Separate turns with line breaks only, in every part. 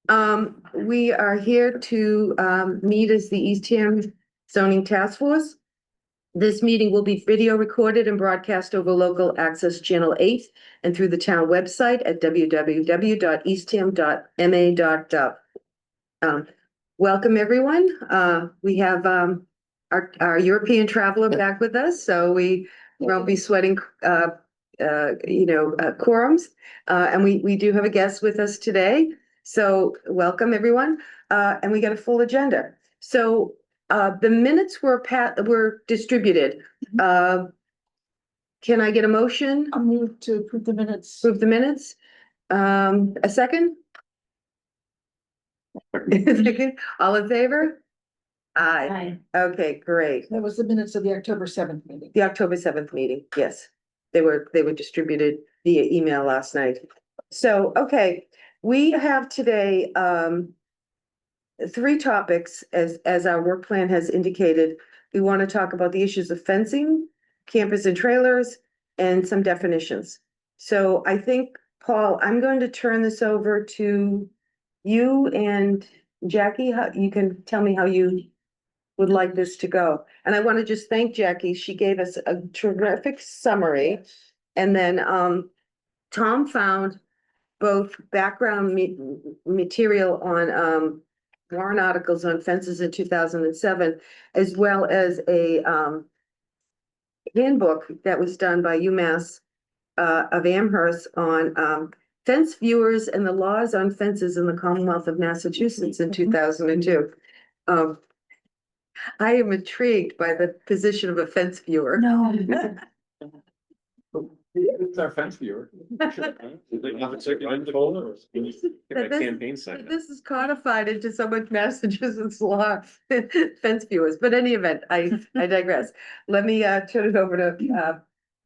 We are here to meet as the Eastham Zoning Task Force. This meeting will be video recorded and broadcast over local access channel 8 and through the town website at www.eastham.ma.gov. Welcome, everyone. We have our European traveler back with us, so we won't be sweating quorums. And we do have a guest with us today. So welcome, everyone. And we got a full agenda. So the minutes were distributed. Can I get a motion?
I'll move to approve the minutes.
Approve the minutes. A second? Second. All in favor? Aye. Okay, great.
That was the minutes of the October 7th meeting.
The October 7th meeting, yes. They were distributed via email last night. So, okay, we have today three topics as our work plan has indicated. We want to talk about the issues of fencing, campers and trailers, and some definitions. So I think, Paul, I'm going to turn this over to you and Jackie. You can tell me how you would like this to go. And I want to just thank Jackie. She gave us a terrific summary. And then Tom found both background material on warrant articles on fences in 2007, as well as a handbook that was done by UMass of Amherst on fence viewers and the laws on fences in the Commonwealth of Massachusetts in 2002. I am intrigued by the position of a fence viewer.
No.
It's our fence viewer. Campaign sign.
This is codified into so much Massachusetts law, fence viewers, but any event, I digress. Let me turn it over to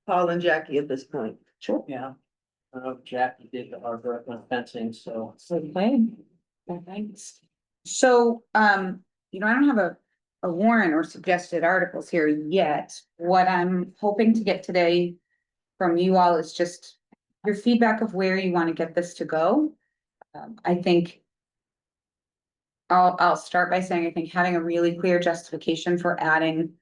Paul and Jackie at this point.
Sure.
Yeah. Jackie did the hard work on fencing, so.
Okay. Thanks. So, I don't have a warrant or suggested articles here yet. What I'm hoping to get today from you all is just your feedback of where you want to get this to go. I think I'll start by saying, I think having a really clear justification for adding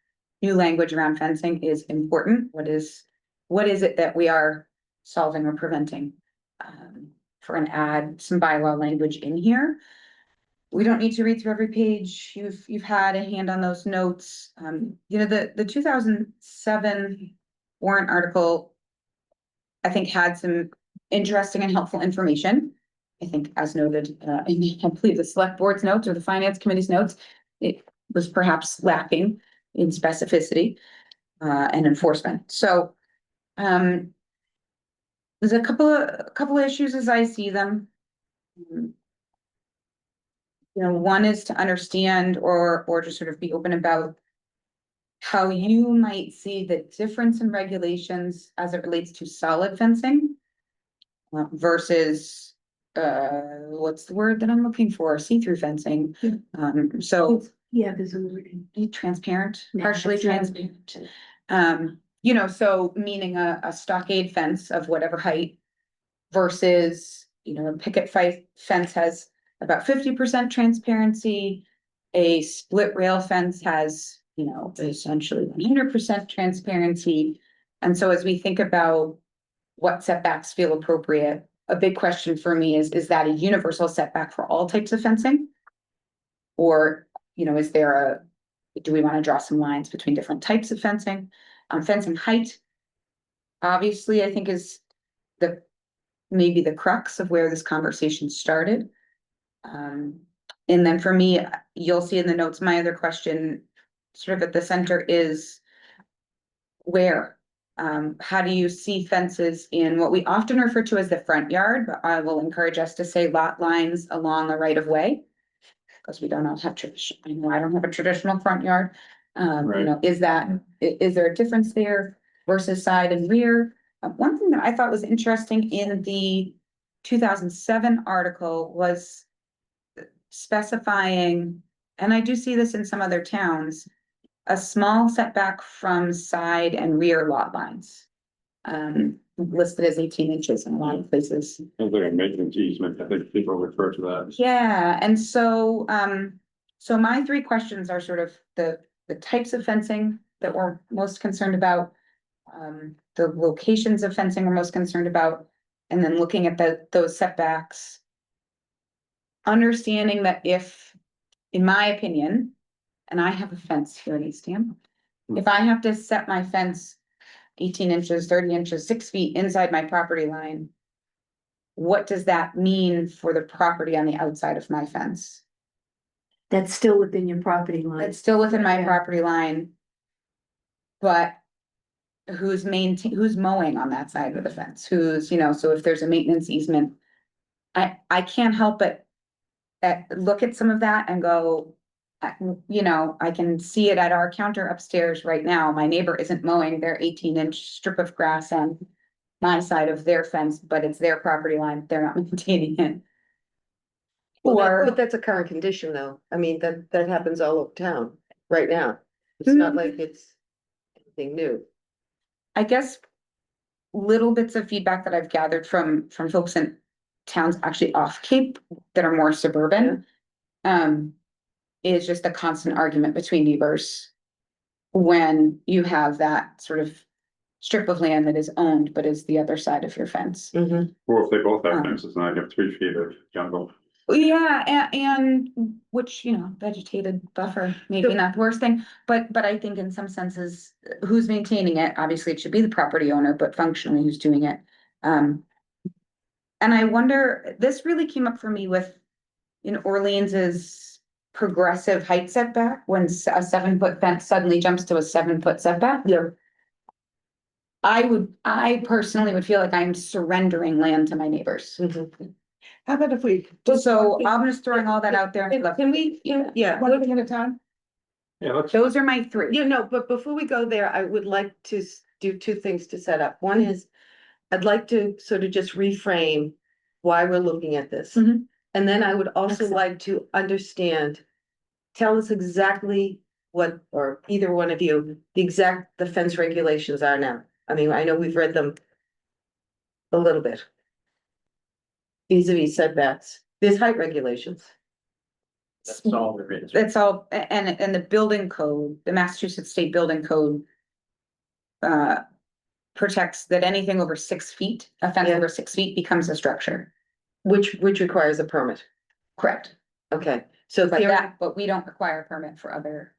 new language around fencing is important. What is it that we are solving or preventing? For an add some bylaw language in here. We don't need to read through every page. You've had a hand on those notes. The 2007 warrant article, I think, had some interesting and helpful information. I think, as noted, I believe the select board's notes or the finance committee's notes, it was perhaps lacking in specificity and enforcement. So there's a couple of issues as I see them. One is to understand or to sort of be open about how you might see the difference in regulations as it relates to solid fencing versus what's the word that I'm looking for? See-through fencing. So yeah, there's a word. Transparent,
Yeah,
partially transparent. So meaning a stockade fence of whatever height versus, a picket fence has about 50% transparency. A split rail fence has, essentially 100% transparency. And so as we think about what setbacks feel appropriate, a big question for me is that a universal setback for all types of fencing? Or, do we want to draw some lines between different types of fencing? Fencing height, obviously, I think is maybe the crux of where this conversation started. And then for me, you'll see in the notes, my other question sort of at the center is where? How do you see fences in what we often refer to as the front yard, but I will encourage us to say lot lines along the right of way. Because we don't all have I don't have a traditional front yard.
Right.
Is there a difference there versus side and rear? One thing that I thought was interesting in the 2007 article was specifying, and I do see this in some other towns, a small setback from side and rear lot lines. listed as 18 inches in a lot of places.
Sounds like a maintenance easement, I think people refer to that.
Yeah, and so, so my three questions are sort of the types of fencing that we're most concerned about. The locations of fencing we're most concerned about, and then looking at those setbacks. Understanding that if, in my opinion, and I have a fence here in East Hampton. If I have to set my fence 18 inches, 30 inches, 6 feet inside my property line. What does that mean for the property on the outside of my fence?
That's still within your property line.
It's still within my
Yeah.
property line. But who's mowing on that side of the fence? Who's, so if there's a maintenance easement. I can't help but look at some of that and go, I can see it at our counter upstairs right now. My neighbor isn't mowing their 18-inch strip of grass on my side of their fence, but it's their property line. They're not maintaining it.
But that's a current condition though. I mean, that happens all over town right now. It's not like it's anything new.
I guess little bits of feedback that I've gathered from folks in towns actually off Cape that are more suburban. Is just a constant argument between neighbors. When you have that sort of strip of land that is owned, but is the other side of your fence.
Mhm.
Or if they both have fences, and I have 3 feet of jungle.
Yeah, and which, vegetated buffer, maybe not the worst thing, but I think in some senses, who's maintaining it? Obviously, it should be the property owner, but functionally, who's doing it? And I wonder, this really came up for me in Orleans's progressive height setback, when a 7-foot fence suddenly jumps to a 7-foot setback.
Yeah.
I personally would feel like I'm surrendering land to my neighbors.
Mhm.
How about if we?
So I'm just throwing all that out there.
Can we, yeah,
One thing at a time?
Yeah, let's.
Those are my three.
but before we go there, I would like to do two things to set up. One is, I'd like to sort of just reframe why we're looking at this.
Mhm.
And then I would also
Excellent.
like to understand, tell us exactly what, or either one of you, the fence regulations are now. I mean, I know we've read them a little bit. Vis-a-vis setbacks, there's height regulations.
That's all there is.
That's all, and the building code, the Massachusetts State Building Code. Protects that anything over 6 feet, a fence
Yeah.
over 6 feet becomes a structure.
Which requires a permit.
Correct.
Okay, so
But we don't require a permit for other.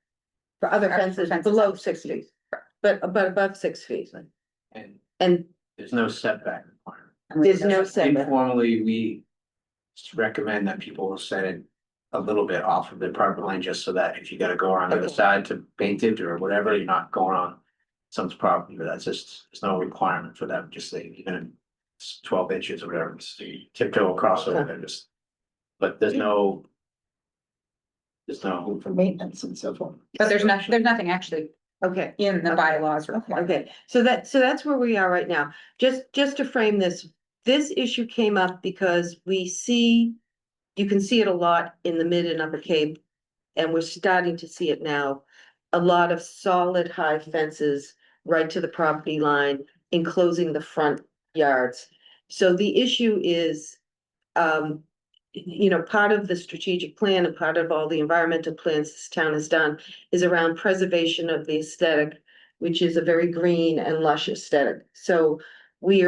for other
for
fences
fences
below
up to
6
6
feet, but above 6 feet.
And
And
there's no setback requirement.
there's no setback.
Informally, we recommend that people set it a little bit off of the property line, just so that if you gotta go around the other
Okay.
side to paint it or whatever, you're not going on someone's property, but that's just, there's no requirement for that, just say, even if it's 12 inches or whatever, so you tiptoe across over there, just. But there's no
For maintenance and so forth.
But there's nothing actually
Okay,
in the
Okay.
bylaws required.
okay, so that's where we are right now. Just to frame this, this issue came up because you can see it a lot in the Mid and Upper Cape. And we're starting to see it now, a lot of solid high fences right to the property line, enclosing the front yards. So the issue is, part of the strategic plan and part of all the environmental plans this town has done is around preservation of the aesthetic, which is a very green and lush aesthetic. So we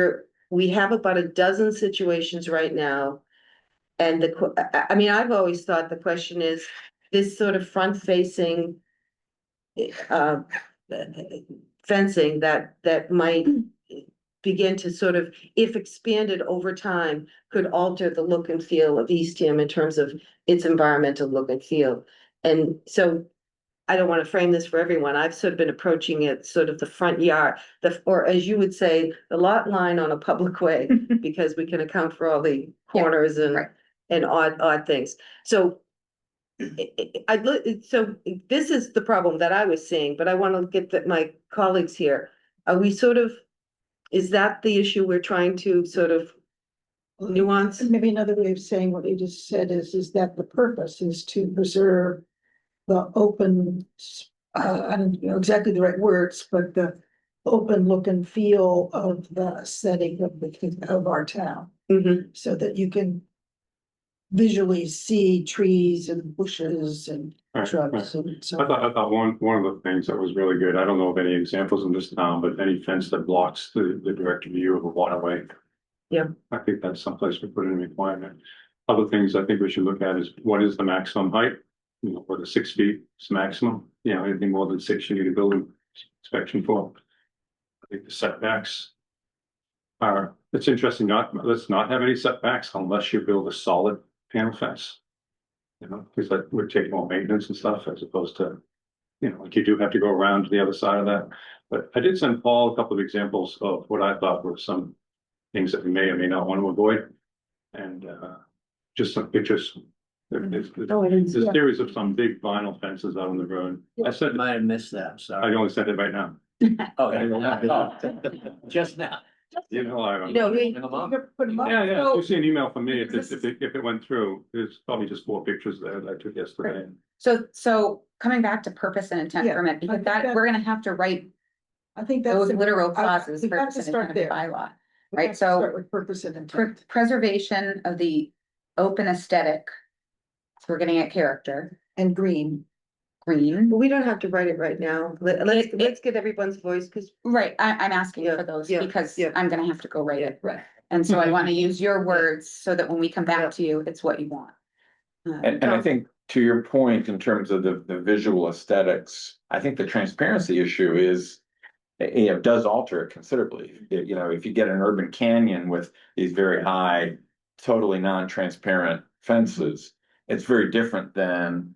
have about a dozen situations right now. And I've always thought the question is, this sort of front facing fencing that might begin to sort of, if expanded over time, could alter the look and feel of Eastham in terms of its environmental look and feel. And so I don't want to frame this for everyone. I've sort of been approaching it sort of the front yard, or as you would say, the lot line on a public way, because we can account for all the corners
right.
and odd things. So so this is the problem that I was seeing, but I want to get my colleagues here. Are we is that the issue we're trying to sort of nuance?
Maybe another way of saying what you just said is that the purpose is to preserve the open, I don't know exactly the right words, but the open look and feel of the setting of our town,
Mhm.
so that you can visually see trees and bushes and
Right,
shrubs and so.
I thought one of the things that was really good, I don't know of any examples in this town, but any fence that blocks the direct view of a waterway.
Yeah.
I think that's someplace we put in a requirement. Other things I think we should look at is what is the maximum height? You know, whether 6 feet is maximum, you know, anything more than 6 you need a building inspection for. I think the setbacks are, it's interesting, let's not have any setbacks unless you build a solid panel fence. You know, because that would take more maintenance and stuff as opposed to, you know, like you do have to go around to the other side of that. But I did send Paul a couple of examples of what I thought were some things that we may or may not want to avoid. And just some pictures. There's
Oh, I didn't see
a
that.
series of some big vinyl fences out on the road. I
I
said,
might have missed that,
I
sorry.
only sent it right now.
Oh, yeah. Just now.
You know, I don't.
No, we,
You could put 'em up.
Yeah, yeah,
So-
you see an email from me
This is-
if it went through, there's probably just 4 pictures there that I took yesterday.
So coming back to purpose and intent
Yeah,
permit,
I
because
think
that,
that-
we're gonna have to write
I think that's.
those literal
I-
clauses,
we have
purpose
to
and
start
intent of
there.
bylaw.
We
right,
have to
so-
start with purpose and intent.
Preservation of the open aesthetic. So we're getting at character,
And green.
green,
we don't have to write it right now. Let's get everyone's voice, because
right, I'm asking
Yeah,
for those
yeah,
because
yeah.
I'm gonna have to go write it.
Right.
And so I wanna use your words so that when we come
Yeah.
back to you, it's what you want.
And I think to your point, in terms of the visual aesthetics, I think the transparency issue is, you know, does alter it considerably. You know, if you get an urban canyon with these very high, totally non-transparent fences, it's very different than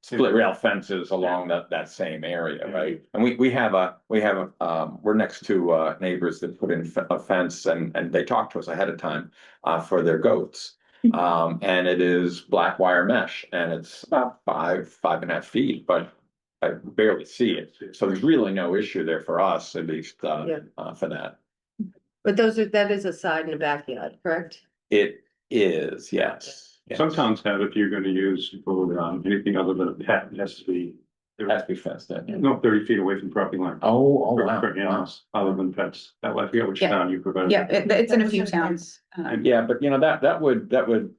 split rail fences along that same area, right? And we're next to neighbors that put in a fence and they talk to us ahead of time for their goats. And it is black wire mesh and it's about 5.5 feet, but I barely see it. So there's really no issue there for us, at least
Yeah.
for that.
but that is a side and a backyard, correct?
It is, yes. Yes.
Some towns have, if you're gonna use for anything other than a pet, it has to be.
It has to be fenced in. Yeah.
No, 30 feet away from property line.
Oh,
For-
wow.
For animals, other than pets, that, I forget which
Yeah.
town you provided.
Yeah, it's in a few towns.
Yeah, but you know, that would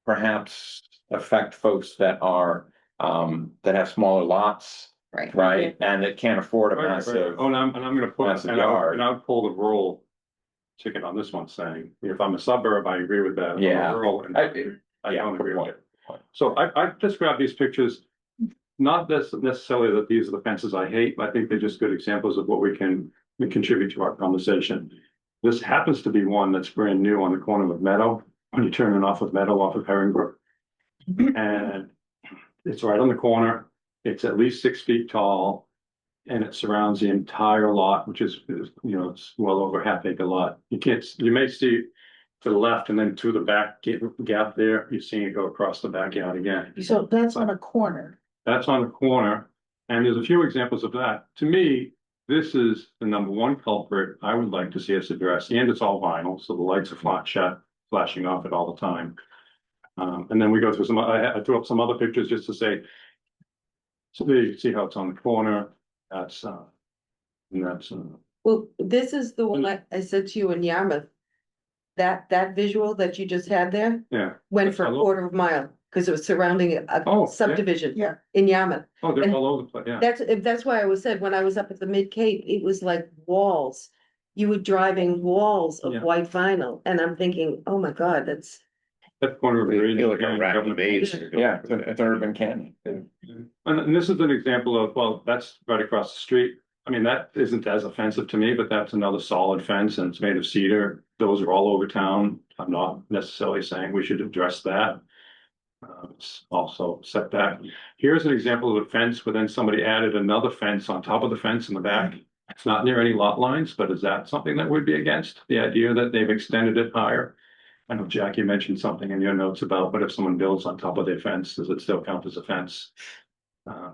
perhaps affect folks that are, that have smaller lots,
Right.
right? And that can't afford a
Right, right.
massive,
Oh, and I'm gonna put,
massive
and
yard.
I'll pull the rural ticket on this one saying, if I'm a suburb, I agree with that. If I'm a
Yeah.
rural, and I
yeah,
don't agree with
good
it.
point.
So I just grabbed these pictures, not necessarily that these are the fences I hate, but I think they're just good examples of what we contribute to our conversation. This happens to be one that's brand new on the corner of Meadow, when you turn it off of Meadow off of Herringbrook. And it's right on the corner, it's at least 6 feet tall. And it surrounds the entire lot, which is, you know, it's well over half-acre lot. You may see to the left and then to the back gap there, you're seeing it go across the backyard again.
So that's on a corner.
That's on the corner, and there's a few examples of that. To me, this is the number one culprit I would like to see us address, and it's all vinyl, so the lights are flashing off it all the time. And then we go through I threw up some other pictures just to say, so there you can see how it's on the corner, that's, and that's,
Well, this is the one I said to you in Yarmouth. That visual that you just had there
yeah.
went for a quarter of a mile, because it was surrounding
Oh,
a
yeah.
subdivision.
Yeah.
In Yarmouth.
Oh, they're
And
all over the place, yeah.
That's why I was said, when I was up at the Mid Cape, it was like walls. You were driving walls of
Yeah.
white vinyl, and I'm thinking, oh my God, that's.
That corner of the
Feel like a rat maze.
Yeah, it's an urban canyon.
And this is an example of, well, that's right across the street. I mean, that isn't as offensive to me, but that's another solid fence and it's made of cedar. Those are all over town. I'm not necessarily saying we should address that. It's also setback. Here's an example of a fence where then somebody added another fence on top of the fence in the back. It's not near any lot lines, but is that something that would be against the idea that they've extended it higher? I know Jackie mentioned something in your notes about, but if someone builds on top of their fence, does it still count as a fence?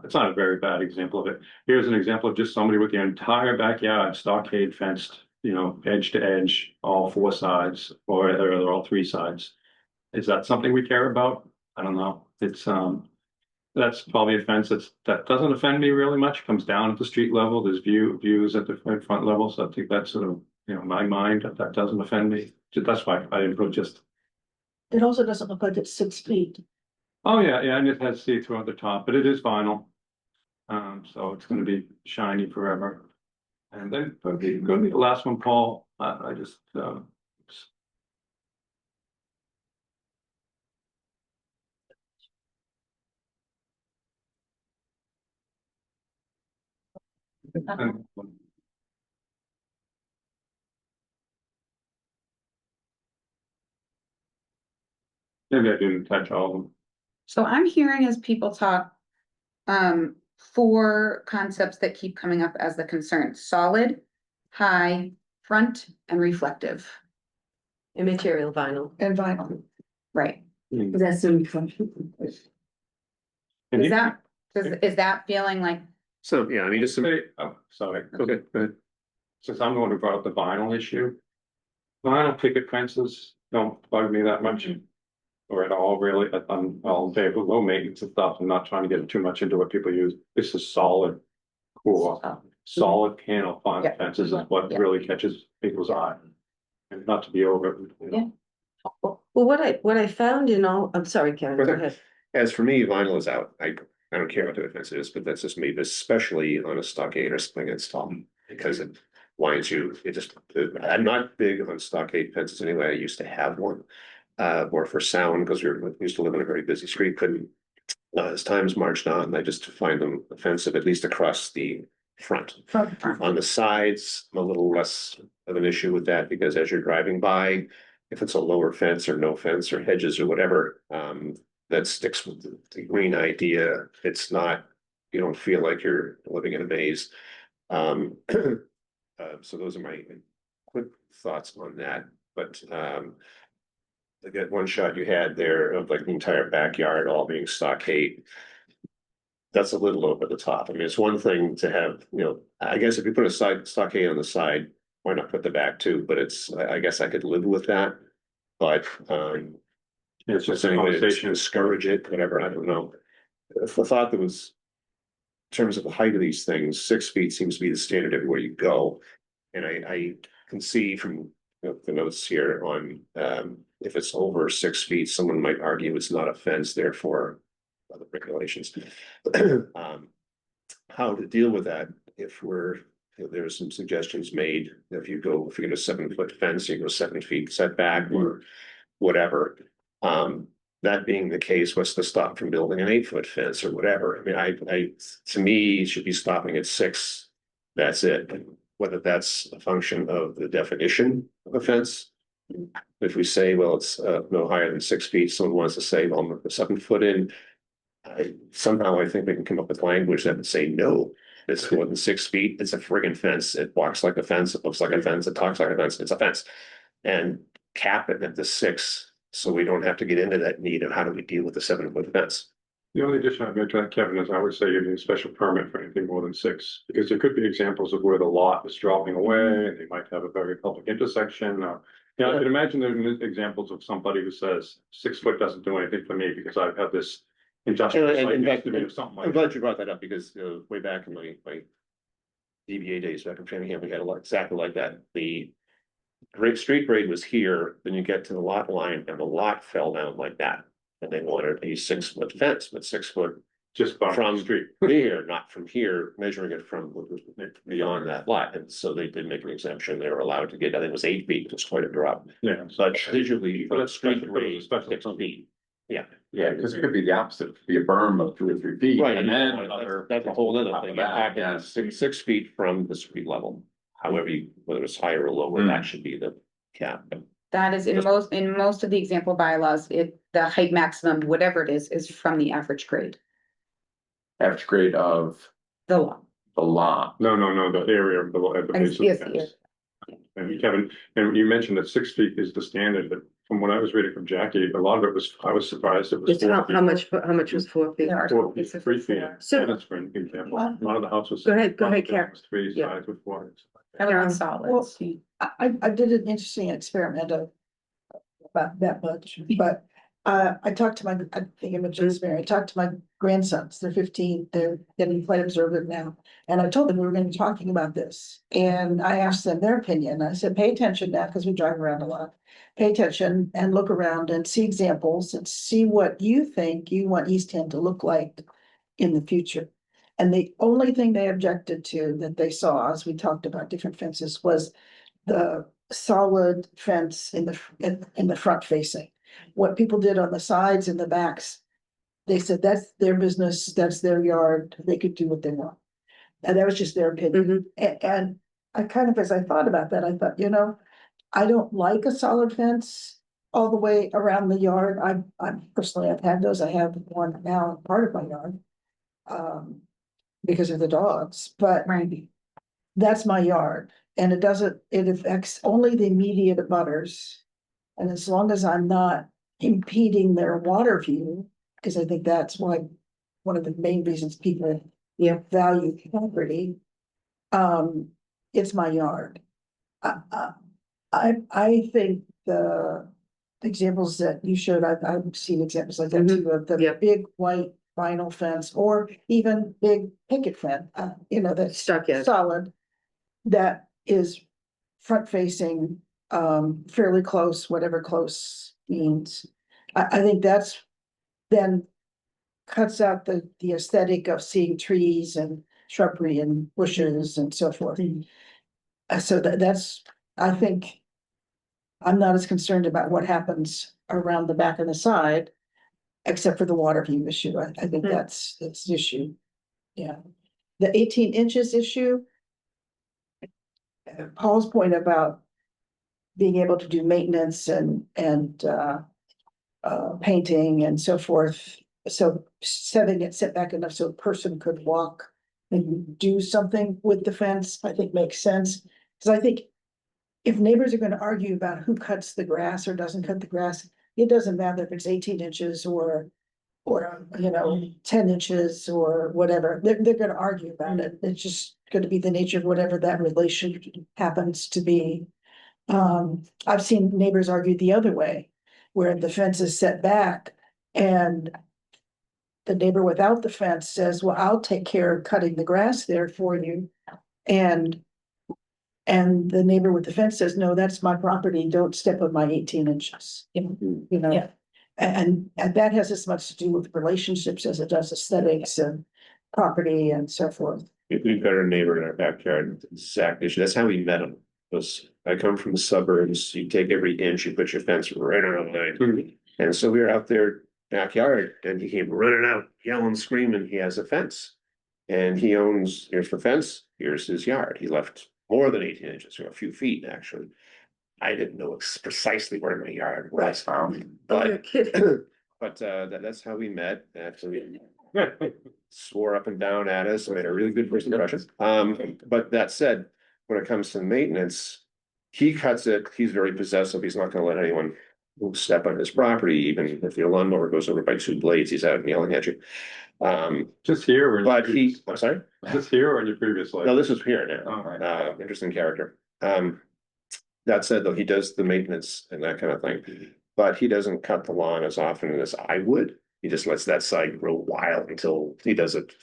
It's not a very bad example of it. Here's an example of just somebody with their entire backyard stockade fenced, you know, edge to edge, all 4 sides, or all 3 sides. Is that something we care about? I don't know. It's, that's probably a fence that doesn't offend me really much, comes down at the street level, there's views at the front level, so I think that's sort of, my mind, that doesn't offend me. That's why I didn't put just,
It also doesn't look like it's 6 feet.
oh, yeah, and it has see-through at the top, but it is vinyl. So it's gonna be shiny forever. And then, okay, go to the last one, Paul, I just, and- maybe I didn't touch all of them.
So I'm hearing as people talk, four concepts that keep coming up as the concern: solid, high, front, and reflective.
Immaterial vinyl.
And vinyl.
Right.
That's in.
And
Is
you-
that, is that feeling like,
So, yeah, I mean, just some,
Say, oh, sorry,
Okay.
but since I'm the one who brought up the vinyl issue. Vinyl picket fences don't bug me that much. Or at all, really, I'm all in favor of low maintenance and stuff, I'm not trying to get too much into what people use, this is solid. Cool, solid panel
Yeah.
fences is what
Yeah.
really catches people's eye. And not to be over.
Yeah.
Well, what I found in all, I'm sorry, Karen, go ahead.
As for me, vinyl is out. I don't care what the offense is, but that's just me, but especially on a stockade or something that's tall. Because it winds you, I'm not big on stockade fences anyway. I used to have one. More for sound, because we used to live on a very busy street, couldn't. As times marched on, I just find them offensive, at least across the front. On the sides, I'm a little less of an issue with that, because as you're driving by, if it's a lower fence or no fence or hedges or whatever, that sticks with the green idea. It's not, you don't feel like you're living in a maze. So those are my quick thoughts on that, but, that one shot you had there of like the entire backyard all being stockade. That's a little over the top. I mean, it's one thing to have, I guess if you put a stockade on the side, why not put the back too? But I guess I could live with that. But,
It's just a
any way to
conversation.
discourage it, whatever, I don't know. If I thought there was, in terms of the height of these things, 6 feet seems to be the standard everywhere you go. And I can see from the notes here on, if it's over 6 feet, someone might argue it's not a fence, therefore other regulations. How to deal with that if there's some suggestions made, if you get a 7-foot fence, you go 7 feet setback or whatever. That being the case, what's to stop from building an 8-foot fence or whatever? I mean, to me, it should be stopping at 6. That's it. Whether that's a function of the definition of a fence. If we say, well, it's no higher than 6 feet, someone wants to say, well, I'm 7 foot in. Somehow I think we can come up with language that would say, no, it's more than 6 feet. It's a friggin' fence. It walks like a fence. It looks like a fence. It talks like a fence. It's a fence. And cap it at the 6, so we don't have to get into that need of how do we deal with the 7-foot fence.
The only addition I'd make to that, Kevin, is I would say you need a special permit for anything more than 6, because there could be examples of where the lot is dropping away, and they might have a very public intersection, or. I can imagine there are examples of somebody who says 6 foot doesn't do anything for me because I've had this industrial
And
site
in
next
fact,
to me or something
I'm
like
glad
that.
you brought that up because way back in my DBA days back in Framingham, we had a lot exactly like that. The street grade was here, then you get to the lot line and the lot fell down like that. And they wanted a 6-foot fence, but 6 foot
Just from
from
the street.
here, not from here, measuring it from beyond that lot. And so they did make an exemption. They were allowed to get, I think it was 8 feet, it was quite a drop.
Yeah.
But visually,
But
from
it's
street
special-
grade,
special
6
permit.
feet.
Yeah, because it could be the opposite, it could be a berm of 2 or 3 feet.
Right,
And then
that's
another.
that's a whole other
top
thing.
of
You're
that,
talking
yeah.
6 feet from the street level. However, whether it's higher or lower,
Hmm.
that should be the cap.
that is in most of the example bylaws, the height maximum, whatever it is from the average grade,
Average grade of
the law.
the lot.
No, the area of at the base of the
Yes,
fence. And Kevin, and you mentioned that 6 feet is the standard, but from what I was reading from Jackie, a lot of it was, I was surprised it was.
It's
4
how
feet.
much was 4 feet?
There are
4 feet,
it's a
3 feet.
So-
That's for an example. A lot of the houses.
Go ahead, Karen.
was 3
Yeah.
sides with 4.
That was
Karen,
on solids.
I did an interesting experiment about that much, but I talked to I think I mentioned this, Mary, I talked to my grandsons, they're 15, they're getting flight observant now. And I told them we were gonna be talking about this, and I asked them their opinion, I said, pay attention now, because we drive around a lot. Pay attention and look around and see examples and see what you think you want East End to look like in the future. And the only thing they objected to that they saw, as we talked about different fences, was the solid fence in the front facing. What people did on the sides and the backs, they said that's their business, that's their yard, they could do what they want. And that was just their opinion. And I kind of, as I thought about that, I thought, I don't like a solid fence all the way around the yard. I'm personally, I've had those. I have one now in part of my yard. Because of the dogs, but
Right.
that's my yard. And it affects only the immediate abutters. And as long as I'm not impeding their water view, because I think that's why one of the main reasons people value property, it's my yard. I think the examples that you showed, I've seen examples like that too, of the
Yep.
big white vinyl fence or even big picket fence, that's
Stockade.
solid. That is front facing, fairly close, whatever close means. I think that's then cuts out the aesthetic of seeing trees and shrubbery and bushes and so forth. So that's, I think, I'm not as concerned about what happens around the back and the side, except for the water view issue. I think that's the issue. Yeah. The 18 inches issue. Paul's point about being able to do maintenance and painting and so forth. So setting it set back enough so a person could walk and do something with the fence, I think makes sense. Because I think if neighbors are gonna argue about who cuts the grass or doesn't cut the grass, it doesn't matter if it's 18 inches or 10 inches or whatever. They're gonna argue about it. It's just gonna be the nature of whatever that relation happens to be. I've seen neighbors argue the other way, where the fence is set back and the neighbor without the fence says, well, I'll take care of cutting the grass there for you. And the neighbor with the fence says, no, that's my property, don't step on my 18 inches.
Yeah.
And that has as much to do with relationships as it does aesthetics and property and so forth.
We've got our neighbor in our backyard, exact issue. That's how we met him. Was I come from the suburbs, you take every inch, you put your fence right around the line. And so we were out there backyard and he came running out, yelling, screaming, he has a fence. And he owns, here's the fence, here's his yard. He left more than 18 inches, or a few feet, actually. I didn't know precisely where my yard was,
Oh, you're
but
kidding.
but that's how we met. Actually, swore up and down at us. We had a really good first impression. But that said, when it comes to maintenance, he cuts it. He's very possessive. He's not going to let anyone step on his property, even if your lawnmower goes over by two blades. He's out and yelling at you.
Just here or?
But he, I'm sorry.
Just here or in your previous life?
No, this is here now.
Oh, right.
Interesting character. That said, though, he does the maintenance and that kind of thing, but he doesn't cut the lawn as often as I would. He just lets that side grow wild until he does it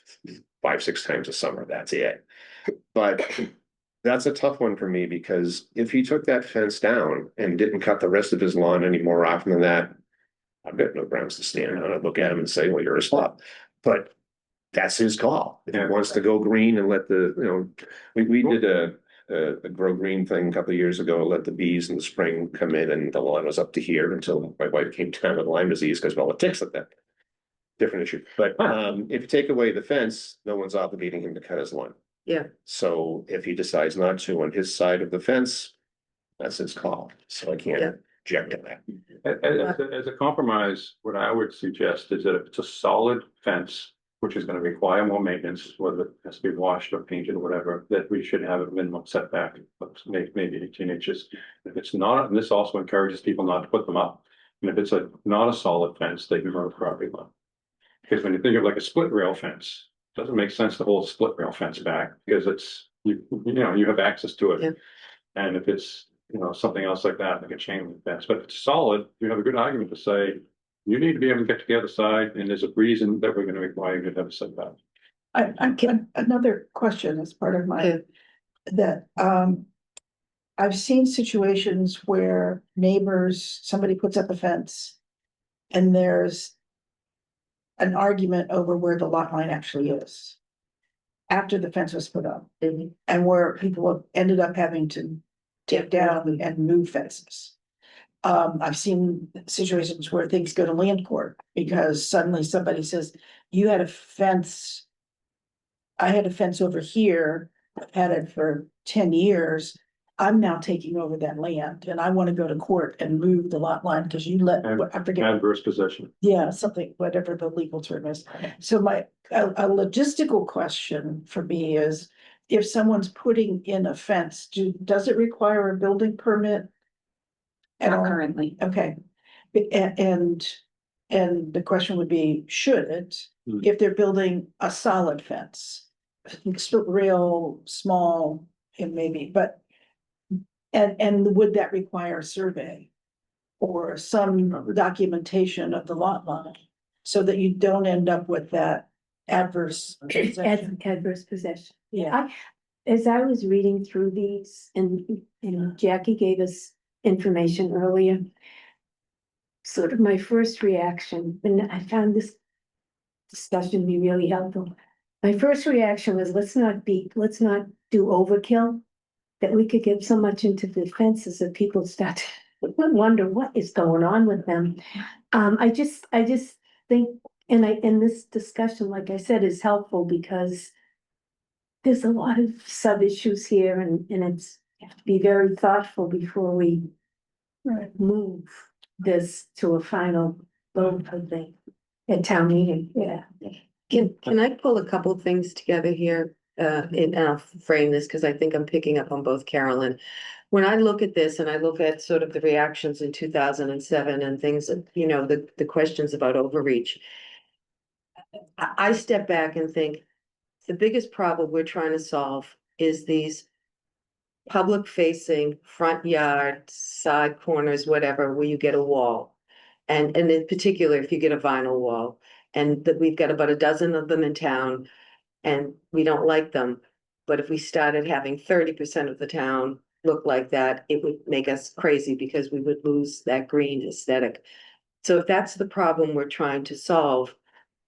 5-6 times a summer. That's it. But that's a tough one for me because if he took that fence down and didn't cut the rest of his lawn any more often than that, I've got no grounds to stand on it, look at him and say, well, you're a slob. But that's his call. If he wants to go green and let we did a grow green thing a couple of years ago, let the bees in the spring come in and the lawn was up to here until my wife came down with Lyme disease because all the ticks like that. Different issue. But if you take away the fence, no one's obligating him to cut his lawn.
Yeah.
So if he decides not to on his side of the fence, that's his call. So I can't object to that.
As a compromise, what I would suggest is that if it's a solid fence, which is gonna require more maintenance, whether it has to be washed or painted or whatever, that we should have a minimum setback, of maybe 18 inches. If it's not, and this also encourages people not to put them up. And if it's not a solid fence, they can run a property line. Because when you think of like a split rail fence, it doesn't make sense to hold a split rail fence back because it's, you have access to it.
Yeah.
And if it's, something else like that, like a chain link fence, but if it's solid, you have a good argument to say, You need to be able to get to the other side, and there's a reason that we're gonna require you to have a setback.
Another question as part of
Yeah.
my, that, I've seen situations where neighbors, somebody puts up a fence. And there's an argument over where the lot line actually is. After the fence was put up,
Mhm.
and where people have ended up having to take down and move fences. I've seen situations where things go to land court because suddenly somebody says, you had a fence. I had a fence over here, I've had it for 10 years. I'm now taking over that land and I want to go to court and move the lot line because you let, I forget.
Adverse possession.
Yeah, something, whatever the legal term is. So a logistical question for me is, if someone's putting in a fence, does it require a building permit? At
Not
all?
currently.
Okay, and the question would be, should it,
Hmm.
if they're building a solid fence? It's real small, it may be, but. And would that require a survey? Or some documentation of the lot line, so that you don't end up with that adverse possession.
Adverse possession.
Yeah,
As I was reading through these and Jackie gave us information earlier. Sort of my first reaction, and I found this discussion to be really helpful. My first reaction was, let's not do overkill. That we could get so much into the fences that people start to wonder what is going on with them. I just think, and this discussion, like I said, is helpful because there's a lot of sub issues here and it's, you have to be very thoughtful before we move this to a final vote, I think, at town meeting, yeah.
Can I pull a couple things together here? And I'll frame this because I think I'm picking up on both Carolyn. When I look at this and I look at sort of the reactions in 2007 and things, the questions about overreach. I step back and think the biggest problem we're trying to solve is these public facing front yard, side corners, whatever, where you get a wall. And in particular, if you get a vinyl wall, and that we've got about a dozen of them in town. And we don't like them, but if we started having 30% of the town look like that, it would make us crazy because we would lose that green aesthetic. So if that's the problem we're trying to solve,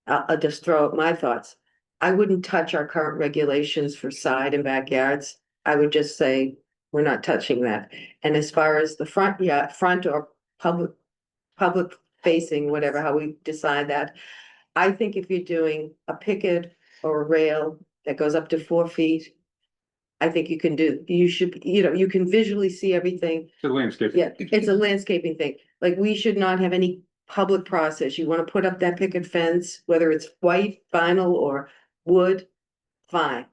I'll just throw out my thoughts. I wouldn't touch our current regulations for side and backyards. I would just say, we're not touching that. And as far as the front, yeah, front or public facing, whatever, how we decide that. I think if you're doing a picket or a rail that goes up to 4 feet. I think you should, you can visually see everything.
It's a landscape.
Yeah, it's a landscaping thing. Like, we should not have any public process. You wanna put up that picket fence, whether it's white, vinyl, or wood, fine.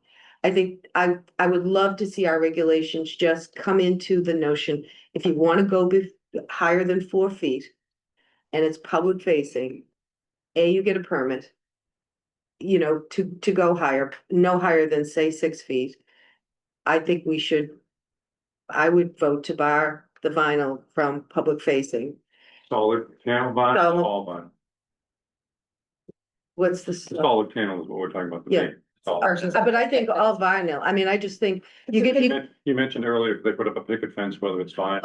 I think I would love to see our regulations just come into the notion, if you wanna go higher than 4 feet. And it's public facing, you get a permit. To go higher, no higher than, say, 6 feet. I think I would vote to bar the vinyl from public facing.
Solid panel vinyl,
Solid.
all vinyl.
What's the?
Solid panel is what we're talking about.
Yeah.
Solid.
But I think all vinyl, I mean, I just think
You mentioned earlier, if they put up a picket fence, whether it's fine.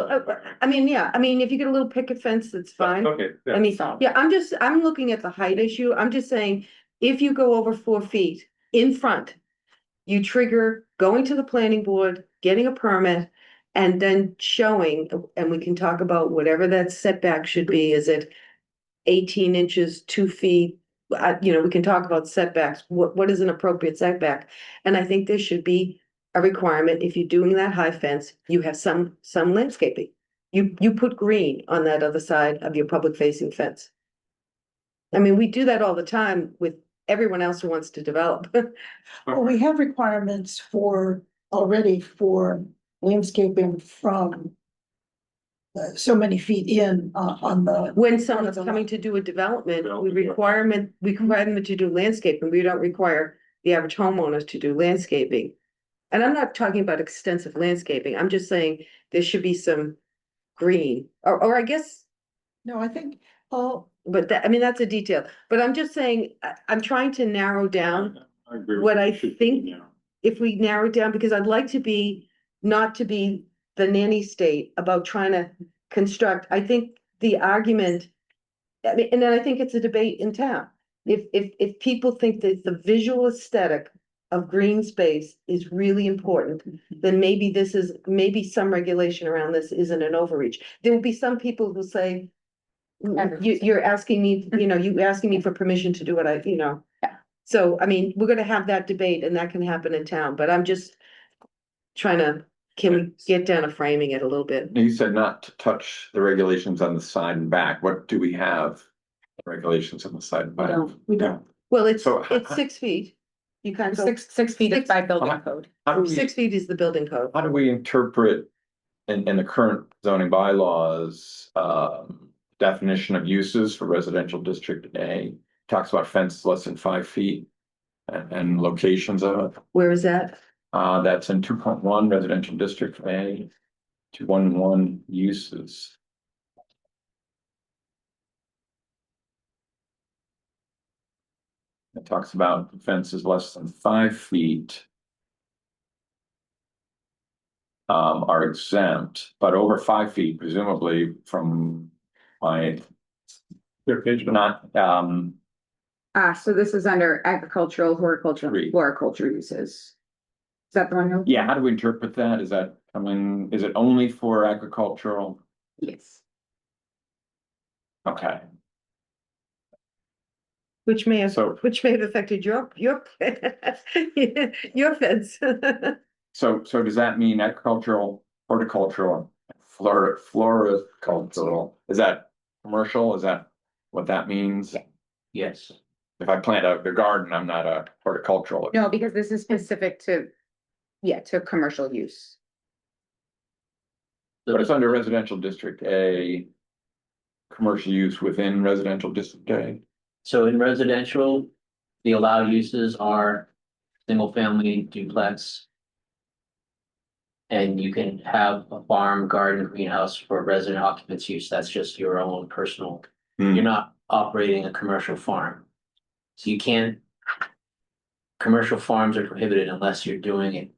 I mean, yeah, if you get a little picket fence, that's fine.
Okay. yeah.
I mean, yeah, I'm looking at the height issue. I'm just saying, if you go over 4 feet in front, you trigger going to the planning board, getting a permit, and then showing, and we can talk about whatever that setback should be. Is it 18 inches, 2 feet? We can talk about setbacks. What is an appropriate setback? And I think there should be a requirement, if you're doing that high fence, you have some landscaping. You put green on that other side of your public facing fence. I mean, we do that all the time with everyone else who wants to develop.
well, we have requirements already for landscaping from. So many feet in on the.
When someone's coming to do a development, we require them to do landscaping. We don't require the average homeowners to do landscaping. And I'm not talking about extensive landscaping. I'm just saying there should be some green, or I guess.
No, I think Paul,
but that, I mean, that's a detail, but I'm just saying, I'm trying to narrow down
I agree with
what
you.
I
It should be,
think-
yeah.
if we narrow it down, because I'd like to be, not to be the nanny state about trying to construct, I think the argument. I mean, and then I think it's a debate in town. If people think that the visual aesthetic of green space is really important, then maybe some regulation around this isn't an overreach. There will be some people who say, you're asking me, you asking me for permission to do what I.
Yeah.
So, I mean, we're gonna have that debate and that can happen in town, but I'm just trying to, can we get down to framing it a little bit?
You said not to touch the regulations on the side and back. What do we have? Regulations on the side and back?
we don't.
Well, it's,
So,
it's 6 feet. You can't go,
6 feet is by building
Six-
code.
How do we,
6 feet is the building code.
how do we interpret in the current zoning bylaws, definition of uses for residential district A? Talks about fences less than 5 feet and locations of it.
Where is that?
That's in 2.1 residential district A, 2.1 uses. It talks about fences less than 5 feet. Are exempt, but over 5 feet presumably from my,
Your page,
not,
So this is under agricultural, horticultural,
Three.
floriculture uses. Is that the one you're?
yeah, how do we interpret that? Is that, is it only for agricultural?
Yes.
Okay,
Which may have,
So-
which may have affected your, your fence.
so does that mean agricultural, horticultural, floricultural? Is that commercial? Is that what that means?
Yeah.
Yes.
If I plant a garden, I'm not a horticultural.
No, because this is specific to, to commercial use.
But it's under residential district A. Commercial use within residential district A.
So in residential, the allowed uses are single family duplex. And you can have a farm, garden, greenhouse for resident occupants use. That's just your own personal. You're not operating a commercial farm. So you can't. Commercial farms are prohibited unless you're doing it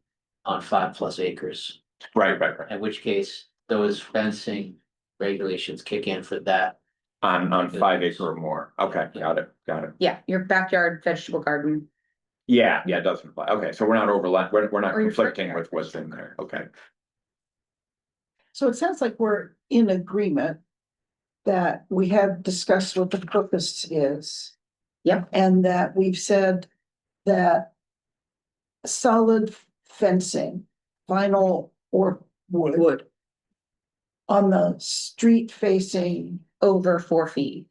on 5+ acres,
Right.
in which case those fencing regulations kick in for that.
On 5 acre or more. Okay, got it.
Yeah, your backyard vegetable garden.
Yeah, it does apply. Okay, so we're not we're not
Or your front
conflicting
yard.
with what's in there. Okay.
so it sounds like we're in agreement that we have discussed what the purpose is.
Yep.
And that we've said that solid fencing, vinyl or wood,
Wood,
on the street facing
Over 4 feet.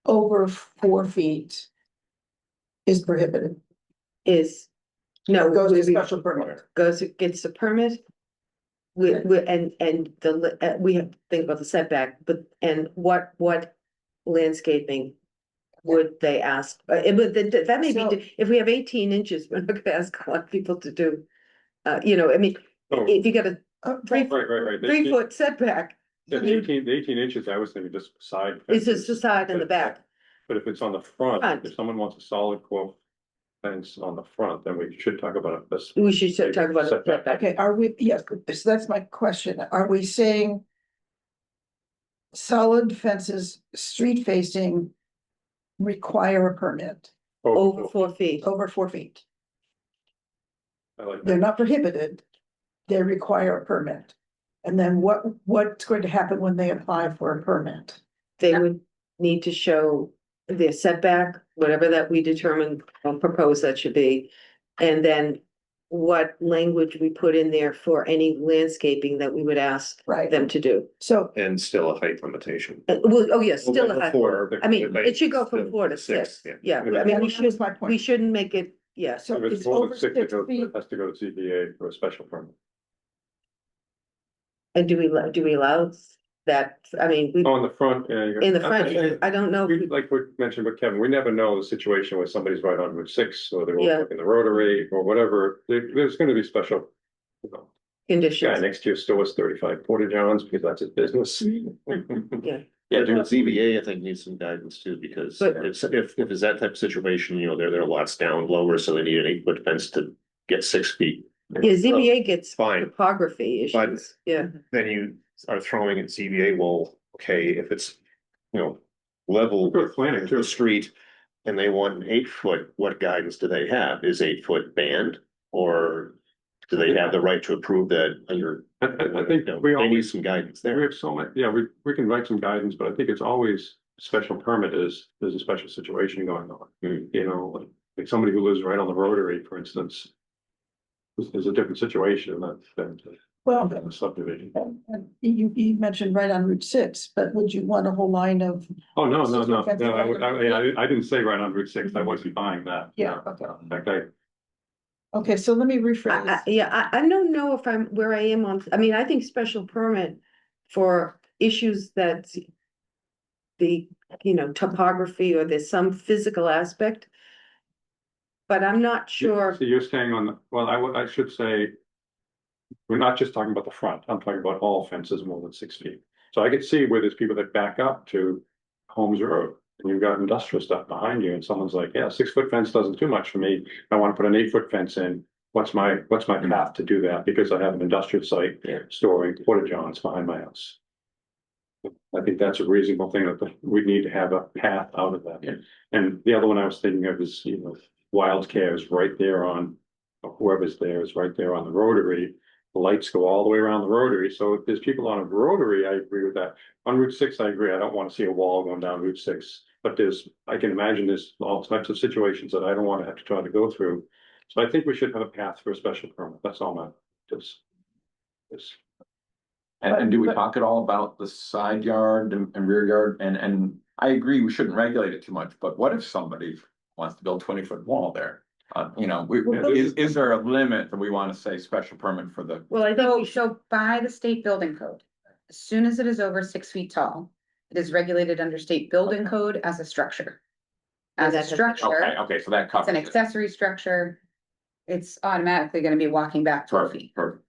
over 4 feet is prohibited.
is, no.
Or goes to
we-
special permit.
Goes, gets a permit. And we have to think about the setback, but, and what landscaping would they ask? That may
So-
be, if we have 18 inches, we're not gonna ask a lot of people to do. I mean,
Oh.
if you got a
Three-
right.
3 foot setback,
Yeah, the 18 inches, I was thinking just side.
it's just the
fences.
side and the back.
But if it's on the front,
Front.
if someone wants a solid quote fence on the front, then we should talk about this.
We should talk about it.
Setback.
Okay, are we, yes, so that's my question. Are we saying solid fences, street facing require a permit
Over 4 feet.
over 4 feet?
I like
They're
that.
not prohibited. They require a permit. And then what's going to happen when they apply for a permit?
They would need to show their setback, whatever that we determine or propose that should be. And then what language we put in there for any landscaping that we would ask
Right,
them to do.
so,
And still a height limitation.
Well, oh, yes, still a high.
Before,
I mean, it should go from 4 to 6. Yeah, I mean, we
that
should,
was my point.
we shouldn't make it, yes.
So
If
it's
it's more
over
than 6,
6
it
feet.
has to go to CPA for a special permit.
And do we allow that? I mean, we,
Oh, in the front, yeah. you got-
in the front, I don't know. if
We,
we-
like we mentioned with Kevin, we never know the situation where somebody's right on Route 6, or they're
Yeah.
overlooking the rotary or whatever. There's gonna be special. Guy
Conditions,
next to your store is 35 porta johns because that's his business.
yeah.
Yeah,
The
doing
ZBA, I think, needs some guidance too, because
But-
if it's that type of situation, they're lots down lower, so they need an 8 foot fence to get 6 feet.
Yeah, ZBA gets
Fine.
topography
But-
issues, yeah.
Then you are throwing at ZBA, well, okay, if it's, level
Good planning,
with
too.
the street. And they want an 8 foot, what guidance do they have? Is 8 foot banned? Or do they have the right to approve that under?
I think we
They need
always,
some guidance
we
there.
have so much, yeah, we can write some guidance, but I think it's always special permit there's a special situation going on. Like somebody who lives right on the rotary, for instance. Is a different situation than
Well,
a subdivision.
and you mentioned right on Route 6, but would you want a whole line of,
Oh, no,
This is offensive.
I didn't say right on Route 6, I wasn't buying that.
Yeah,
No.
okay.
In fact,
okay, so let me rephrase.
Yeah, I don't know if I'm where I am on, I mean, I think special permit for issues that the, topography or there's some physical aspect. But I'm not sure,
So you're staying on I should say. We're not just talking about the front, I'm talking about all fences more than 6 feet. So I could see where there's people that back up to Holmes Road. And you've got industrial stuff behind you and someone's like, yeah, 6 foot fence doesn't do much for me. I want to put an 8 foot fence in. What's my path to do that? Because I have an industrial site storing porta johns behind my house. I think that's a reasonable thing that we need to have a path out of that.
Yeah.
And the other one I was thinking of is, Wild Care is right there on, whoever's there is right there on the rotary. The lights go all the way around the rotary, so if there's people on a rotary, I agree with that. On Route 6, I agree, I don't want to see a wall going down Route 6. But I can imagine there's all types of situations that I don't want to have to try to go through. So I think we should have a path for a special permit, that's all my, just.
And do we talk at all about the side yard and rear yard? And I agree, we shouldn't regulate it too much, but what if somebody wants to build 20 foot wall there? Is there a limit that we want to say special permit for the?
well, I think we should,
So by the state building code, as soon as it is over 6 feet tall, it is regulated under state building code as a structure. As a
that's-
structure,
Okay, so that
it's
covers
an
it.
accessory structure. It's automatically gonna be walking back 12 feet.
Perfect.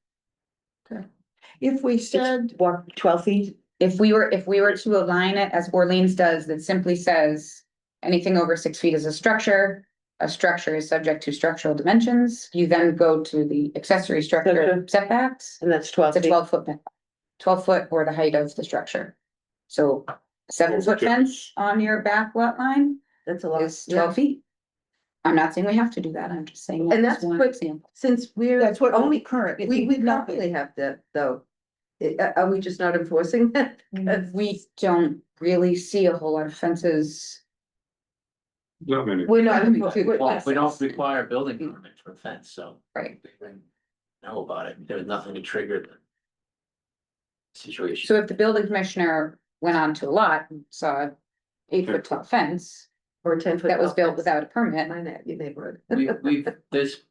If we said,
walk 12 feet,
If we were to align it as Orleans does, that simply says anything over 6 feet is a structure. A structure is subject to structural dimensions. You then go to the accessory structure
Structure.
setbacks.
and that's 12
It's a
feet.
12 foot or the height of the structure. So a 7 foot fence on your back lot line
That's a lot,
is 12 feet. I'm not saying we have to do that. I'm just saying.
And
that's
that's
one
what-
example.
Since we're
that's what
only,
only current. if
we
nothing.
probably have that, though. Are we just not enforcing that?
We don't really see a whole lot of fences.
Not many.
We're not.
Well, we don't require a building permit for a fence, so.
Right.
we didn't know about it. There was nothing to trigger the situation.
So if the building commissioner went onto a lot and saw an 8 foot tall fence
Or 10 foot.
that was built
fence.
without a permit,
Your neighborhood.
There's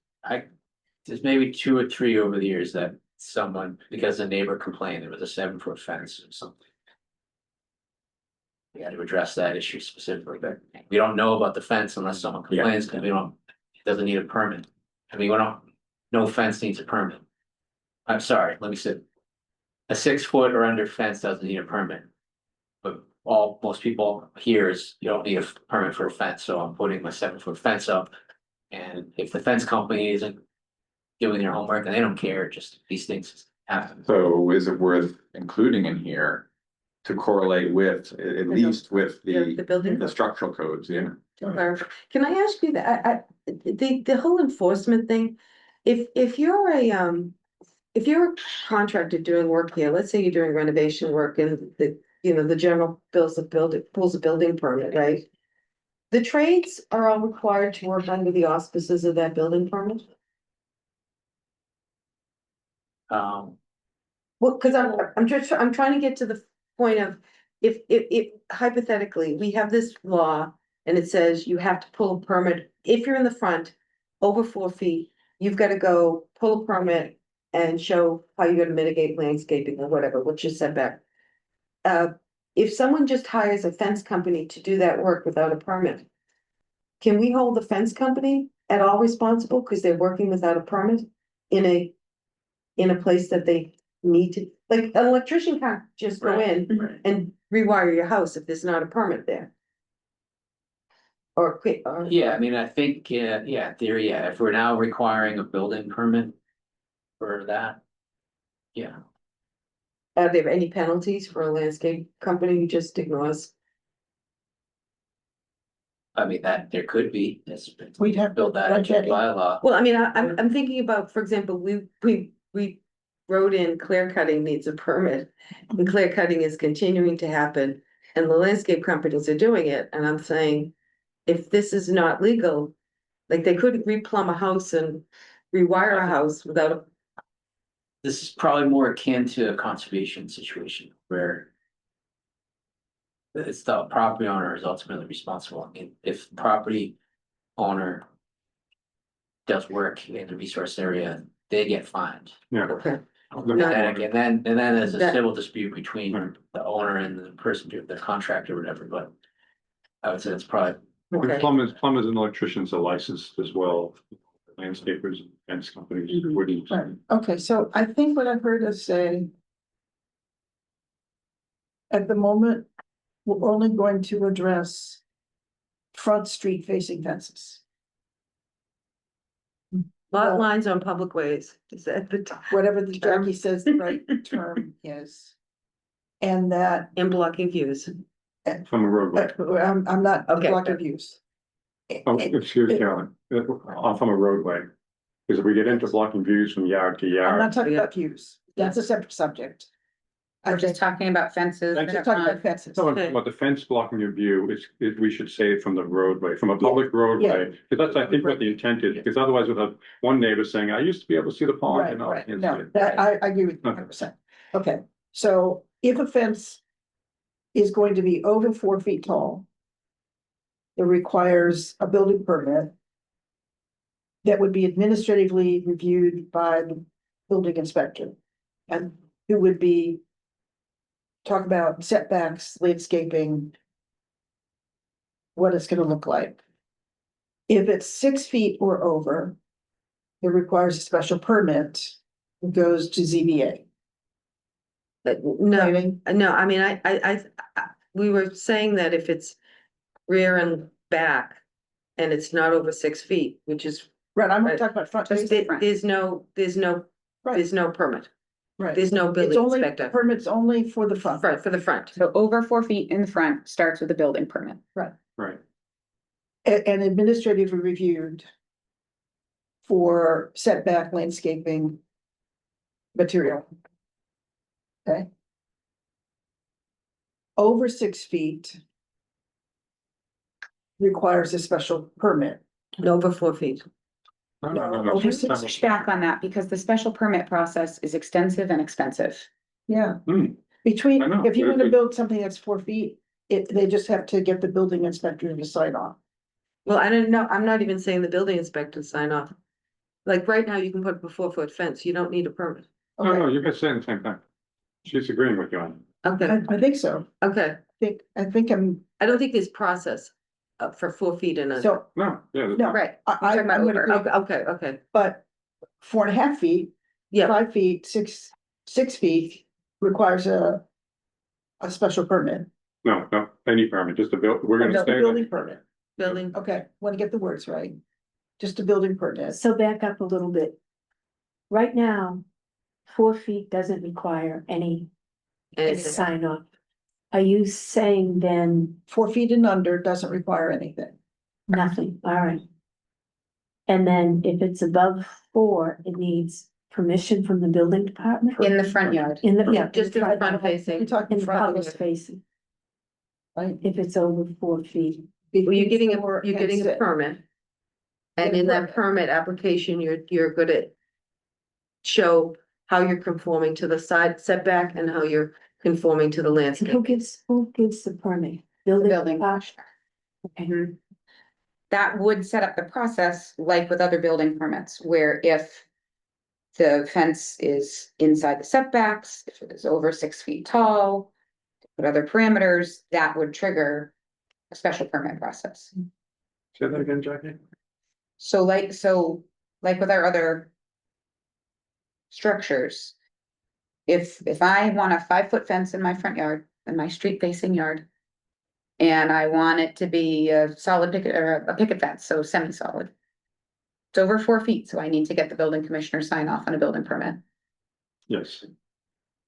maybe 2 or 3 over the years that someone, because a neighbor complained there was a 7 foot fence or something. We had to address that issue specifically, but we don't know about the fence unless someone complains, because it doesn't need a permit. No fence needs a permit. I'm sorry, let me say. A 6 foot or under fence doesn't need a permit. But most people here is, you don't need a permit for a fence, so I'm putting my 7 foot fence up. And if the fence company isn't doing their homework and they don't care, just these things happen.
So is it worth including in here to correlate with, at least with
The building.
the structural codes, yeah?
To clarify. Can I ask you that, the whole enforcement thing, if you're if you're a contractor doing work here, let's say you're doing renovation work and the general pulls a building permit, right? The trades are all required to work under the auspices of that building permit? Well, cause I'm trying to get to the point of, if hypothetically, we have this law. And it says you have to pull a permit, if you're in the front, over 4 feet, you've gotta go pull a permit. And show how you're gonna mitigate landscaping or whatever, what's your setback. If someone just hires a fence company to do that work without a permit. Can we hold the fence company at all responsible, cause they're working without a permit? In a place that they need to, like, an electrician can't just go in
Right.
and rewire your house if there's not a permit there. Or quick, or.
Yeah, I mean, I think, yeah, theory, yeah, if we're now requiring a building permit for that. Yeah,
Are there any penalties for a landscape company who just ignores?
I mean, that there could be, it's.
We'd have to
Build that
write
into
that
the
in.
bylaw.
Well, I mean, I'm thinking about, for example, we wrote in clear cutting needs a permit. And clear cutting is continuing to happen and the landscape companies are doing it. And I'm saying, if this is not legal, like they couldn't replumb a house and rewire a house without a.
This is probably more akin to a conservation situation where. It's the property owner is ultimately responsible. I mean, if the property owner. Does work in the resource area, they get fined.
Yeah.
Okay.
And then there's a
That-
civil dispute between
Right.
the owner and the person, the contractor or whatever, but. I would say it's probably,
And
Okay.
plumbers and electricians are licensed as well, landscapers and fence companies
Mhm.
wouldn't.
Right, okay, so I think what I've heard us say. At the moment, we're only going to address. Front street facing fences,
Lot
Well-
lines on public ways, is that the time?
whatever the Jackie says the right term is. And that,
And blocking views.
From a roadway.
I'm not
Okay.
blocking views.
Oh, excuse me, Carolyn, off from a roadway. Because if we get into blocking views from yard to
I'm
yard,
not talking about views, that's a separate subject.
We're just talking about fences.
I'm
that
just
are
talking
on-
about fences.
so about the fence blocking your view, we should say it from the roadway, from a public roadway. Because that's, I think, what the intent is, because otherwise we'll have one neighbor saying, I used to be able to see the pond.
Right,
and now I
right,
can't see
no,
it."
that, I agree with you 100%. Okay, so if a fence is going to be over 4 feet tall, it requires a building permit that would be administratively reviewed by the building inspector. And it would be talk about setbacks, landscaping, what it's gonna look like. If it's 6 feet or over, it requires a special permit, it goes to ZBA.
No,
Planning.
no, I mean, we were saying that if it's rear and back. And it's not over 6 feet, which is,
Right, I'm
Right.
talking about front.
Just
facing.
front.
there's no permit,
Right,
there's no
it's
building
only,
inspector.
permits only for the front.
For the front.
So over 4 feet in the front starts with a building permit.
Right,
And administratively reviewed. For setback landscaping. Material. Okay. Over 6 feet. Requires a special permit.
Over 4 feet.
no,
No,
no, no,
over
no.
six-
Push back on that because the special permit process is extensive and expensive.
Yeah.
Hmm.
Between,
I know,
if you want to
but-
build something that's 4 feet, they just have to get the building inspector to sign off.
Well, I don't know, I'm not even saying the building inspector sign off. Like right now, you can put up a 4-foot fence, you don't need a permit.
No,
Okay,
you guys saying the same thing. She's agreeing with you on
Okay,
I think so.
okay,
I think I'm,
I don't think there's process for 4 feet and.
so,
it. No, yeah.
no,
Right.
I,
talking about
I'm gonna
over.
agree,
Okay,
but 4.5 feet,
yeah,
5 feet, 6 feet requires a special permit.
No, any permit, just a build, we're
A
gonna stay.
building permit.
building,
Okay, want to get the words right. Just a building permit.
So back up a little bit. Right now, 4 feet doesn't require any
and
sign off. Are you saying then
4 feet and under doesn't require anything.
nothing? All right. And then if it's above 4, it needs permission from the building department?
In the front yard.
In the, yeah.
just in the front facing.
You're talking
In the
front,
public facing,
right?
if it's over 4 feet.
Well, you're getting
Before
you're getting a
and
permit. And
Get a
in that permit application, you're gonna. Show how you're conforming to the side setback and how you're conforming to the
And
landscape.
who gives the permit?
Building.
department? Okay.
Mhm. That would set up the process like with other building permits, where if the fence is inside the setbacks, if it is over 6 feet tall, with other parameters, that would trigger a special permit process.
Say that again, Jackie?
So like with our other structures, if I want a 5-foot fence in my front yard, in my street facing yard. And I want it to be a solid picket or a picket fence, so semi-solid. It's over 4 feet, so I need to get the building commissioner sign off on a building permit.
Yes.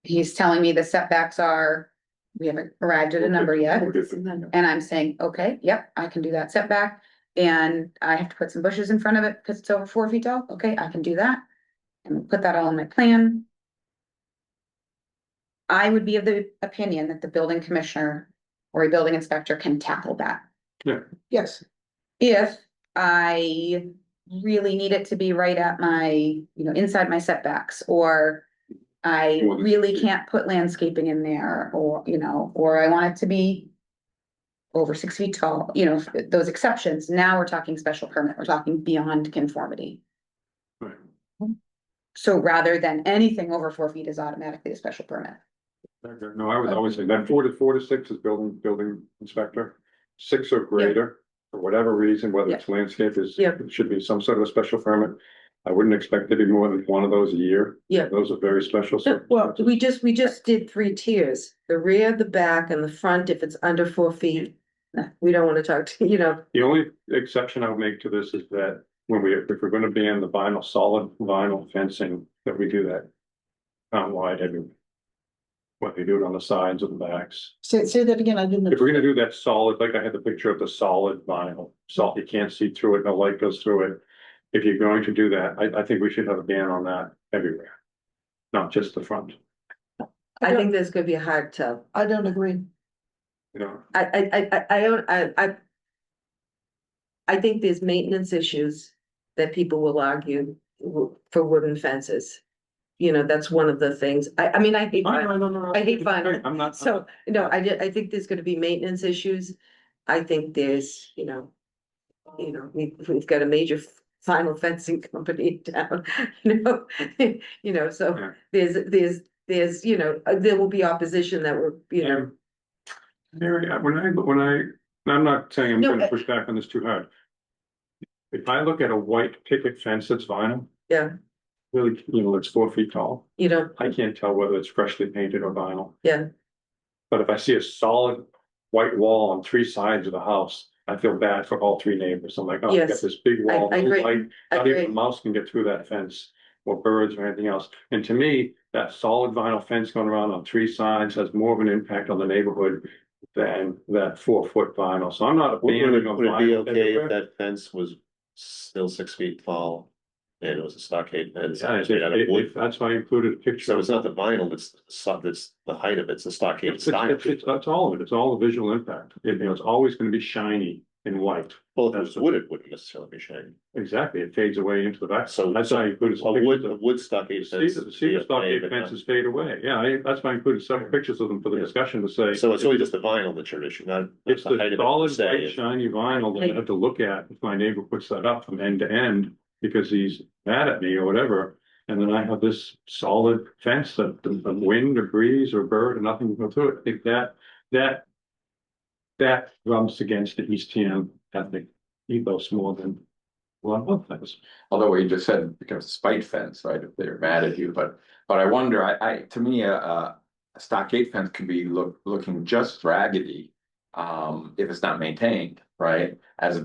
He's telling me the setbacks are, we haven't arrived at a number yet. And I'm saying, okay, yep, I can do that setback. And I have to put some bushes in front of it because it's over 4 feet tall. Okay, I can do that. And put that all in my plan. I would be of the opinion that the building commissioner or a building inspector can tackle that.
Yes,
If I really need it to be right at my, inside my setbacks, or I
More than
really
6 feet.
can't put landscaping in there, or, or I want it to be over 6 feet tall, those exceptions. Now we're talking special permit, we're talking beyond conformity.
Right.
So rather than anything over 4 feet is automatically a special permit.
No, I would always say that 4 to 6 is building inspector. 6 or greater, for whatever reason, whether it's landscape
Yeah.
it should be some sort of a special permit. I wouldn't expect to be more than one of those a year.
Yeah.
Those are very special.
Well,
circumstances.
we just did 3 tiers, the rear, the back and the front, if it's under 4 feet. We don't want to talk to,
The only exception I would make to this is that if we're gonna ban the vinyl, solid vinyl fencing, that we do that townwide everywhere. Whether you do it on the sides or the backs.
say that again, I didn't.
If we're gonna do that solid, like I had the picture of the solid vinyl, you can't see through it, no light goes through it. If you're going to do that, I think we should have a ban on that everywhere. Not just the front,
I think there's gonna be a hard tell.
I don't agree.
you know,
I don't, I think there's maintenance issues that people will argue for wooden fences. That's one of the things. I mean, I hate vinyl. I hate vinyl.
I'm not.
So, no, I think there's gonna be maintenance issues. I think there's, we've got a major vinyl fencing company in town, so
Yeah.
there's, there will be opposition that we're,
Mary, I'm not saying I'm
No,
gonna push back on this too hard. If I look at a white picket fence that's vinyl,
yeah,
really, it's 4 feet tall, I can't tell whether it's freshly painted or vinyl.
yeah,
But if I see a solid white wall on 3 sides of the house, I feel bad for all 3 neighbors. I'm like, oh, I got
Yes.
this big wall,
I
no
agree.
light,
I
not even a
agree.
mouse can get through that fence. Or birds or anything else. And to me, that solid vinyl fence going around on 3 sides has more of an impact on the neighborhood than that 4-foot vinyl. So I'm not
Would
abandoning
it,
of
would it be
vinyl
okay if
everywhere.
that fence was still 6 feet tall? And it was a stockade fence
Yeah,
made out of wood?
that's why I included a picture.
So it's not the vinyl, that's the height of it, it's the stockade
It's
style.
that's all of it. It's all the visual impact. It's always gonna be shiny and white.
Well, if it was wood, it wouldn't necessarily be shiny.
Exactly. It fades away into the back.
So
That's why I included some
A
pictures
wood, a
of.
wood stockade fence.
The cedar stockade fences fade away. Yeah, that's why I included several pictures of them for the
Yeah.
discussion to say.
So it's really just the vinyl that's your issue, not
It's
the height
the
of it.
solid,
per se.
white, shiny vinyl that I have to look at if my neighbor puts that up from end to end because he's mad at me or whatever. And then I have this solid fence that the wind or breeze or bird or nothing can go through it. I think that rubs against the East Ham ethnic ethos more than a lot of other things.
Although what you just said becomes a spite fence, right, if they're mad at you, but I wonder, to me, a stockade fence can be looking just raggedy. If it's not maintained, right, as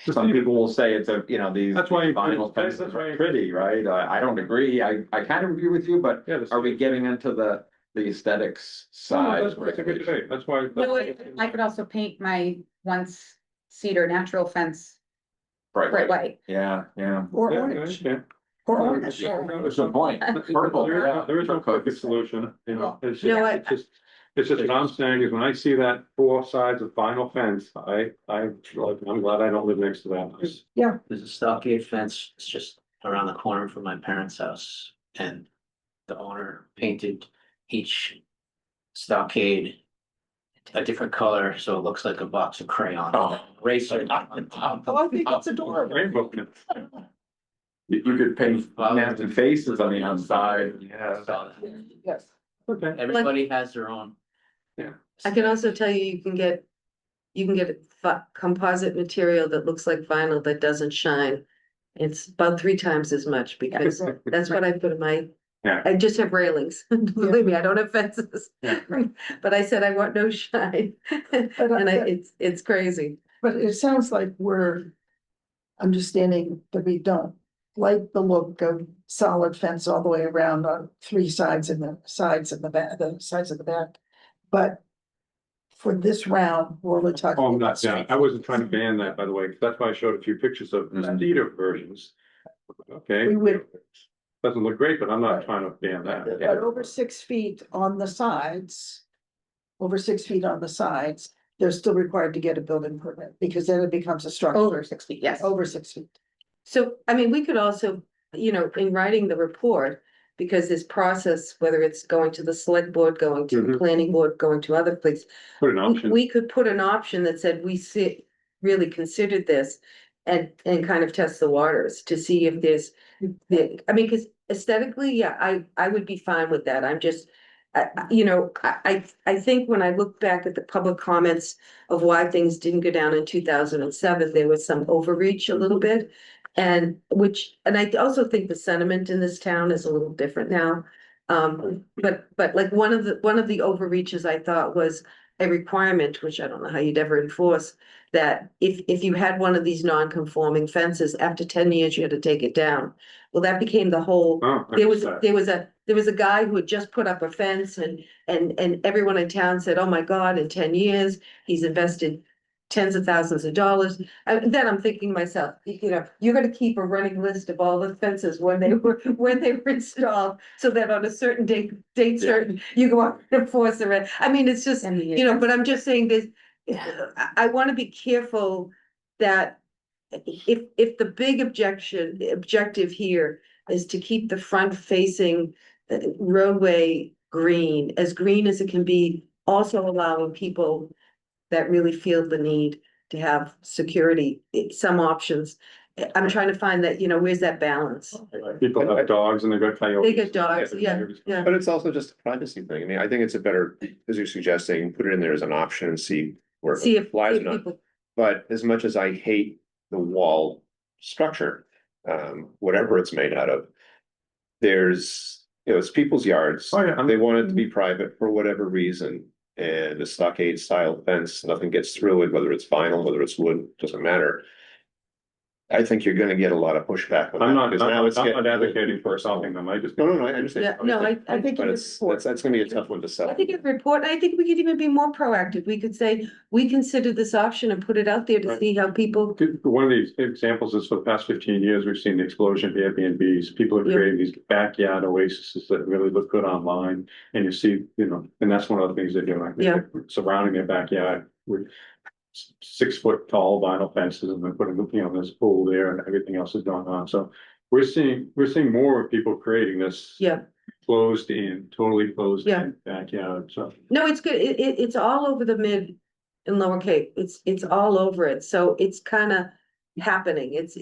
some people will say it's these
That's why you put it-
vinyl fences
that's why
are
you-
pretty, right, I don't agree, I kind of agree with you, but
Yeah,
are we getting into the aesthetics side?
That's a good debate. That's why.
I could also paint my once cedar natural fence bright white.
Yeah,
Or
Yeah, I
orange,
understand.
or orange.
that's the point, purple.
There is no perfect solution, it's
You know what?
just what I'm saying is when I see that 4 sides of vinyl fence, I'm glad I don't live next to that house.
There's a stockade fence, it's just around the corner from my parents' house, and the owner painted each stockade a different color, so it looks like a box of crayon.
Oh.
Eraser.
Oh, I think that's adorable.
Rainbow.
You could paint nasty faces on the outside, yeah.
Yes.
Okay.
Everybody has their own.
I can also tell you, you can get composite material that looks like vinyl that doesn't shine. It's about 3 times as much because that's what I put in my
Yeah.
I just have railings. Believe me, I don't have fences.
Yeah.
But I said I want no shine. It's crazy.
But it sounds like we're understanding that we don't like the look of solid fence all the way around on three sides and the sides of the back, the sides of the back. But for this round, we're talking.
Oh, I'm
about
not, yeah, I wasn't trying to ban that, by the way, 'cause that's why I showed a few pictures of the cedar versions. Okay,
We would,
doesn't look great, but I'm not
Right.
trying to ban that.
but over 6 feet on the sides. Over 6 feet on the sides, they're still required to get a building permit, because then it becomes a structure.
Over 6 feet, yes.
Over 6 feet.
So, I mean, we could also, you know, in writing the report, because this process, whether it's going to the select board, going to the
Mhm.
planning board, going to other places.
Put an option.
We could put an option that said, we see, really considered this. And kind of test the waters to see if there's, I mean, cause aesthetically, yeah, I would be fine with that. I'm just. You know, I think when I look back at the public comments of why things didn't go down in 2007, there was some overreach a little bit. And I also think the sentiment in this town is a little different now. But like one of the overreaches I thought was a requirement, which I don't know how you'd ever enforce, that if you had one of these non-conforming fences, after 10 years, you had to take it down. Well, that became the whole,
Oh, I
there was
missed
a guy who had just put up a fence and everyone in town said, oh my God, in 10 years, he's invested tens of thousands of dollars. And then I'm thinking to myself, you know, you're gonna keep a running list of all the fences when they were installed, so that on a certain date certain, you go out and enforce the rest. I mean, it's just, you know, but I'm just saying this, I wanna be careful that if the big objective here is to keep the front facing roadway green as it can be, also allowing people that really feel the need to have security, some options. I'm trying to find that, you know, where's that balance?
People have dogs and they've got coyotes.
They get dogs, yeah, yeah.
But it's also just a privacy thing. I mean, I think it's a better, as you're suggesting, put it in there as an option and see where
See
it
if
flies or not.
people,
But as much as I hate the wall structure, whatever it's made out of, there's, you know, it's people's yards.
Oh, yeah.
They want it to be private for whatever reason. And a stockade style fence, nothing gets through it, whether it's vinyl, whether it's wood, doesn't matter. I think you're gonna get a lot of pushback. on
I'm
that,
not,
because now it's
I'm
getting
not
a little
advocating
too
for
personal.
stopping them, I just.
No, I understand.
yeah, no, I think.
But
in
it's,
report-
that's gonna be a tough one to sell.
I think in report, I think we could even be more proactive. We could say, we consider this option and put it out there to
Right.
see how people.
One of these examples is for the past 15 years, we've seen the explosion of Airbnbs. People are
Yeah.
creating these backyard oases that really look good online. And you see, you know, and that's one of the things they're doing.
Yeah.
They're surrounding their backyard with 6 foot tall vinyl fences and they're putting, you know, there's a pool there and everything else is going on. So we're seeing more of people creating this.
Yeah.
Closed in, totally closed
Yeah.
in backyard, so.
No, it's good. It's all over the mid and lower Cape. It's all over it. So it's kind of happening. It's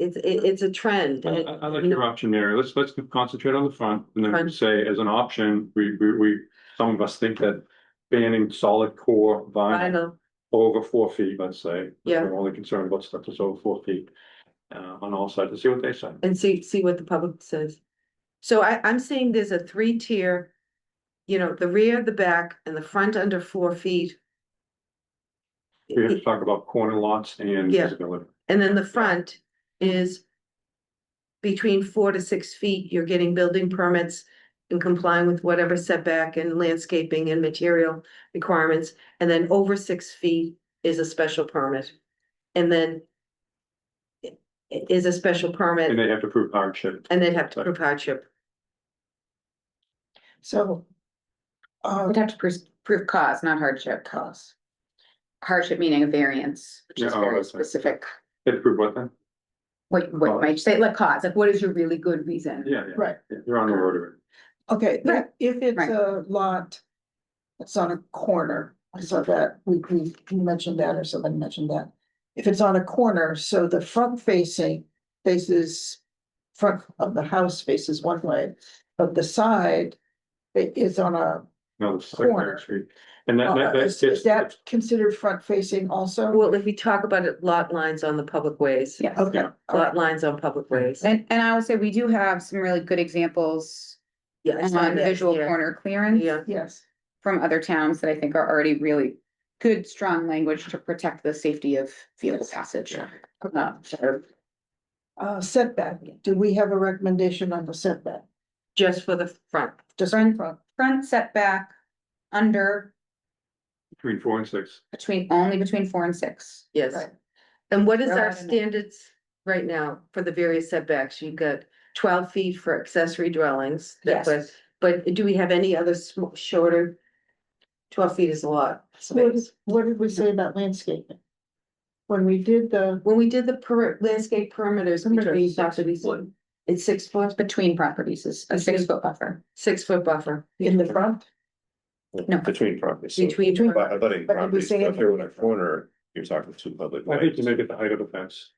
a trend.
I like your option, Mary. Let's concentrate on the front and then
Front.
say as an option, some of us think that banning solid core
I
vinyl
know.
over 4 feet, let's say.
Yeah.
We're only concerned about stuff that's over 4 feet. On all sides, to see what they say.
And see what the public says. So I'm saying there's a 3-tier, you know, the rear, the back, and the front under 4 feet.
We have to talk about corner lots and
Yeah.
visibility.
And then the front is between 4 to 6 feet, you're getting building permits and complying with whatever setback and landscaping and material requirements. And then over 6 feet is a special permit. And then is a special permit,
And they have to prove hardship.
and they'd have to prove hardship.
So.
We'd have to prove cause, not hardship.
Cause.
Hardship meaning a variance, which is
Yeah,
very
that's right.
specific.
They have to prove what then?
What might you say, like cause, like what is your really good reason?
Yeah,
Right.
you're on the rotary.
Okay,
Right.
if it's
Right.
a lot. It's on a corner, I saw that, we mentioned that, or somebody mentioned that. If it's on a corner, so the front facing faces. Front of the house faces one way, but the side. Is on a,
No, it's
Corner.
Secretary Street. And that
is that considered front facing also?
Well, if we talk about it, lot lines on the public ways.
Yes.
Okay,
Yeah.
all right.
Lot lines on public ways.
And I will say, we do have some really good examples
Yeah, I saw that,
visual
yeah.
corner clearance.
Yeah.
Yes.
From other towns that I think are already really good, strong language to protect the safety of vehicle passage. So
Setback, do we have a recommendation on the setback?
Just for the front.
Just
Front.
front.
front setback under,
Between 4 and 6.
only between 4 and 6.
Yes.
Right.
And what is our
Right.
standards right now for the various setbacks? You've got 12 feet for accessory dwellings.
Yes.
But do we have any other shorter? 12 feet is a lot.
What did we say about landscaping? When we did the,
When we did the landscape perimeters between
Perimeters.
properties, it's 6 foot,
Between properties is a 6-foot buffer.
6 foot buffer.
in the front,
No.
Between properties. So
Between,
by abutting
But did we
properties,
say
so if they're in
it-
a corner, you're talking two public
I think you
ways.
make it the height of the fence.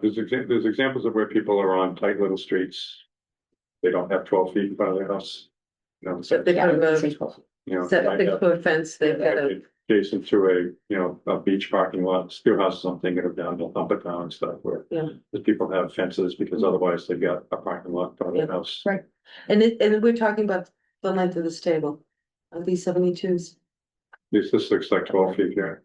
There's examples of where people are on tight little streets. They don't have 12 feet in front of their house. You know,
So they
Yeah,
have a
it's 6 foot.
you know,
set
might
6
have-
foot fence, they've got a,
adjacent to a beach parking lot, still has something that are down, they'll dump it down and stuff where.
Yeah.
The people have fences because otherwise they've got a parking lot in front of their house.
Right.
and we're talking about the length of this table. Of these 72s.
This looks like 12 feet here.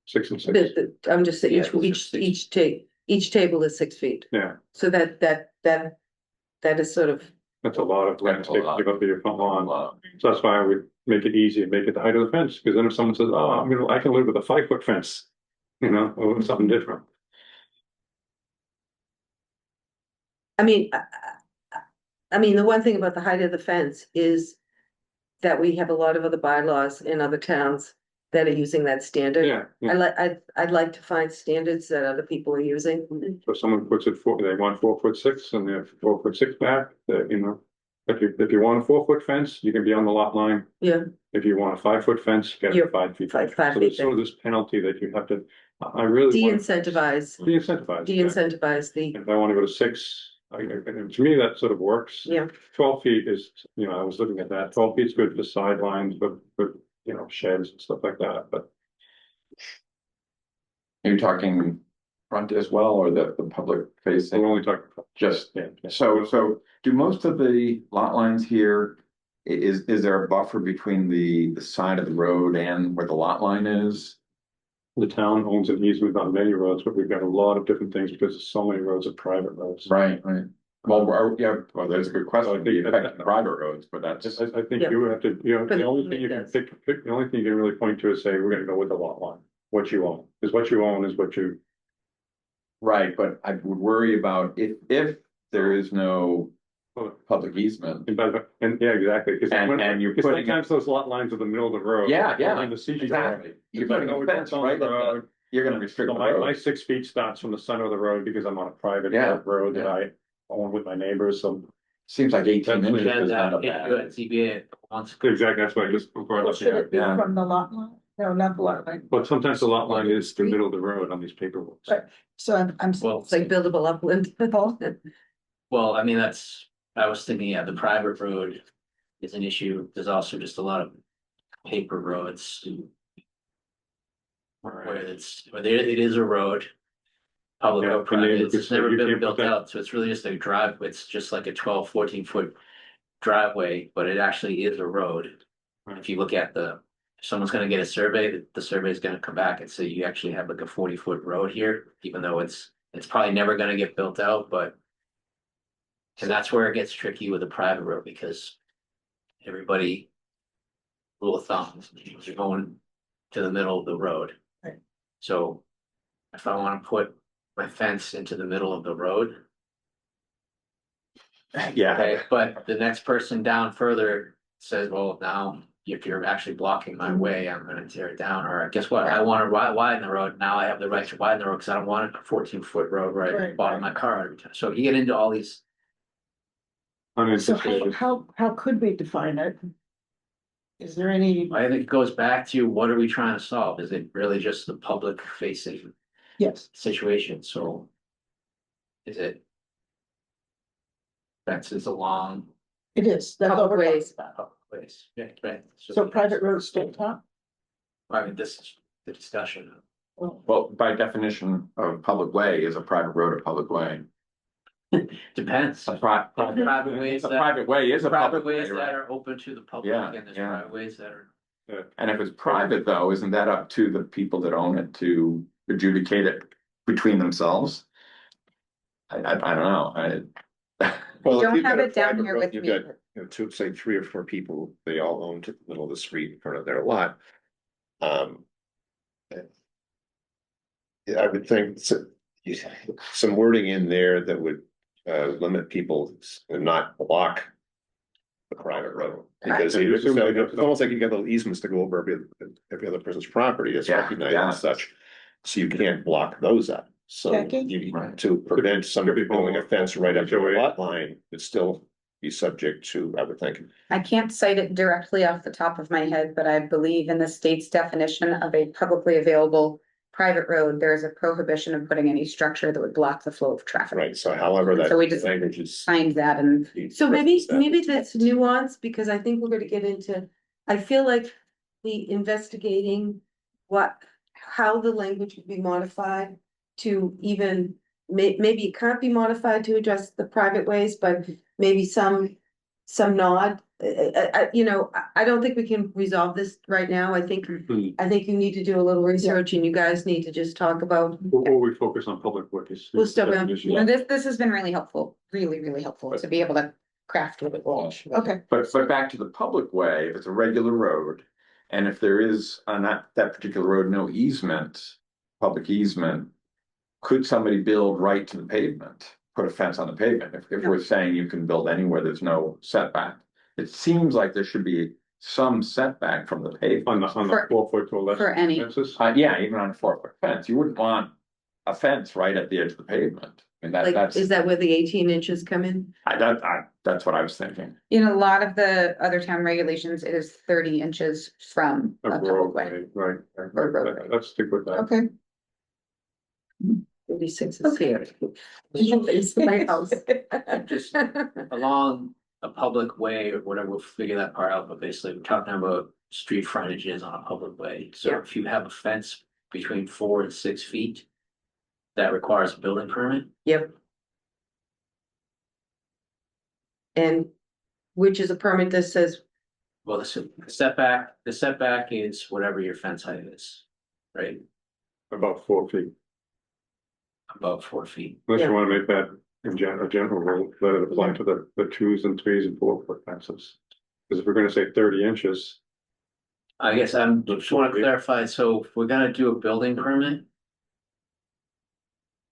6 and 6,
I'm just saying,
Yeah, those are six.
each table is 6 feet.
yeah,
So that is sort of,
that's a lot of landscape to
lot.
give up to your front lawn. So that's why I would make it easy and make it the height of the fence, because then if someone says, oh, I can live with a 5-foot fence. You know, or something different.
I mean, I mean, the one thing about the height of the fence is that we have a lot of other bylaws in other towns that are using that standard.
Yeah, yeah.
I'd like to find standards that other people are using.
So if someone puts it they want 4'6" and they have 4'6" back, you know. If you want a 4-foot fence, you can be on the lot line.
Yeah,
If you want a 5-foot fence, you
You're
get 5 feet.
five
So
feet
there's sort of this penalty that you have to, I really want.
de-incentivize,
De-incentivize.
de-incentivize the,
If I want to go to 6, and to me, that sort of works.
yeah.
12 feet is, I was looking at that, 12 feet is good for sidelines, but, sheds and stuff like that, but.
Are you talking front as well, or the public
We're
facing?
only talking.
Just,
Yeah.
so do most of the lot lines here, is there a buffer between the side of the road and where the lot line is?
The town owns an easement on many roads, but we've got a lot of different things because there's so many roads are private roads.
Right. Well, there's a good question, the effect on private roads, but that's,
I think
Yeah.
you would have to,
But
the only thing you can
it does.
pick, the only thing you can really point to is say, we're gonna go with the lot line, what you own, because what you own is what you.
right, but I would worry about if there is no public easement.
And yeah, exactly, because.
And you're
Because
putting-
sometimes those lot lines are the middle of the road.
Yeah, yeah,
Behind the seashore.
exactly. You're putting
No,
a
we
fence
don't own
right
the
at
road.
you're gonna restrict
So
the
my
road.
6 feet starts from the center of the road because I'm on a private
Yeah,
road that
yeah.
I own with my neighbors, so.
Seems like 18
That's-
inches is not a
You
bad.
had ZBA once.
Exactly, that's why I just brought
well,
up
should
here.
it be
Yeah.
from the lot line? No, not the lot line.
But sometimes the lot line is the
Street.
middle of the road on these paper roads.
Right. So I'm.
Well,
It's like buildable upland.
well, I mean, I was thinking, yeah, the private road is an issue. There's also just a lot of paper roads. Where it is a road. Public
Yeah,
or
and
private,
then
it's never
you
been
can't put
built
that-
out, so it's really just a drive, it's just like a 12-14 foot driveway, but it actually is a road.
Right.
If you look at if someone's gonna get a survey, the survey is gonna come back and say you actually have like a 40-foot road here, even though it's probably never gonna get built out, but. And that's where it gets tricky with a private road, because everybody. Rule of thumb, you're going to the middle of the road.
Right.
So if I wanna put my fence into the middle of the road.
Yeah,
Okay, but the next person down further says, well, now if you're actually blocking my way, I'm gonna tear it down, or guess what? I wanna widen the road. Now I have the right to widen the road because I don't want a 14-foot road right at the
Right.
bottom of my car every time. So you get into all these.
So
Unanticipated.
how could we define it? Is there any,
I think it goes back to what are we trying to solve? Is it really just the public facing
yes,
situation? So. Is it? Fences along
it is. That's all we're
Public
talking
ways.
about.
public ways, yeah, right?
So private roads stay top?
I mean, this is the discussion.
Well,
well, by definition of public way, is a private road a public way?
Depends.
Private
ways
a
that-
private way is a
Private
public way,
ways that
right?
are open to the public
Yeah,
and there's
yeah.
private ways that are.
And if it's private though, isn't that up to the people that own it to adjudicate it between themselves? I don't know,
Well, if
don't
you've got
have
a
it down
private
here
road,
with
you've
me.
got, two, say, 3 or 4 people, they all own to the middle of the street in front of their lot. Um. Yeah, I would think some wording in there that would limit people and not block the private road. Because
Right.
it's almost like you got little easements to go over every other person's property, it's
Yeah,
recognized
yeah.
as such. So you can't block those up, so
Jackie?
you,
Right.
to prevent somebody building a fence right up to the
HOA.
lot line, would still be subject to, I would think.
I can't cite it directly off the top of my head, but I believe in the state's definition of a publicly available private road, there is a prohibition of putting any structure that would block the flow of traffic.
Right, so however that
So we just
language is.
Signed that and
So maybe that's nuance, because I think we're gonna get into, I feel like the investigating how the language would be modified to even, maybe it can't be modified to address the private ways, but maybe some nod. I don't think we can resolve this right now. I think you need to do a little research and you guys need to just talk about.
Before we focus on public works.
We'll stop now.
you know, this has been really helpful, really helpful to be able to craft what it will.
Okay,
but back to the public way, if it's a regular road. And if there is on that particular road, no easement, public easement. Could somebody build right to the pavement, put a fence on the pavement? If we're saying you can build anywhere, there's no setback. It seems like there should be some setback from the pavement.
On the
For-
4 foot or less.
for any.
Fences.
Yeah, even on a 4 foot fence, you wouldn't want a fence right at the edge of the pavement. I mean,
Like,
that's,
is that where the 18 inches come in?
that's what I was thinking.
In a lot of the other town regulations, it is 30 inches from
A
a public way.
roadway, right,
Or roadway.
let's stick with that.
okay.
36 is here. It's my house.
Just along a public way or whatever, we'll figure that part out, but basically we're talking about street frontages on a public way. So
Yeah.
if you have a fence between 4 and 6 feet. That requires a building permit,
Yep. And which is a permit that says,
well, the setback is whatever your fence height is, right?
About 4 feet,
About 4 feet.
unless
Yeah.
you wanna make that in a general rule, let it apply to the 2s and 3s and 4 foot fences. Cause if we're gonna say 30 inches,
I guess just wanna clarify, so if we're gonna do a building permit.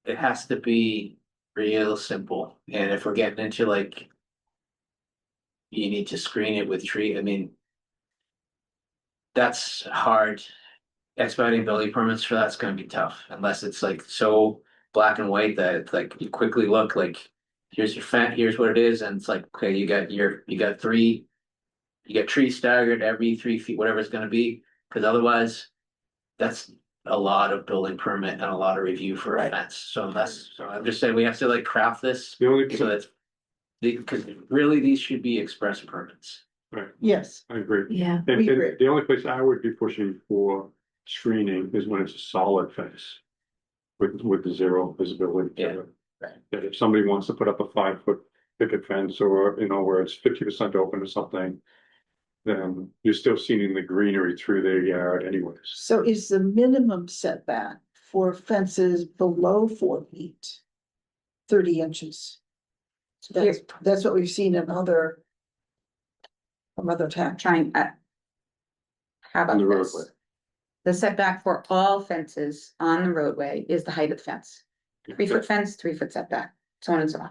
It has to be real simple, and if we're getting into like. You need to screen it with tree, I mean. That's hard. Expediting building permits for that's gonna be tough, unless it's like so black and white that like you quickly look like. Here's your fence, here's what it is, and it's like, okay, you got 3. You get trees staggered every 3 feet, whatever it's gonna be, cause otherwise. That's a lot of building permit and a lot of review for a fence, so I'm just saying we have to like craft this.
the only,
So that's. Because really, these should be express permits.
Yes,
I agree.
Yeah,
And
We agree.
the only place I would be pushing for screening is when it's a solid fence. With the 0 visibility. to
Yeah,
it.
right.
That if somebody wants to put up a 5 foot picket fence or, where it's 50% open or something. Then you're still seeing the greenery through their yard anyways.
so is the minimum setback for fences below 4 feet? 30 inches. That's what we've seen in other. From other towns.
Trying, how
On the
about this?
roadway.
The setback for all fences on the roadway is the height of the fence. 3 foot fence, 3 foot setback, so on and so on.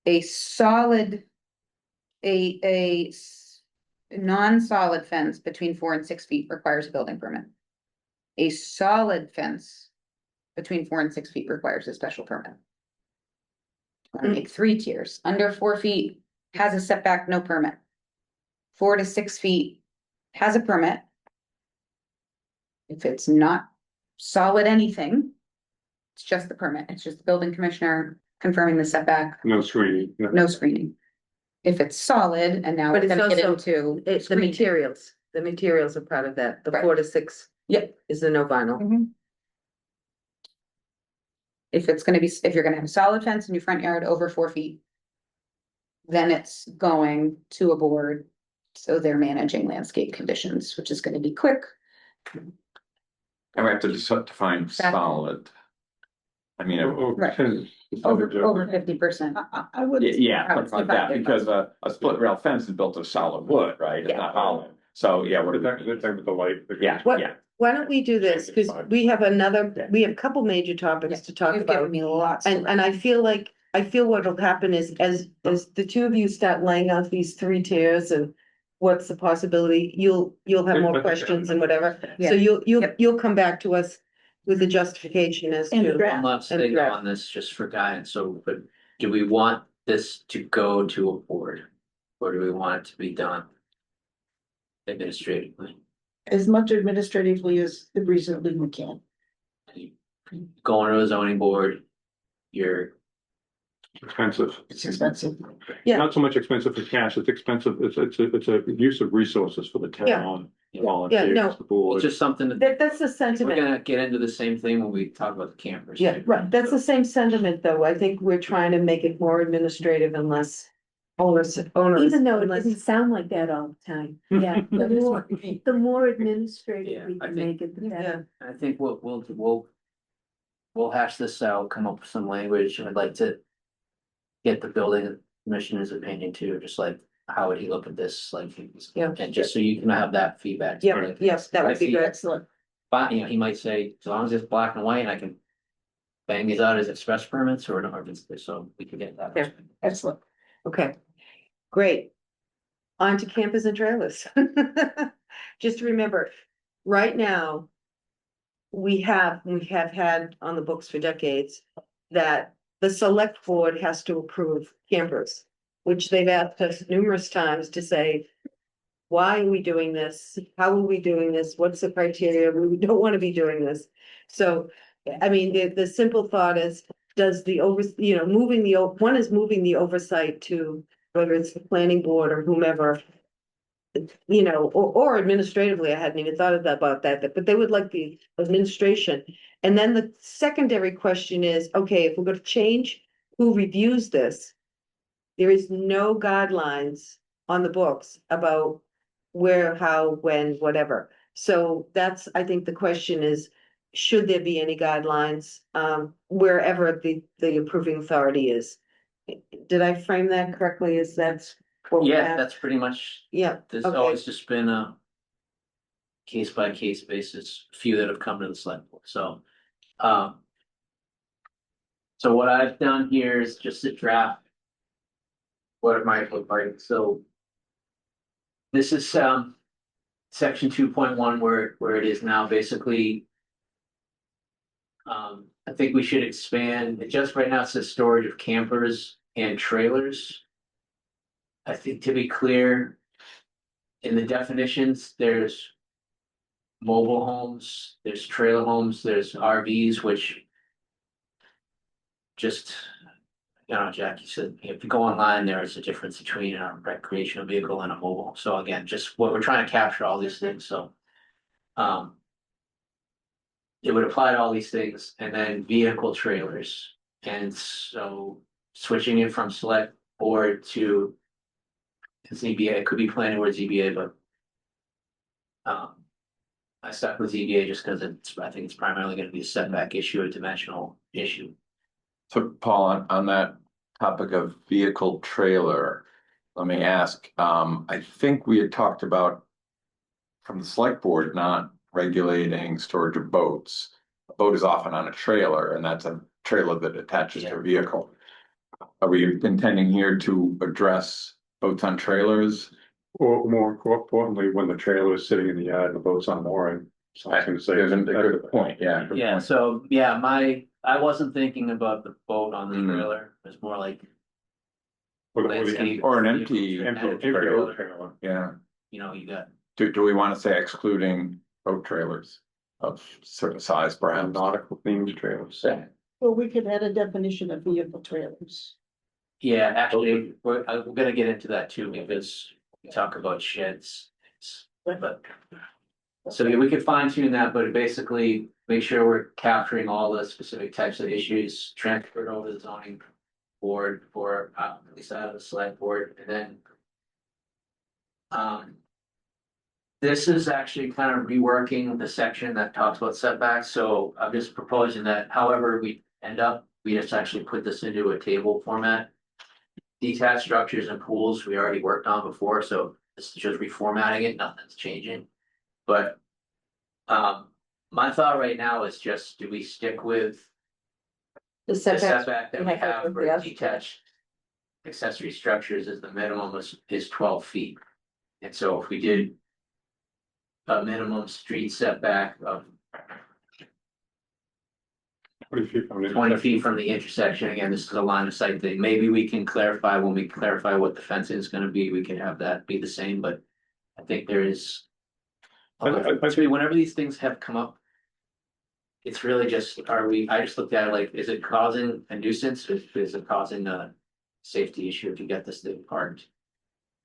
A solid. A non-solid fence between 4 and 6 feet requires a building permit. A solid fence between 4 and 6 feet requires a special permit. Wanna make 3 tiers, under 4 feet has a setback, no permit. 4 to 6 feet has a permit. If it's not solid anything. It's just the permit, it's just the building commissioner confirming the setback,
No screening.
no screening. If it's solid, and now
But
we're
it's
gonna get
also-
into.
it's the
screening.
materials. The materials are part of that. The
Right.
4 to 6
Yep.
is the no vinyl.
Mhm. if it's gonna be, if you're gonna have a solid fence in your front yard over 4 feet. Then it's going to a board, so they're managing landscape conditions, which is gonna be quick.
And we have to just define solid. I mean,
Right. Over 50%.
I would.
yeah, something like that, because a split rail fence is built of solid wood, right? It's
Yeah.
not hollow. So, yeah, what
But
is
that, the thing with the light.
Yeah,
What-
yeah.
Why don't we do this? Because we have we have a couple major topics to talk
You've given
about.
me lots. to
And I feel like, what'll happen is as the two of you start laying out these 3 tiers and what's the possibility, you'll have more questions and whatever.
Yeah.
So you'll
Yep.
come back to us with a justification as
And
to.
draft.
One last
And
thing
draft.
on this, just for guidance, so, but do we want this to go to a board? Or do we want it to be done administratively?
As much administratively as reasonably we can.
Going to a zoning board, you're,
Expensive.
It's expensive.
Yeah.
Not so much expensive for cash, it's expensive, it's a use of resources for the
Yeah.
town,
Yeah.
volunteers,
no.
the
it's
board.
just something that,
That's the
we're
sentiment.
gonna get into the same thing when we talk about the campers.
Yeah,
too.
right. That's the same sentiment, though. I think we're trying to make it more administrative and less owners.
Even though it
unless-
doesn't sound like that all the time, yeah, the more
Yeah,
administrative we
I
can
think-
make it, the
Yeah,
better.
I think we'll hash this out, come up with some language, and I'd like to get the building commissioner's opinion too, just like, how would he look at this, like,
Yeah.
and just so you can have that feedback.
yeah,
Like,
yes, that would be good.
Excellent.
But, you know, he might say, as long as it's black and white, and I can bang these out as express permits or not, so we can get that.
Yeah.
Excellent.
Okay, great. On to campers and trailers. Just remember, right now, we have had on the books for decades that the select board has to approve campers, which they've asked us numerous times to say, why are we doing this? How are we doing this? What's the criteria? We don't want to be doing this. So, I mean, the simple thought is, does the moving one is moving the oversight to whether it's the planning board or whomever. Or administratively, I hadn't even thought about that, but they would like the administration. And then the secondary question is, okay, if we're gonna change who reviews this, there is no guidelines on the books about where, how, when, whatever. So that's, I think the question is, should there be any guidelines, wherever the approving authority is? Did I frame that correctly? Is that what we
Yeah,
have?
that's pretty much,
Yeah,
there's
okay.
always just been a case by case basis, few that have come to the select board, so. So what I've done here is just a draft. What it might look like, so. This is section 2.1 where it is now, basically. I think we should expand, it just right now it says storage of campers and trailers. I think, to be clear, in the definitions, there's mobile homes, there's trailer homes, there's RVs, which just, Jackie said, if you go online, there is a difference between a recreational vehicle and a mobile. So again, just what we're trying to capture all these things, so. It would apply to all these things, and then vehicle trailers, and so switching it from select board to ZBA, it could be planning board ZBA, but I stuck with ZBA just because I think it's primarily gonna be a setback issue, a dimensional issue.
So Paul, on that topic of vehicle trailer, let me ask, I think we had talked about from the select board not regulating storage of boats. A boat is often on a trailer, and that's a trailer that attaches to a vehicle. Are we intending here to address boats on trailers?
Or more importantly, when the trailer is sitting in the yard and the boat's on mooring. So I was gonna say.
There's a good point, yeah. good
Yeah,
point.
so, yeah, I wasn't thinking about the boat on the trailer, it's more like.
Or the
landscape,
Or an empty
trailer.
Yeah,
you got.
do we want to say excluding boat trailers of certain size
And
perhaps?
nautical themed trailers.
Well, we could add a definition of vehicle trailers.
Yeah, actually, we're gonna get into that too, because we talk about sheds. But So yeah, we could fine tune that, but basically make sure we're capturing all the specific types of issues, transfer it over to the zoning board for, at least out of the select board, and then. This is actually kind of reworking the section that talks about setbacks, so I'm just proposing that however we end up, we just actually put this into a table format. Detached structures and pools, we already worked on before, so this is just reformatting it, nothing's changing. But, my thought right now is just, do we stick with
The
the
setbacks,
setback that
we
we
have
have
with
for
the other-
detached accessory structures is the minimum is 12 feet. And so if we did a minimum street setback of
20 feet from the
20
intersection.
feet from the intersection, again, this is a line of sight thing, maybe we can clarify, when we clarify what the fence is gonna be, we can have that be the same, but I think there is. To me, whenever these things have come up. It's really just, I just looked at it like, is it causing a nuisance, is it causing a safety issue if you get this thing parked?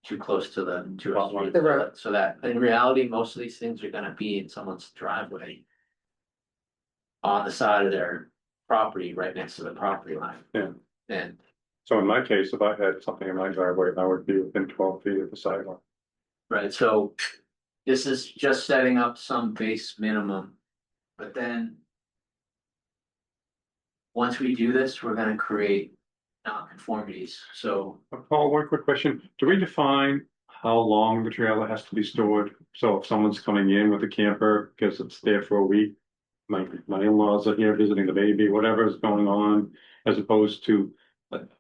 Too close to the street,
The road.
so that in reality, most of these things are gonna be in someone's driveway. On the side of their property, right next to the property line.
Yeah.
And
So in my case, if I had something in my driveway, I would be within 12 feet of the sidewalk.
right, so this is just setting up some base minimum, but then. Once we do this, we're gonna create nonconformities, so
Paul, one quick question. Do we define how long the trailer has to be stored? So if someone's coming in with a camper because it's there for a week, my in-laws are here visiting the baby, whatever's going on, as opposed to,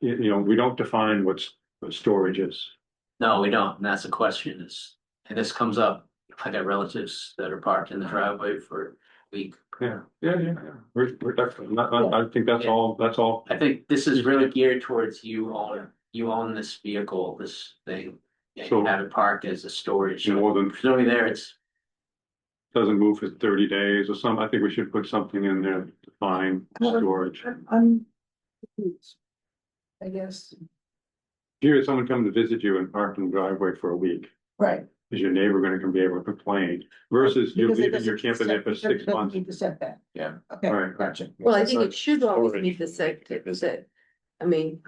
we don't define what storage is.
no, we don't, and that's the question is, and this comes up. I got relatives that are parked in the driveway for a week.
Yeah. We're definitely not, I think that's all.
I think this is really geared towards you own this vehicle, this thing. And you
So-
have it parked as a storage, so
More than,
presumably there, it's,
doesn't move for 30 days or something. I think we should put something in there to define storage.
I'm confused. I guess,
If you had someone come to visit you and park in the driveway for a week,
right.
is your neighbor gonna be able to complain versus you
Because it
leaving your
doesn't
camper there for
because it
6
doesn't
months?
meet the setback.
Yeah.
Okay,
Right.
gotcha.
Well, I think it should always meet the set. I mean,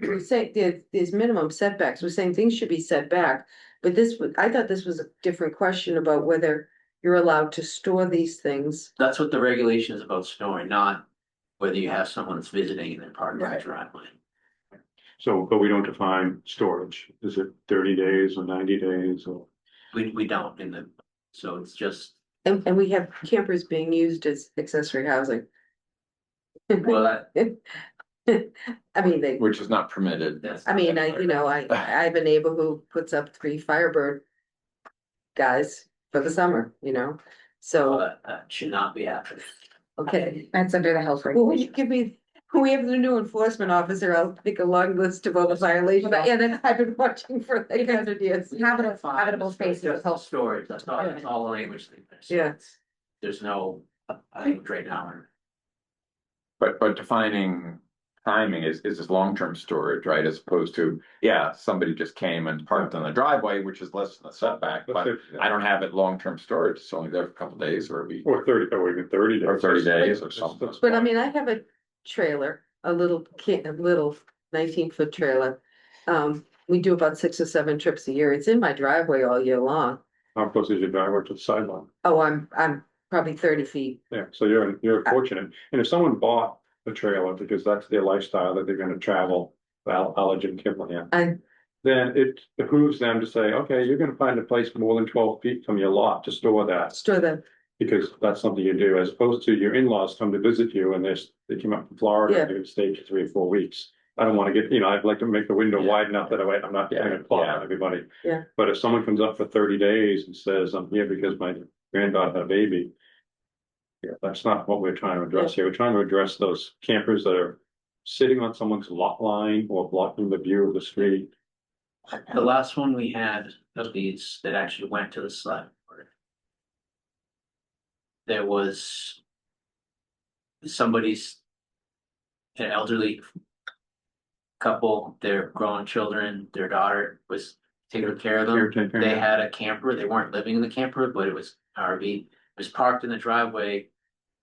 we say there's minimum setbacks. We're saying things should be set back. But I thought this was a different question about whether you're allowed to store these things.
that's what the regulation is about storing, not whether you have someone that's visiting and they're parked in the
Right.
driveway.
So, but we don't define storage. Is it 30 days or 90 days or?
We don't so it's just,
And we have campers being used as accessory housing.
well,
I mean,
Which is not permitted.
that's.
I have a neighbor who puts up 3 Firebird guys for the summer, so,
That should not be happening.
okay.
That's under the health
Well, would you
regulation.
give me, we have the new enforcement officer, I'll make a long list of all the violations.
But yeah, that's-
I've been watching for like 100 years.
Habitable spaces
Just
help.
storage, that's all the language thing.
Yeah.
There's no, language right now.
But defining timing is this long-term storage, right? As opposed to, yeah, somebody just came and parked on the driveway, which is less than a setback, but I don't have it long-term storage. It's only there for a couple days or a week.
Or 30 days.
Or 30 days or something.
But I mean, I have a trailer, a little 19-foot trailer. We do about 6 or 7 trips a year. It's in my driveway all year long.
How close is your driveway to the sidewalk?
Oh, I'm probably 30 feet.
Yeah, so you're fortunate. And if someone bought a trailer because that's their lifestyle, that they're gonna travel, Allergen, Kimberly,
And
then it behooves them to say, okay, you're gonna find a place more than 12 feet from your lot to store that.
store them,
Because that's something you do, as opposed to your in-laws come to visit you and they came up from Florida, and they're gonna stay for 3 or 4 weeks. I don't wanna get, I'd like to make the window wide enough that I'm not gonna plot on everybody.
Yeah.
But if someone comes up for 30 days and says, I'm here because my granddaughter had a baby. Yeah, that's not what we're trying to address here. We're trying to address those campers that are sitting on someone's lot line or blocking the view of the street.
The last one we had of these that actually went to the select board. There was. Somebody's. An elderly. Couple, their grown children, their daughter was taking care of them.
Caretaker,
They
yeah.
had a camper, they weren't living in the camper, but it was RV, it was parked in the driveway.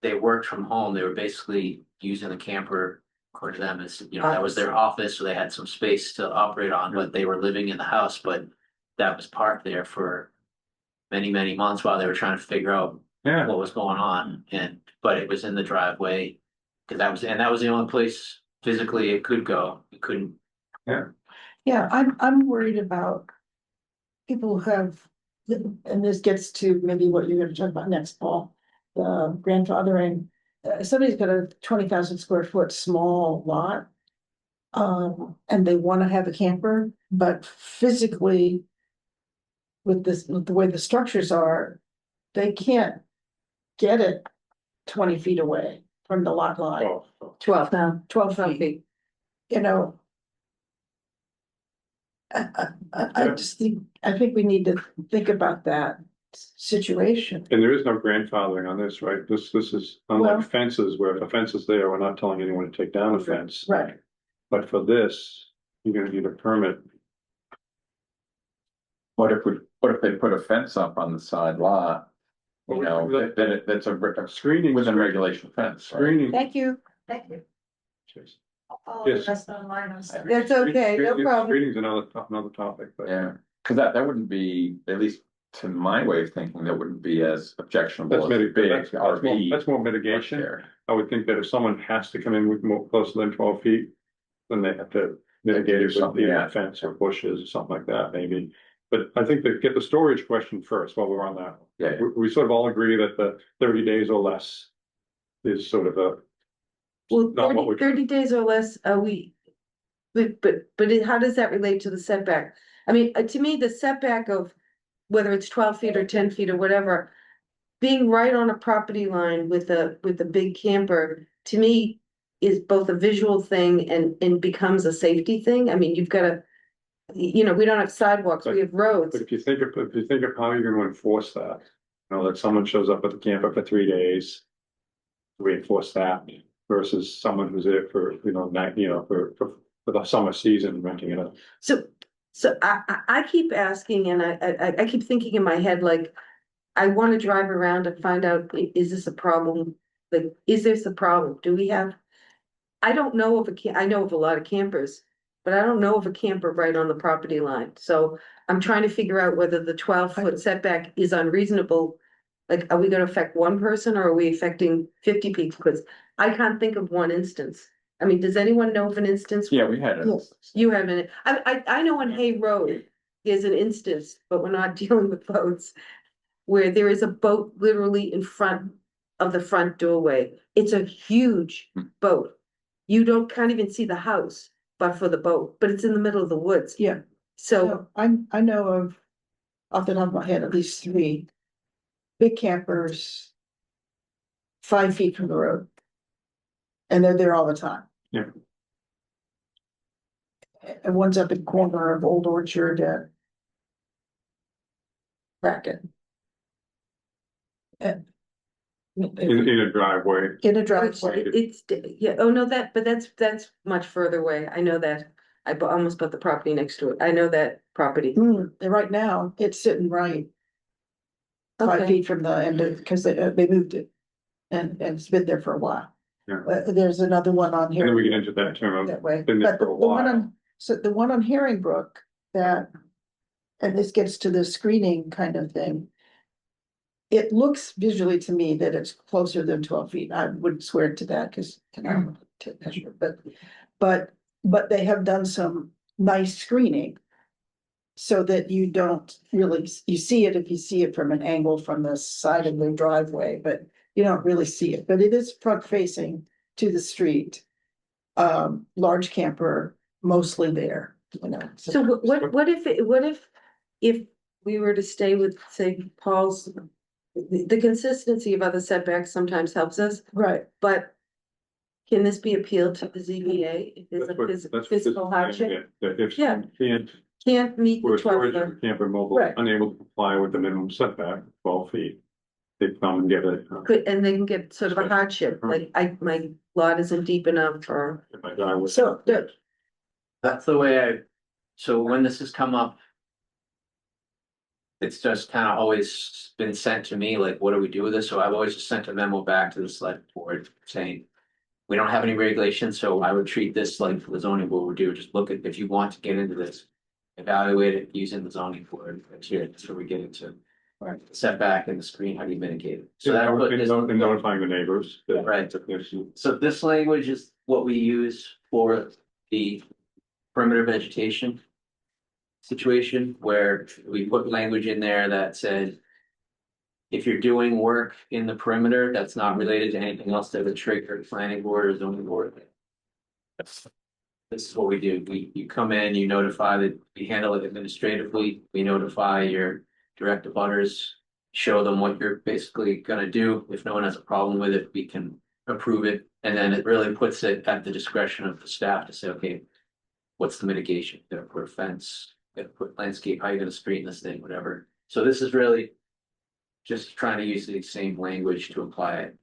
They worked from home, they were basically using the camper, according to them, as, you know, that was their office, so they had some space to operate on, but they were living in the house, but that was parked there for many, many months while they were trying to figure out
Yeah,
what was going on, but it was in the driveway. Cause that was the only place physically it could go, it couldn't.
Yeah, I'm worried about people who have, and this gets to maybe what you're gonna talk about next, Paul. The grandfathering, somebody's got a 20,000 square foot small lot. And they wanna have a camper, but physically. With this, with the way the structures are, they can't get it 20 feet away from the lot line,
oh,
12,
12
12
feet,
feet.
you know. I just think, I think we need to think about that situation.
and there is no grandfathering on this, right? This is
Well-
unlike fences, where if a fence is there, we're not telling anyone to take down a fence.
Right,
But for this, you're gonna need a permit.
What if they put a fence up on the side lot? You know, that's a
Screening.
within regulation fence, right?
Screening.
thank you. Thank you.
Yes.
That's not mine. That's
That's okay, no problem.
Screening's another topic, but.
Yeah, cause that wouldn't be, at least to my way of thinking, that wouldn't be as objectionable
That's
as a big RV.
that's more mitigation.
there.
I would think that if someone has to come in with more closer than 12 feet, then they have to mitigate it with
something, yeah.
the fence or bushes or something like that, maybe. But I think that get the storage question first while we're on that.
Yeah,
We sort of all agree that the 30 days or less is sort of a,
Well,
Not what
30 days or less a week. How does that relate to the setback? I mean, to me, the setback of whether it's 12 feet or 10 feet or whatever. Being right on a property line with a big camper, to me, is both a visual thing and becomes a safety thing. I mean, you've gotta. You know, we don't have sidewalks, we have roads.
but if you think of how you're gonna enforce that, you know, that someone shows up at the camper for 3 days. We enforce that versus someone who's there for, you know, night, you know, for the summer season renting it out.
So I keep asking and I keep thinking in my head, like, I wanna drive around and find out, is this a problem? Like, is this a problem? Do we have? I don't know of I know of a lot of campers, but I don't know of a camper right on the property line. So I'm trying to figure out whether the 12-foot setback is unreasonable. Like, are we gonna affect one person or are we affecting 50 people? Because I can't think of one instance. I mean, does anyone know of an instance?
yeah, we had it.
You haven't, I know on Hay Road, there's an instance, but we're not dealing with boats. Where there is a boat literally in front of the front doorway. It's a huge boat. You can't even see the house, but for the boat, but it's in the middle of the woods.
Yeah,
So,
so I know of, off the top of my head, at least 3 big campers. 5 feet from the road. And they're there all the time.
Yeah.
And one's up in the corner of Old Orchard at Bracket. And
In a driveway.
in a
it's,
driveway,
yeah, oh no, but that's much further away. I know that. I almost bought the property next to it. I know that property.
and right now, it's sitting right 5
Okay.
feet from the end of, because they moved it. And it's been there for a while.
Yeah.
There's another one on
And
here.
then we get into that term
That
of,
way,
been there
but
for
the
a
one
while.
on, so the one on Herringbrook that. And this gets to the screening kind of thing. It looks visually to me that it's closer than 12 feet. I wouldn't swear to that because I don't want to measure, but they have done some nice screening. So that you don't really, you see it if you see it from an angle from the side of the driveway, but you don't really see it, but it is front facing to the street. Large camper, mostly there, you know.
So what if we were to stay with, say, Paul's, the consistency of other setbacks sometimes helps us,
Right,
but can this be appealed to the ZBA if there's
That's what-
a
that's what
physical
this-
hardship?
That if
Yeah.
you
Can't meet the
were
12
storage of a camper mobile,
Right.
unable to comply with the minimum setback, 12 feet. They come and get it.
and they can get sort of a hardship, like my lot isn't deep enough or.
If I die with.
so,
That's the way so when this has come up it's just kind of always been sent to me, like, what do we do with this? So I've always just sent a memo back to the select board saying, we don't have any regulations, so I would treat this like the zoning board would do, just look at, if you want to get into this, evaluate it using the zoning board criteria, that's where we get into setback and the screen, how do you mitigate it? So that's what this.
And notifying the neighbors. that-
Right.
that there's-
So this language is what we use for the perimeter vegetation situation, where we put language in there that said, if you're doing work in the perimeter that's not related to anything else that would trigger planning board or zoning board. This is what we do. You come in, you notify that we handle it administratively, we notify your direct abutters. Show them what you're basically gonna do. If no one has a problem with it, we can approve it. And then it really puts it at the discretion of the staff to say, okay, what's the mitigation? Gonna put a fence, gonna put landscape, how you gonna straighten this thing, whatever. So this is really just trying to use the same language to apply it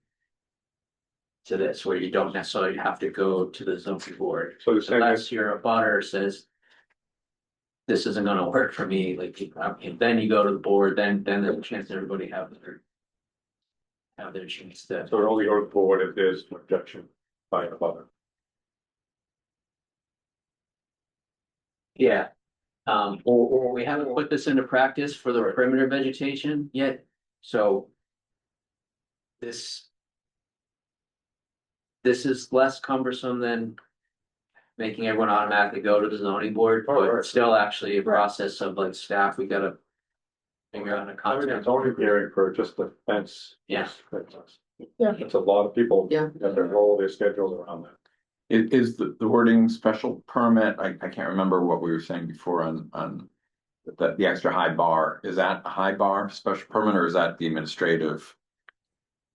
to this, where you don't necessarily have to go to the zoning board.
So the same,
Unless your abutter says, this isn't gonna work for me, like, then you go to the board, then there's a chance everybody have their chance to.
so it only goes forward if there's an objection by a butter.
Yeah. Or we haven't put this into practice for the perimeter vegetation yet, so. This is less cumbersome than making everyone automatically go to the zoning board,
Oh,
but
right.
it's still actually a process of like staff, we gotta. Figure out a
I mean,
contact.
it's only hearing for just the fence.
Yeah.
Yeah.
It's a lot of people.
Yeah.
That their roll, their schedules around that.
Is the wording special permit, I can't remember what we were saying before on. The extra high bar, is that a high bar special permit or is that the administrative?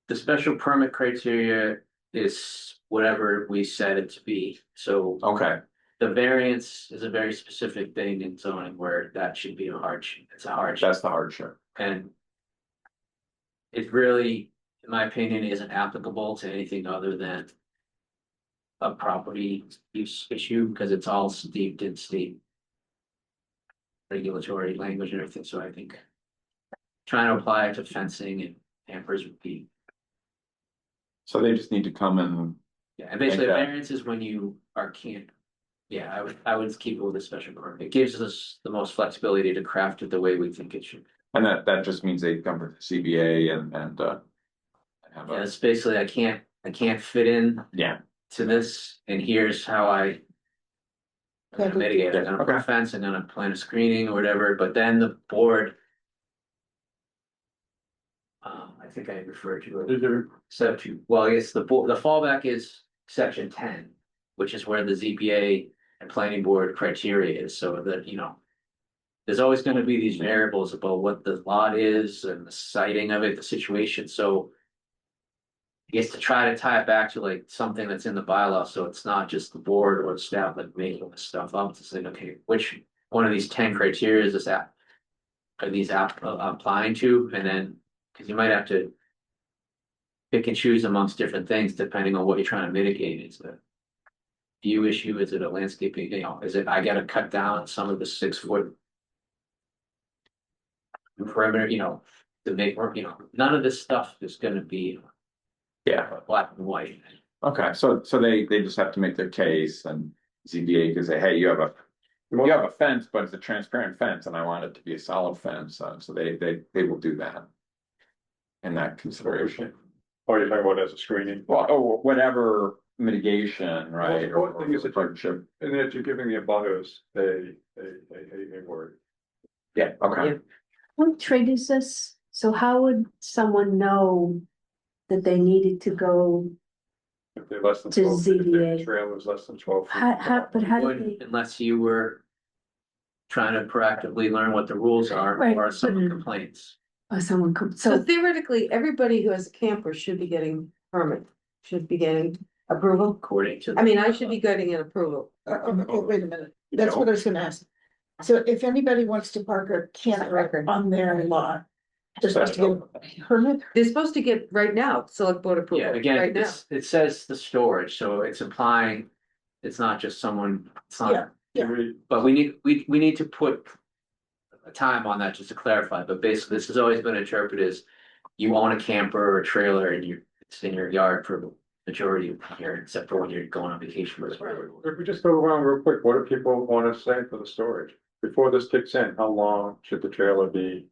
The special permit criteria is whatever we set it to be, so
Okay,
the variance is a very specific thing in zoning where that should be a hardship, it's a hardship.
that's the hardship.
And it really, in my opinion, isn't applicable to anything other than a property use issue, because it's all steeped in state regulatory language and everything, so I think trying to apply it to fencing and hampers would be,
So they just need to come and,
yeah, and basically
Okay.
variance is when you can't. Yeah, I would keep it with a special permit. It gives us the most flexibility to craft it the way we think it should.
and that just means they come to the CBA and have
Yeah,
a,
it's basically, I can't fit in
yeah,
to this, and here's how I'm gonna mitigate it. I'm gonna put a
Okay.
fence, I'm gonna plant a screening or whatever, but then the board. I think I referred to it. So well, I guess the fallback is section 10, which is where the ZBA and planning board criteria is, so that, there's always gonna be these variables about what the lot is and the siting of it, the situation, so. I guess to try to tie it back to like something that's in the bylaw, so it's not just the board or the staff like making this stuff up to say, okay, which one of these 10 criteria is this app? Are these applying to, and then, cause you might have to. Pick and choose amongst different things depending on what you're trying to mitigate, is it a view issue, is it a landscaping, is it, I gotta cut down some of the 6-foot. Perimeter, to make work, none of this stuff is gonna be.
yeah,
Black and white.
okay, so they just have to make their case and ZBA can say, hey, you have a fence, but it's a transparent fence and I want it to be a solid fence, so they will do that. In that consideration,
Oh, you're talking about as a screening?
well, or whatever mitigation, right,
Well, the thing is
or
that-
partnership,
And that you're giving the abutters a word.
yeah, okay.
What triggers this? So how would someone know that they needed to go,
If they're less than
To
12 feet, if their
ZBA.
trail is less than 12 feet.
but how do
Wouldn't
they?
unless you were. Trying to proactively learn what the rules are,
Right,
or someone
but-
complains.
Or someone comes,
So
so,
theoretically, everybody who has a camper should be getting permit, should be getting approval.
According to.
I mean, I should be getting an approval.
Wait a minute, that's what I was gonna ask. So if anybody wants to park a camper
Record.
on their lot, they're supposed to get a permit?
They're supposed to get right now, select board approval,
Yeah, again,
right now.
it says the storage, so it's implying, it's not just someone, it's not,
Yeah.
but we need to put. time on that just to clarify, but basically this has always been interpreted as you own a camper or a trailer and it's in your yard for the majority of the year, except for when you're going on vacation.
If we just go around real quick, what do people want to say for the storage? Before this kicks in, how long should the trailer be?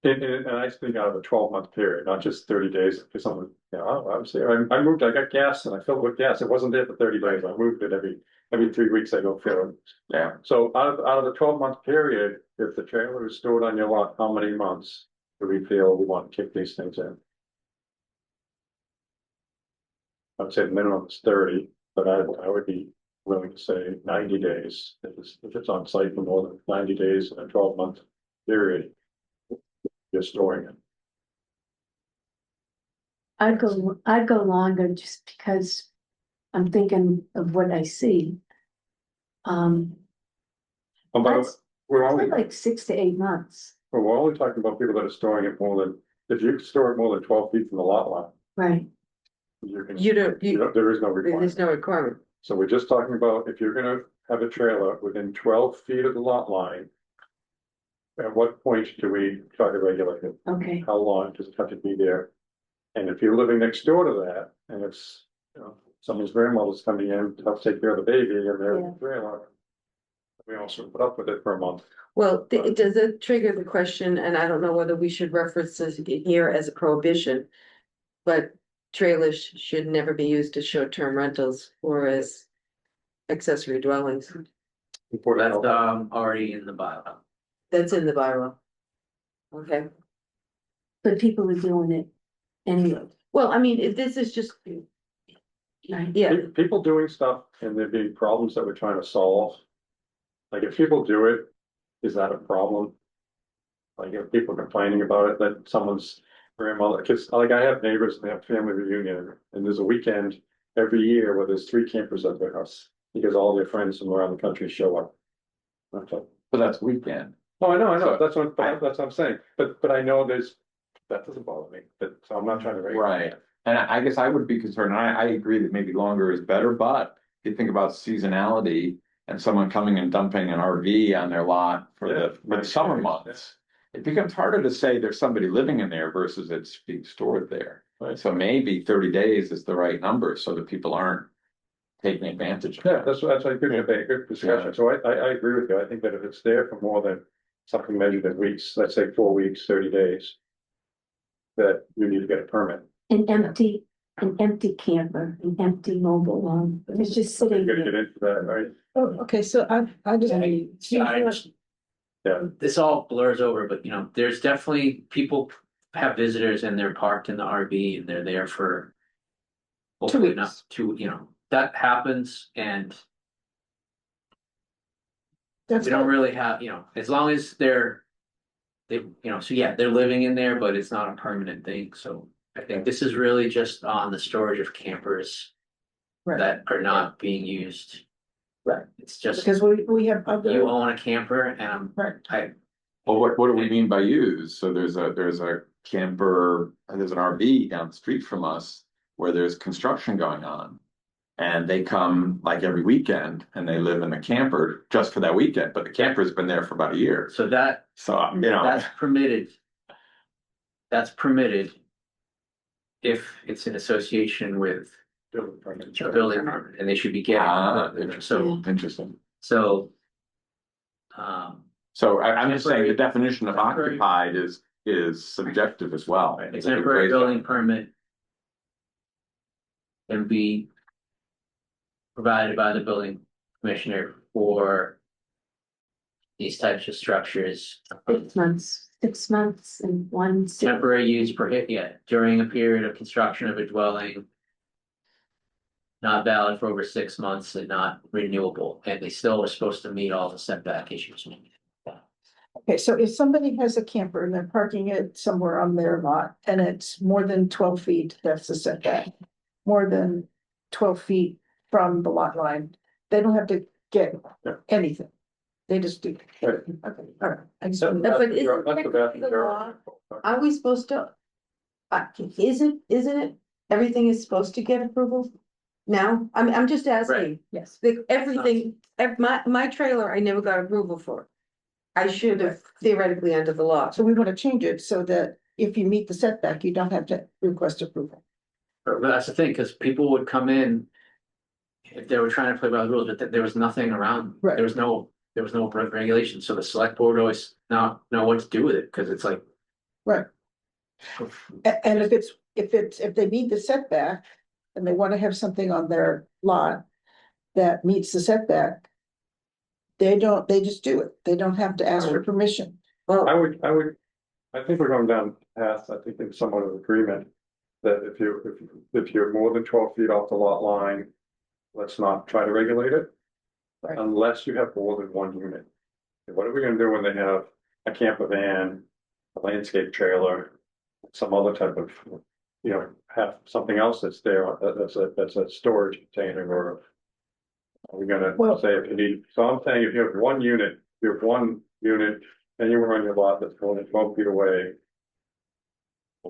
And I speak out of a 12-month period, not just 30 days, because someone, you know, obviously, I moved, I got gas and I filled with gas, it wasn't there for 30 days, I moved it every 3 weeks, I go fill it.
Yeah.
So out of the 12-month period, if the trailer is stored on your lot, how many months do we feel we want to kick these things in? I'd say the minimum is 30, but I would be willing to say 90 days, if it's on site for more than 90 days in a 12-month period. You're storing it.
I'd go longer just because I'm thinking of what I see.
Oh, by the way,
That's
we're
I'd
only,
like 6 to 8 months,
we're only talking about people that are storing it more than, if you store it more than 12 feet from the lot line,
right?
there is no
There's
requirement.
no requirement.
So we're just talking about if you're gonna have a trailer within 12 feet of the lot line. At what point do we try to regulate it?
Okay,
How long does it have to be there? And if you're living next door to that, and it's, you know, someone's grandmother's coming in to help take care of the baby and they're in
Yeah.
the trailer. We also put up with it for a month.
Well, does it trigger the question, and I don't know whether we should reference this here as a prohibition. But trailers should never be used as short-term rentals or as accessory dwellings.
Important.
That's already in the bylaw.
That's in the bylaw. Okay,
but people are doing it anyway,
well, I mean, if this is just,
right?
yeah,
People doing stuff and there being problems that we're trying to solve. Like if people do it, is that a problem? Like if people complaining about it, that someone's grandmother, cause like I have neighbors, they have family reunion and there's a weekend every year where there's 3 campers at their house. Because all their friends from around the country show up. Okay.
But that's weekend.
Oh, I know,
So,
that's what I'm saying, but I know that doesn't bother me, but, so I'm not trying to. regulate
Right.
that.
And I guess I would be concerned, and I agree that maybe longer is better, but if you think about seasonality and someone coming and dumping an RV on their lot for the summer months, it becomes harder to say there's somebody living in there versus it's being stored there.
Right.
So maybe 30 days is the right number so that people aren't taking advantage of
Yeah,
it.
that's a good debate, good discussion, so I agree with you, I think that if it's there for more than something measured in weeks, let's say 4 weeks, 30 days. That you need to get a permit.
An empty camper, an empty mobile home, it's just
You're
sitting
gonna get
there.
into that, right?
Oh, okay, so I just.
Yeah.
This all blurs over, but you know, there's definitely people have visitors and they're parked in the RV and they're there for. Hopefully not
weeks.
you know, that happens and
That's
we don't
good.
really have, you know, as long as they, you know, so yeah, they're living in there, but it's not a permanent thing, so I think this is really just on the storage of campers.
Right.
That are not being used.
Right.
It's just,
Because we have
you
other,
own a camper and
right,
Well, what do we mean by use? So there's a camper, there's an RV down the street from us where there's construction going on. And they come like every weekend and they live in the camper just for that weekend, but the camper's been there for about a year.
so that,
So, you know,
that's permitted. That's permitted. If it's in association with
Building permit.
a building permit, and they should be getting, so,
interesting.
so.
So I'm just saying the
Temporary-
definition of
temporary-
occupied is subjective as well.
A temporary building permit. Can be. Provided by the building commissioner for. These types of structures,
6 months and one.
temporary use during a period of construction of a dwelling. Not valid for over 6 months and not renewable, and they still are supposed to meet all the setback issues.
okay, so if somebody has a camper and they're parking it somewhere on their lot and it's more than 12 feet, that's the setback. More than 12 feet from the lot line, they don't have to get
Yeah.
anything. They just do.
Right.
Okay, all right. I just
That-
wanted-
but
that's the
isn't
vast
technically the
majority.
are we supposed to? Isn't it, everything is supposed to get approval? Now, I'm just asking,
Yes.
everything, my trailer, I never got approval for. I should have theoretically under the law.
So we want to change it so that if you meet the setback, you don't have to request approval.
But that's the thing, because people would come in. If they were trying to play by the rules, but there was nothing around,
Right.
there was no regulation, so the select board always not know what to do with it, because it's like.
Right. And if they meet the setback and they want to have something on their lot that meets the setback, they just do it. They don't have to ask for permission.
Well,
I think we're going down the path, I think in somewhat of agreement. That if you're more than 12 feet off the lot line, let's not try to regulate it.
Right.
Unless you have more than one unit. What are we gonna do when they have a camper van, a landscape trailer, some other type of, have something else that's there, that's a storage container or. Are we gonna
Well-
say if you need, so I'm saying if you have one unit, anywhere on your lot that's more than 12 feet away.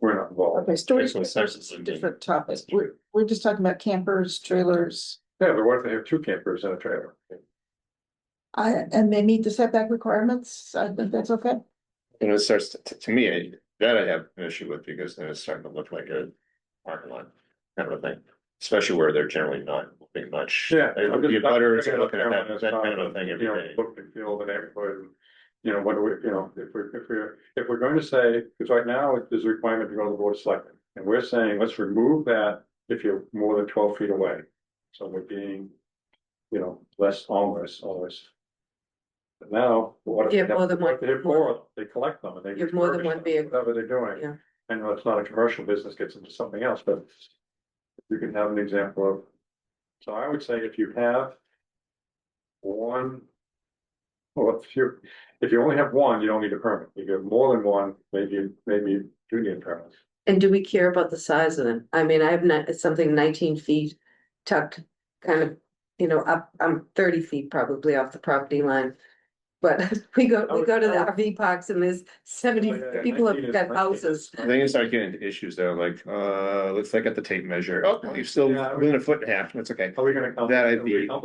We're not involved.
Okay, storage
That's what
containers
sepsis
is a
would
different topic. We're just talking about campers, trailers.
Yeah, but what if they have two campers in a trailer?
And they meet the setback requirements. I think that's okay.
And it starts, to me, that I have an issue with, because then it's starting to look like a parking lot, kind of a thing. Especially where they're generally not moving much.
Yeah.
Your butters are looking at that kind of a thing every day.
Look and feel the neighborhood, and, what do we, if we're going to say, because right now there's a requirement to go to the board of selectmen. And we're saying, let's remove that if you're more than 12 feet away. So we're being, less onerous. But now, what if
You
they
have more than one-
what if they have four, they collect them and they.
You have more than one
refurbish them,
vehicle.
Whatever they're doing.
Yeah.
I know it's not a commercial business, gets into something else, but you can have an example of, so I would say if you have one, well, if you only have one, you don't need a permit. If you have more than one, maybe you do need a permit.
and do we care about the size of them? I mean, I have something 19 feet tucked kind of, up, I'm 30 feet probably off the property line. But we go to the RV parks and there's 70
Oh, yeah,
people have
19 is
got
19.
houses.
Then you start getting into issues though, like, looks like at the tape measure, oh, you're still
Yeah.
within a foot and a half, that's okay.
Are we gonna come?
That I'd be- I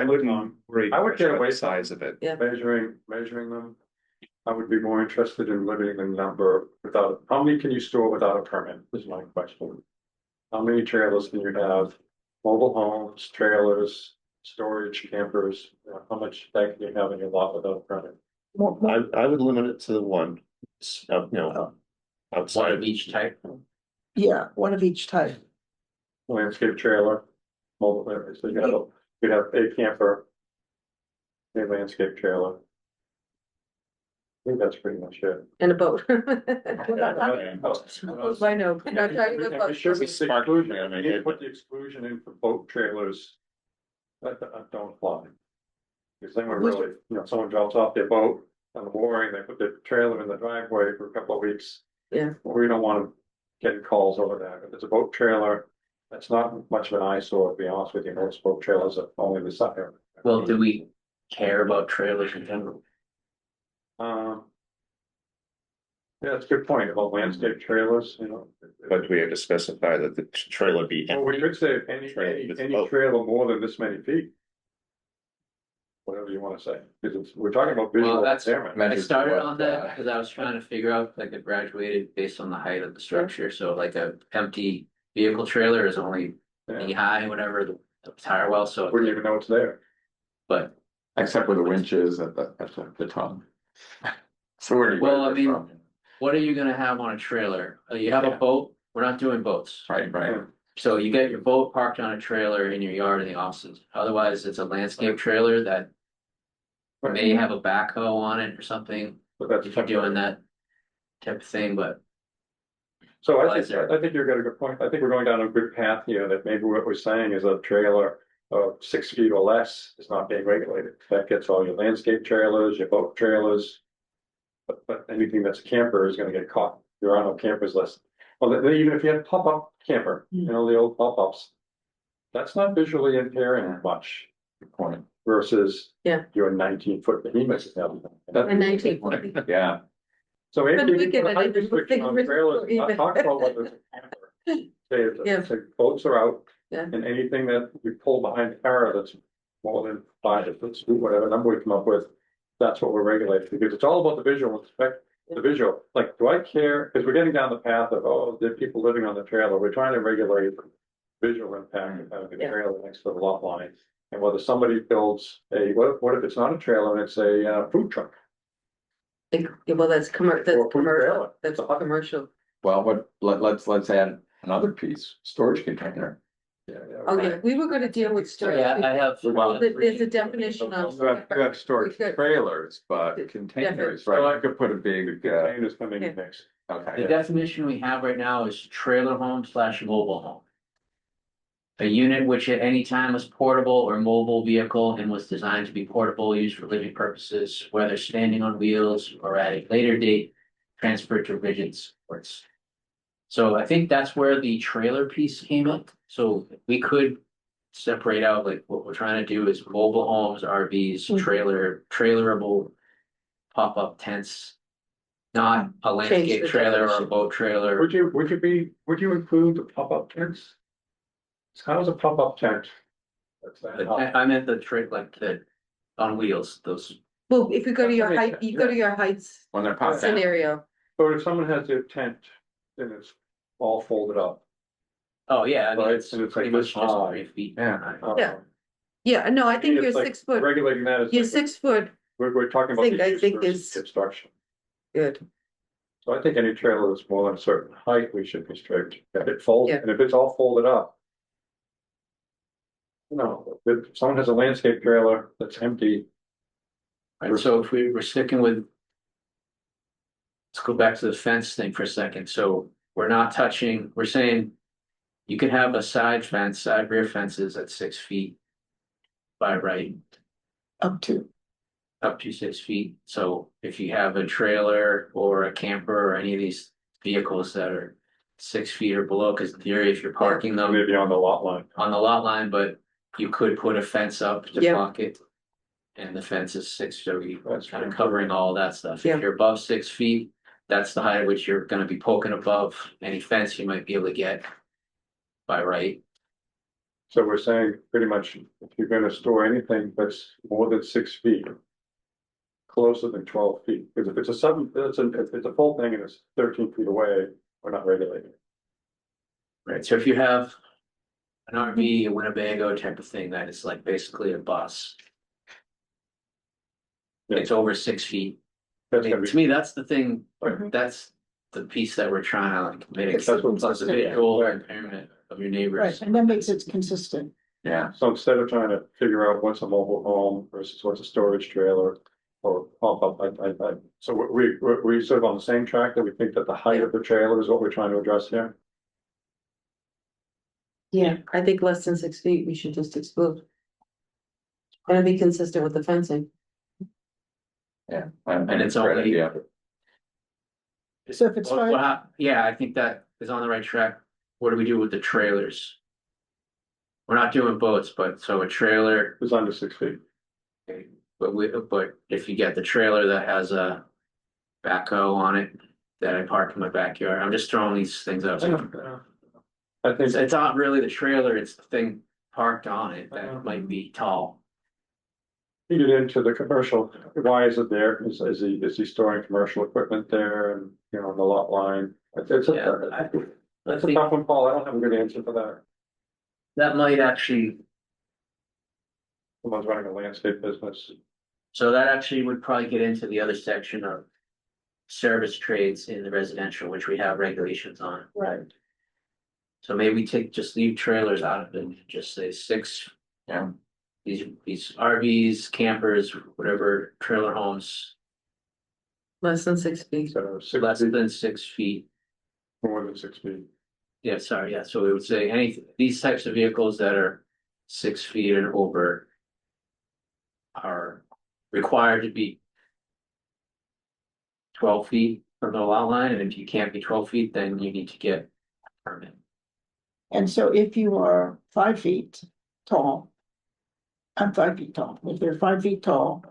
wouldn't worry
I would
much
get
about
away
the
from-
size of it.
Yeah.
Measuring them. I would be more interested in limiting the number how many can you store without a permit, is my question. How many trailers can you have? Mobile homes, trailers, storage campers, how much that can you have in your lot without a permit?
I would limit it to the one,
One
outside.
of each type.
Yeah, one of each type.
Landscape trailer, mobile, so you have a camper. A landscape trailer. I think that's pretty much it.
And a boat. I know.
We
Not talking about boats.
should be
Spark-
exclusion,
yeah, I mean,
we need to put the exclusion in for boat trailers. That don't apply. Because then we're really, someone drops off their boat on the mooring, they put their trailer in the driveway for a couple of weeks.
Yeah.
We don't want to get calls over that. If it's a boat trailer, that's not much of an eyesore, to be honest with you. Most boat trailers are only the side.
Well, do we care about trailers in general?
Yeah, that's a good point about landscape trailers,
But we have to specify that the trailer be
Well, we
empty.
could say any trailer more than this many feet. Whatever you wanna say, because we're talking about visual
Well, that's,
impairment.
I started on that because I was trying to figure out like a graduated based on the height of the structure, so like a empty vehicle trailer is only knee
Yeah,
high, whatever, the tire well, so.
wouldn't even know it's there.
But,
Except where the winch is at the top. So where do you?
Well, I mean- what are you gonna have on a trailer? You have a
Yeah.
boat, we're not doing boats.
Right.
So you get your boat parked on a trailer in your yard in the offices, otherwise it's a landscape trailer that may have a backhoe on it or something,
But that's.
if you're doing that type of thing, but.
So
Why is there-
I think you've got a good point. I think we're going down a good path here, that maybe what we're saying is a trailer of 6 feet or less is not being regulated. That gets all your landscape trailers, your boat trailers. But anything that's a camper is gonna get caught. There are no campers less. Well, even if you had pop-up camper, the old pop-ups. That's not visually impairing much
Good point.
versus.
Yeah.
Your 19-foot behemoth.
A 19 foot.
Yeah,
So
But
if
we
we
get
put a
it
height
in the
restriction on
big
trailers,
risk
not talk about what the camper. Say,
Yeah.
say boats are out.
Yeah.
And anything that we pull behind the car that's more than 5 foot, whatever number we come up with. that's what we're regulating, because it's all about the visual aspect, the visual, like, do I care? Because we're getting down the path of, oh, there are people living on the trailer, we're trying to regulate visual impact of having a
Yeah.
trailer next to the lot line. And whether somebody builds what if it's not a trailer and it's a food truck?
Well, that's
Or food trailer.
that's commercial.
Well, let's add another piece, storage container.
Yeah,
Oh, yeah, we were gonna deal with storage.
Yeah, I have.
Well,
There's a definition of.
You have storage
We've got-
trailers, but containers, right? I could put a big,
Containers coming
Yeah.
in next.
The
okay.
definition we have right now is trailer home / mobile home. A unit which at any time was portable or mobile vehicle and was designed to be portable, used for living purposes, whether standing on wheels or at a later date, transferred to rigid supports. So I think that's where the trailer piece came up, so we could separate out, like, what we're trying to do is mobile homes, RVs, trailerable pop-up tents. Not a landscape
the
trailer or a
definition.
boat trailer.
Would you include the pop-up tents? How is a pop-up tent? That's that.
I meant the trade, like the on wheels, those.
Well, if you go to your
That makes
height,
sense,
you go to your heights
When they're popped out.
scenario.
But if someone has their tent, then it's all folded up.
Oh, yeah, I mean,
Right,
it's
and it's
pretty
like
much
this
just
high.
3 feet.
Yeah.
Yeah. Yeah, no, I think
It's
your
like
6 foot,
Regulating that is.
your
like-
6 foot,
We're talking about.
thing,
the
I
use
think
versus
is-
Construction.
good.
So I think any trailer that's more than a certain height, we should restrict. If it folds,
Yeah.
and if it's all folded up. No, if someone has a landscape trailer that's empty,
Right, so if we were sticking with. Let's go back to the fence thing for a second, so we're not touching, we're saying. You could have a side rear fences at 6 feet. By right,
Up to.
up to 6 feet, so if you have a trailer or a camper or any of these vehicles that are. 6 feet or below, because in theory, if you're parking them
maybe on the lot line.
on the lot line, but you could put a fence up to
Yeah.
block it. And the fence is 6, so you
That's
kind of
true.
covering all that stuff.
Yeah.
If you're above 6 feet, that's the height at which you're gonna be poking above any fence you might be able to get. By right,
So we're saying pretty much if you're gonna store anything that's more than 6 feet. Closer than 12 feet, because if it's a if it's a full thing and it's 13 feet away, we're not regulating.
right, so if you have. An RV, a Winnebago type of thing, that is like basically a bus.
Yeah.
It's over 6 feet. I
That's
mean,
gonna
to
be,
me, that's the thing,
Right.
that's the piece that we're trying to like mitigate,
That's what-
plus the visual impairment of your
Right,
neighbors.
and that makes it consistent.
Yeah,
so instead of trying to figure out what's a mobile home versus what's a storage trailer. Or pump up, so we sort of on the same track that we think that the height of the trailer is what we're trying to address here.
Yeah, I think less than 6 feet, we should just exclude. And be consistent with the fencing.
yeah.
And it's
great
only-
idea.
So if it's
Well,
fine-
well, yeah, I think that is on the right track. What do we do with the trailers? We're not doing boats, but so a trailer,
It's under 6 feet.
but if you get the trailer that has a backhoe on it. That I park in my backyard, I'm just throwing these things out.
I think.
It's not really the trailer, it's the thing parked on it that might be tall.
Feed it into the commercial, why is it there? Is he storing commercial equipment there and, you know, on the lot line? It's
Yeah,
a,
I
that's a
think
tough one, Paul, I don't have a good answer for that.
that might actually,
Someone's running a landscape business.
so that actually would probably get into the other section of. Service trades in the residential, which we have regulations on.
Right,
So maybe just leave trailers out of it, and just say 6.
Yeah.
These RVs, campers, whatever, trailer homes,
Less than 6 feet.
So 6
less
feet,
than 6 feet.
more than 6 feet.
Yeah, sorry, yeah, so we would say these types of vehicles that are 6 feet and over. Are required to be. 12 feet from the lot line, and if you can't be 12 feet, then you need to get a permit.
and so if you are 5 feet tall. I'm 5 feet tall, if they're 5 feet tall.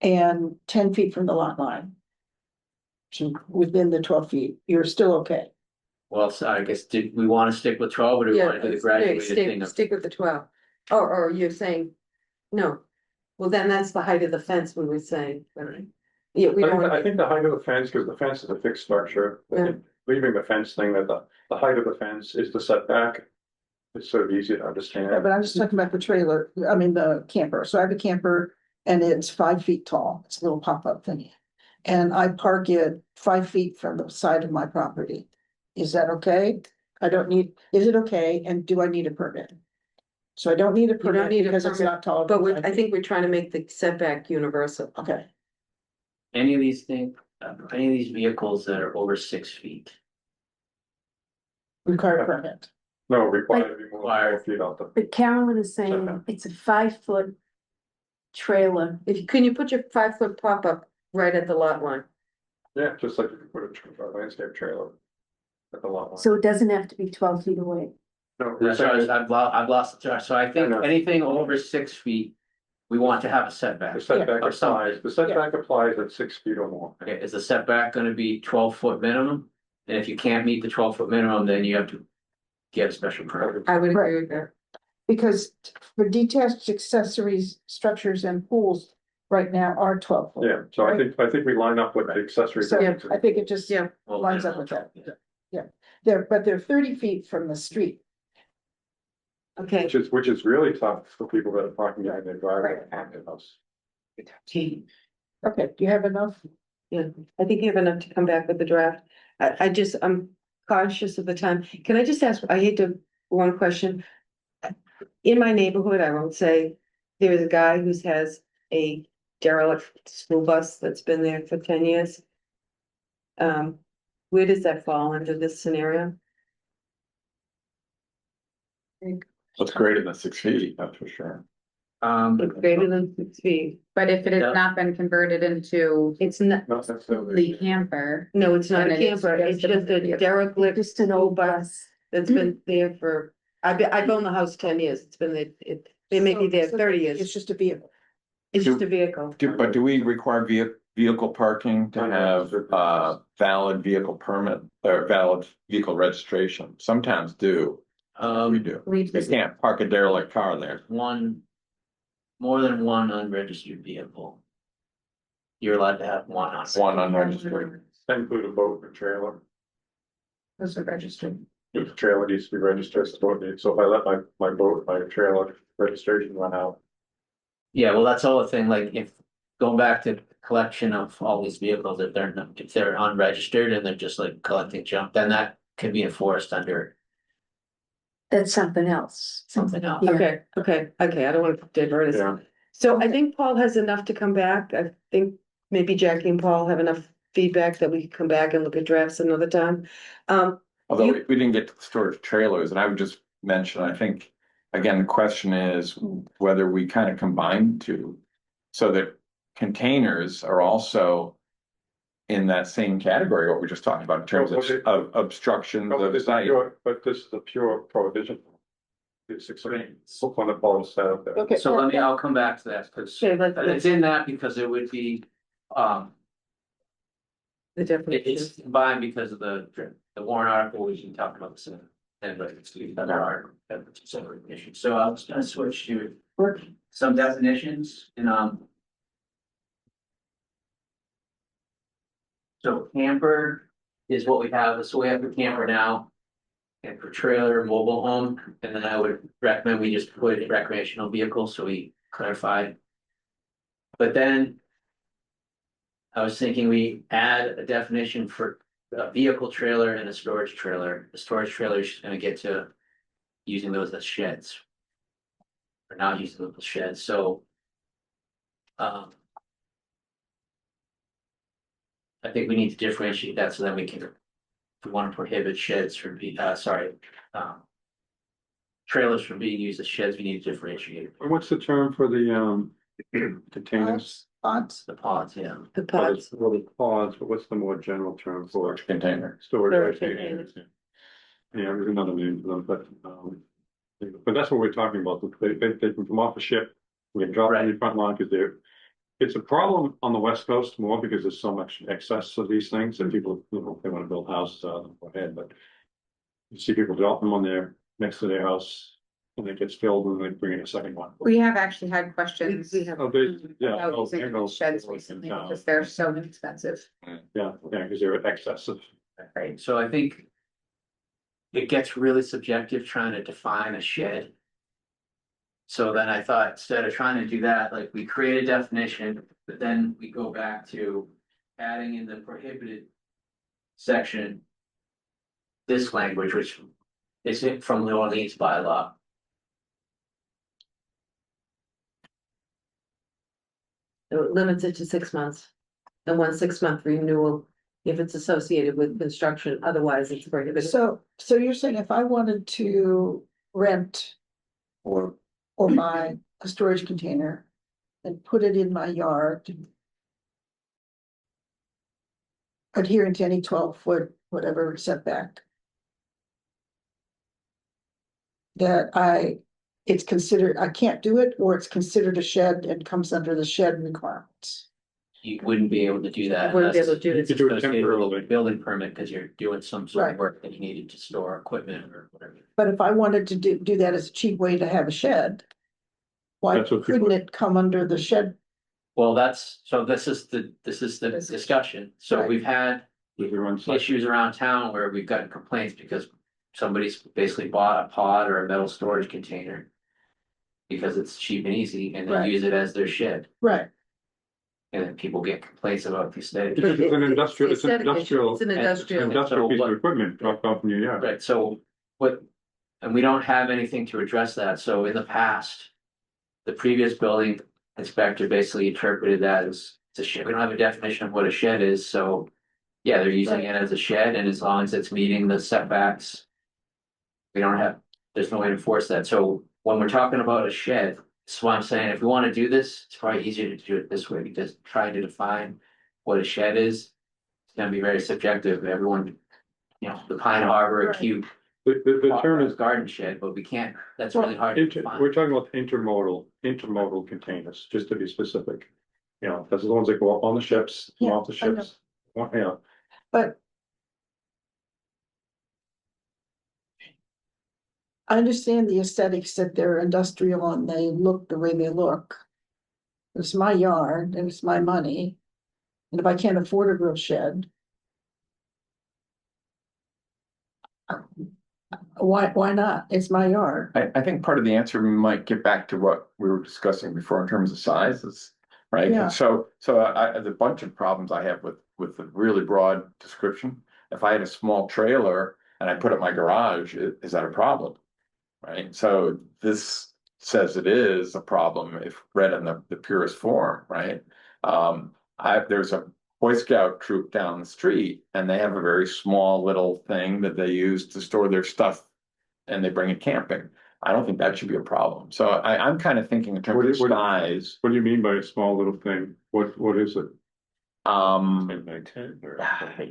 And 10 feet from the lot line. So within the 12 feet, you're still okay.
Well, so I guess, did we want to stick with 12 or do we
Yeah,
want to do the graduated thing of?
stick with the 12. Or you're saying, no, Well, then that's the height of the fence we were saying, right? Yeah, we don't
I
want,
think the height of the fence, because the fence is a fixed structure, I think leaving the fence thing, that the height of the fence is the setback. It's sort of easy to
Yeah,
understand.
but I'm just talking about the trailer, I mean, the camper. So I have a camper and it's 5 feet tall. It's a little pop-up thingy. And I park it 5 feet from the side of my property. Is that okay? I don't need, is it okay? And do I need a permit? So I don't need a
don't
permit
need a
because it's
permit,
not taller.
but
than
we,
5
I
feet.
think we're trying to make the setback universal.
Okay,
Any of these things, any of these vehicles that are over 6 feet.
require a permit.
No, required to be more than 4 feet out the.
But Carolyn is saying
Setback.
it's a 5 foot trailer.
Can you put your 5 foot pop-up right at the lot line?
Yeah, just like if you put a landscape trailer at the lot line.
So it doesn't have to be 12 feet away.
No, we're
That's why
saying
I've lost the track. So I think
know.
anything over 6 feet, we want to have a setback.
the setback
Of some-
applies, the setback applies at 6 feet or more.
Okay, is the setback gonna be 12-foot minimum? And if you can't meet the 12-foot minimum, then you have to get a special permit.
I would agree with that.
Because for detached accessories, structures and pools right now are 12 foot.
Yeah, so I think we line up with the accessory.
So
buildings.
I think it just
Yeah.
Well,
lines up with that. But they're 30 feet from the street.
Okay,
Which is really tough for people that are parking behind their driveway and their house.
Okay, do you have enough?
yeah, I think you have enough to come back with the draft. I'm cautious of the time. Can I just ask, I hate to, one question. In my neighborhood, I won't say, there is a guy who has a derelict school bus that's been there for 10 years. Where does that fall under this scenario?
It's greater than 6 feet, that's for sure.
It's greater than 6 feet.
But if it has
Yeah.
not been converted into
It's not,
Not necessarily.
the camper,
no, it's not a
And it's
camper, it's just a
just-
derelict
Just an
school
old
bus
bus.
that's been there for, I've owned the house 10 years, it's been there, it may be there
So
30
It's
years,
just a vehicle.
it's just a vehicle.
But do we require vehicle parking to have valid vehicle permit or valid vehicle registration? Some towns do, we do.
we
You can't park a derelict car there.
More than one unregistered vehicle. You're allowed to have one on.
One unregistered.
That include a boat or trailer.
those are registered.
If the trailer needs to be registered, so if I let my boat, my trailer registration run out.
Yeah, well, that's all the thing, like if, going back to collection of all these vehicles, if they're unregistered and they're just like collecting junk, then that could be enforced under
That's something else.
something else.
Yeah.
Okay, I don't want to divert us.
Yeah.
So I think Paul has enough to come back. I think maybe Jackie and Paul have enough feedback that we can come back and look at drafts another time.
Although
You-
we didn't get to the storage trailers, and I would just mention, I think, again, the question is whether we kind of combine the two. So that containers are also in that same category, what we just talked about in terms of obstructions
But
of
this is
site.
a pure prohibition. It's extreme, look on the Paul set up there.
Okay.
So I'll come back to that, because
Okay,
it's in that because it would be,
the
it's
definitions.
combined because of the warrant article, we can talk about this in. And but it's another article, that's a separate issue, so I was gonna switch to some definitions and So camper is what we have, so we have the camper now. And for trailer, mobile home, and then I would recommend we just put recreational vehicle, so we clarify. But then. I was thinking we add a definition for a vehicle trailer and a storage trailer. The storage trailer is just gonna get to using those as sheds. Or not using them as sheds, so. I think we need to differentiate that so that we can, if we want to prohibit sheds from trailers from being used as sheds, we need to differentiate
And what's the term for the containers?
Pods.
the pods, yeah.
The pods.
Well, the pods, but what's the more general term for it?
Container.
Storage
Storage
containers. Yeah, there's another name for them, but that's what we're talking about, they can come off a ship, we can drop it in the front lawn, because it's a problem on the west coast more because there's so much excess of these things, and people, they wanna build houses out of them, go ahead, but. You see people drop them on next to their house, and it gets filled and they bring in a second one.
We have actually had questions
We have-
Oh, they, yeah.
about
oh,
using
there goes
sheds
the work in
recently
town.
because they're so inexpensive.
Yeah, because they're excessive.
Right, so I think. It gets really subjective trying to define a shed. So then I thought, instead of trying to do that, like we create a definition, but then we go back to adding in the prohibited section. This language, which is it from the Orleans bylaw.
So it limits it to 6 months. And 1 6-month renewal if it's associated with construction, otherwise it's prohibited.
So you're saying if I wanted to rent or buy a storage container and put it in my yard, adhering to any 12-foot, whatever setback, it's considered, I can't do it, or it's considered a shed and comes under the shed requirements.
You wouldn't be able to do that.
Wouldn't be
unless
able to do
You
it.
could do it
it's associated with a
temporarily.
building permit, because you're doing some sort
Right.
of work that you needed to store equipment or whatever.
But if I wanted to do that as a cheap way to have a shed, why
That's what people-
couldn't it come under the shed?
Well, this is the discussion. So
Right.
we've had
With your own site.
issues around town where we've gotten complaints because somebody's basically bought a pod or a metal storage container. Because it's cheap and easy, and they
Right.
use it as their shed,
Right,
and then people get complaints about the aesthetic.
Because it's an industrial, it's an
aesthetic issue.
industrial,
It's an
and-
industrial.
industrial piece
what-
of equipment dropped off in your yard.
Right, so what, and we don't have anything to address that, so in the past. The previous building inspector basically interpreted that as it's a shed, we don't have a definition of what a shed is, so. Yeah, they're using it as a shed, and as long as it's meeting the setbacks. We don't have, there's no way to enforce that, so when we're talking about a shed, that's why I'm saying, if we wanna do this, it's probably easier to do it this way, because trying to define what a shed is. It's gonna be very subjective, everyone, the Pine Harbor,
Right.
acute.
The term is,
Garden shed, but we can't, that's really hard to define.
we're talking about intermodal containers, just to be specific. You know, those are the ones that go up on the ships, come
Yeah,
off the
I know.
ships. Well, yeah,
but. I understand the aesthetics that they're industrial and they look the way they look. It's my yard and it's my money. And if I can't afford a real shed. Why not? It's my yard.
I think part of the answer might get back to what we were discussing before in terms of sizes, right?
Yeah.
And so the bunch of problems I have with the really broad description. If I had a small trailer and I put it in my garage, is that a problem? Right? So this says it is a problem if read in the purest form, right? There's a Boy Scout troop down the street and they have a very small little thing that they use to store their stuff and they bring it camping. I don't think that should be a problem. So I'm kind of thinking in terms of size.
what do you mean by a small little thing? What is it?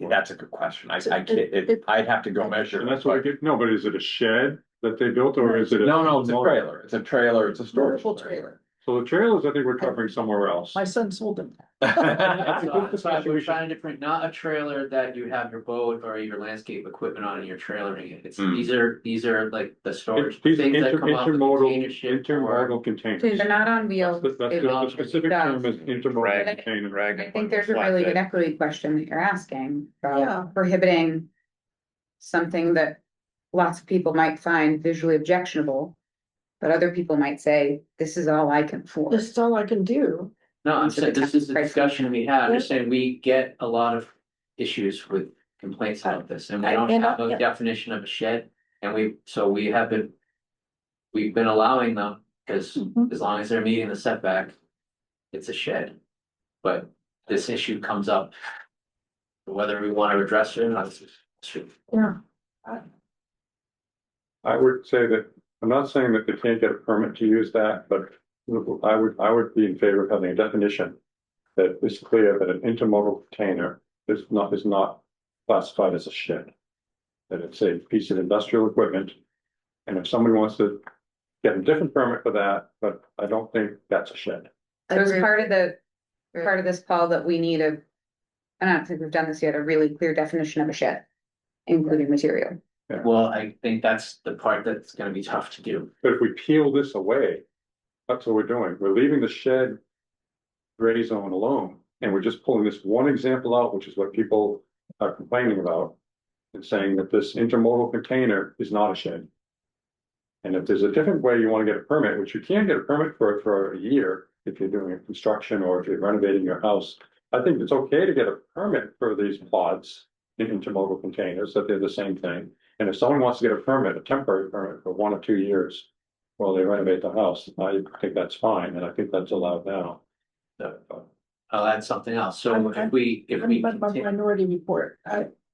That's a good question. I can't, I'd have to go measure.
And that's what I get, no, but is it a shed that they built or is it?
No, it's a trailer. It's a trailer. It's a storage.
Beautiful trailer.
So the trailers, I think we're covering somewhere else.
My son sold them.
So we're trying to different, not a trailer that you have your boat or your landscape equipment on and you're trailering it. It's,
Hmm.
these are like the storage
These
things that come off the container ship or.
intermodal containers.
They're not on wheels.
That's
They-
the specific term is intermodal
Drag-
container.
I think there's a really good equity question that you're asking
Yeah.
about prohibiting. Something that lots of people might find visually objectionable. But other people might say, this is all I can afford.
This is all I can do.
No, I'm
So
saying
the
this is the
tax
discussion we had. I'm just saying we get a lot of issues with complaints about this and we don't have a
Yeah.
definition of a shed. And we have been. We've been allowing them, because
Mhm.
as long as they're meeting the setback. It's a shed. But this issue comes up. Whether we want to address it or not.
Yeah.
I would say that, I'm not saying that they can't get a permit to use that, but I would be in favor of having a definition. That is clear that an intermodal container is not classified as a shed. That it's a piece of industrial equipment. And if somebody wants to get a different permit for that, but I don't think that's a shed.
So as part of this, Paul, that we need I don't think we've done this yet, a really clear definition of a shed. Including material.
Well, I think that's the part that's gonna be tough to do.
But if we peel this away, that's what we're doing. We're leaving the shed gray zone alone, and we're just pulling this one example out, which is what people are complaining about. And saying that this intermodal container is not a shed. And if there's a different way you want to get a permit, which you can get a permit for a year, if you're doing a construction or if you're renovating your house, I think it's okay to get a permit for these pods in intermodal containers, that they're the same thing. And if someone wants to get a permit, a temporary permit for 1 or 2 years while they renovate the house, I think that's fine, and I think that's allowed now.
So, I'll add something else. So
I'm-
if we
But my
continue,
minority report,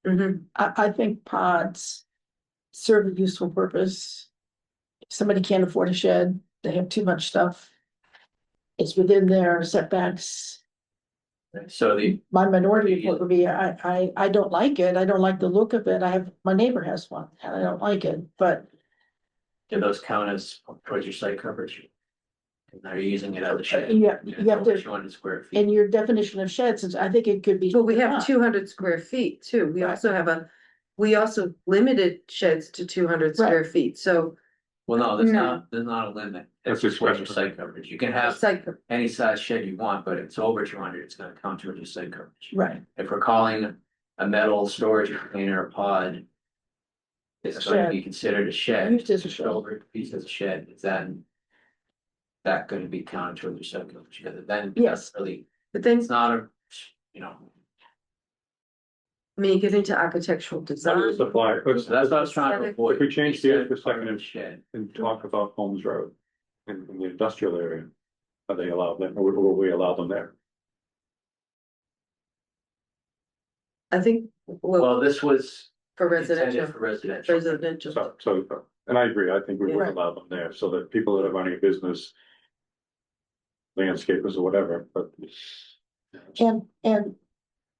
Mhm.
I think pods serve a useful purpose. If somebody can't afford a shed, they have too much stuff. It's within their setbacks.
so
My minority report would be, I don't like it. I don't like the look of it. my neighbor has one and I don't like it, but
do those count as towards your site coverage? Are you using it as a shed?
Yeah, you have to-
200 square feet.
in your definition of sheds, I think it could be.
But we have 200 square feet too. We
Right.
also have we also limited sheds to 200 square feet, so.
Well, no, there's not a limit.
That's
It's just towards your
discretionary.
site coverage. You can have
Site,
any size shed you want, but if it's over 200, it's gonna count towards your site coverage.
Right,
If we're calling a metal storage container a pod, it's going to be considered a shed.
Used as a
Just
shed.
over a piece as a shed, is that gonna be counted towards your site coverage? Because then
Yes.
it's really,
but then,
it's not a, you know,
I mean, you get into architectural
How does
design.
this apply?
so that's what I was trying to avoid.
If we change
You
gears
said
for a second
part of
and-
the Shed.
And talk about Holmes Road in the industrial area. Are they allowed there, or will we allow them there?
I think, well,
Well, this was
for
intended
residential,
for residential.
residential.
So, and I agree, I think we would
Yeah.
allow them there, so that people that are running a business. Landscapers or whatever, but.
and,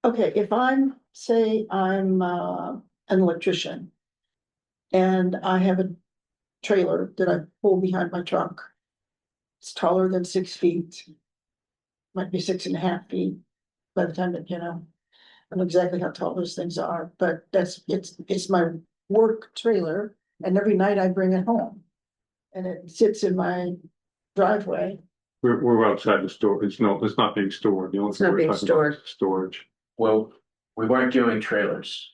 okay, if I'm an electrician. And I have a trailer that I pull behind my truck. It's taller than 6 feet. Might be 6.5 feet by the time that, I don't know exactly how tall those things are, but it's my work trailer, and every night I bring it home. And it sits in my driveway.
We're outside the store, it's not being stored, the only
It's
thing
not
we're
being
talking about
stored.
is storage.
Well, we weren't doing trailers.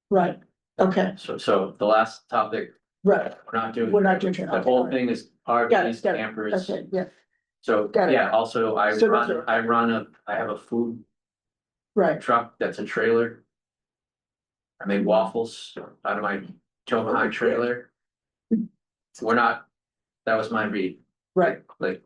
Right, okay,
So the last topic,
right,
we're not doing.
We're not doing
trailers.
trailers.
The whole thing is
got
RVs,
it, got it,
campers.
okay, yeah,
So,
Got it.
yeah, also I
So those
run I have a food
right,
truck that's a trailer. I make waffles out of my tow behind trailer. That was my read,
right,
like,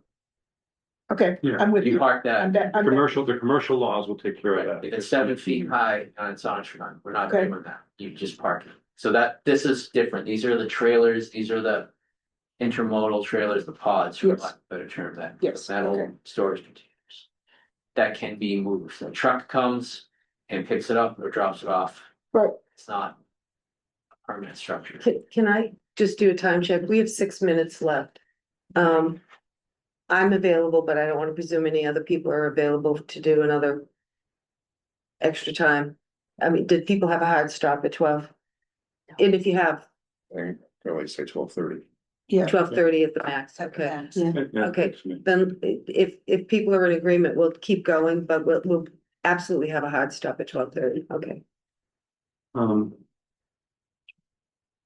okay,
Yeah.
I'm with
you
you.
park
I'm
that,
back,
The commercial laws will take care of
right,
that.
it's 7 feet high and it's on a truck, we're not
Okay.
doing that, you just park it. So this is different, these are the trailers, these are the intermodal trailers, the pods, for
Yes.
lack of a better term, that
Yes,
metal
okay.
storage containers. That can be moved, so a truck comes and picks it up or drops it off,
Right,
it's not a permanent structure.
Can I just do a time check? We have 6 minutes left. I'm available, but I don't want to presume any other people are available to do another extra time. I mean, did people have a hard stop at 12? And if you have
I probably say 12:30.
yeah.
12:30 at the max, okay.
Yeah.
Yeah,
Okay.
that's me.
Then if people are in agreement, we'll keep going, but we'll absolutely have a hard stop at 12:30, okay.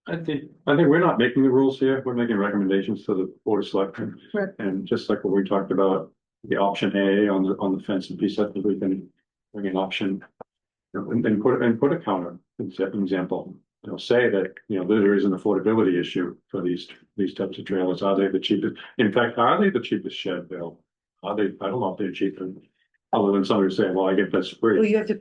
I think we're not making the rules here, we're making recommendations to the board of selectmen.
Right.
And just like what we talked about, the option A on the fence and piece, I think we can bring an option. And put a counter example, say that, there is an affordability issue for these types of trailers, are they the cheapest? In fact, are they the cheapest shed, Bill? Are they, I don't know if they're cheaper, other than somebody saying, well, I get this
Well,
free.
you have to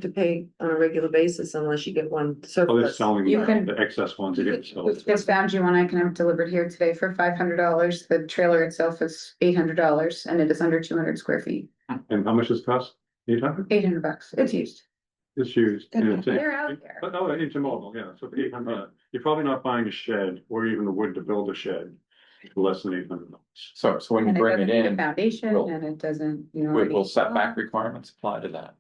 pay on a regular basis unless you get one
Oh, they're
surplus.
selling
You can-
the excess ones again, so.
Just found you one I can have delivered here today for $500. The trailer itself is $800 and it is under 200 square feet.
And how much does it cost? 800?
$800. It's used.
It's used.
And
and it's-
They're out there.
But no, intermodal, yeah, so 800, you're probably not buying a shed or even the wood to build a shed for less than $800.
So when you
And it
bring it
doesn't need a
in,
foundation
will-
and it doesn't,
will setback requirements apply to that?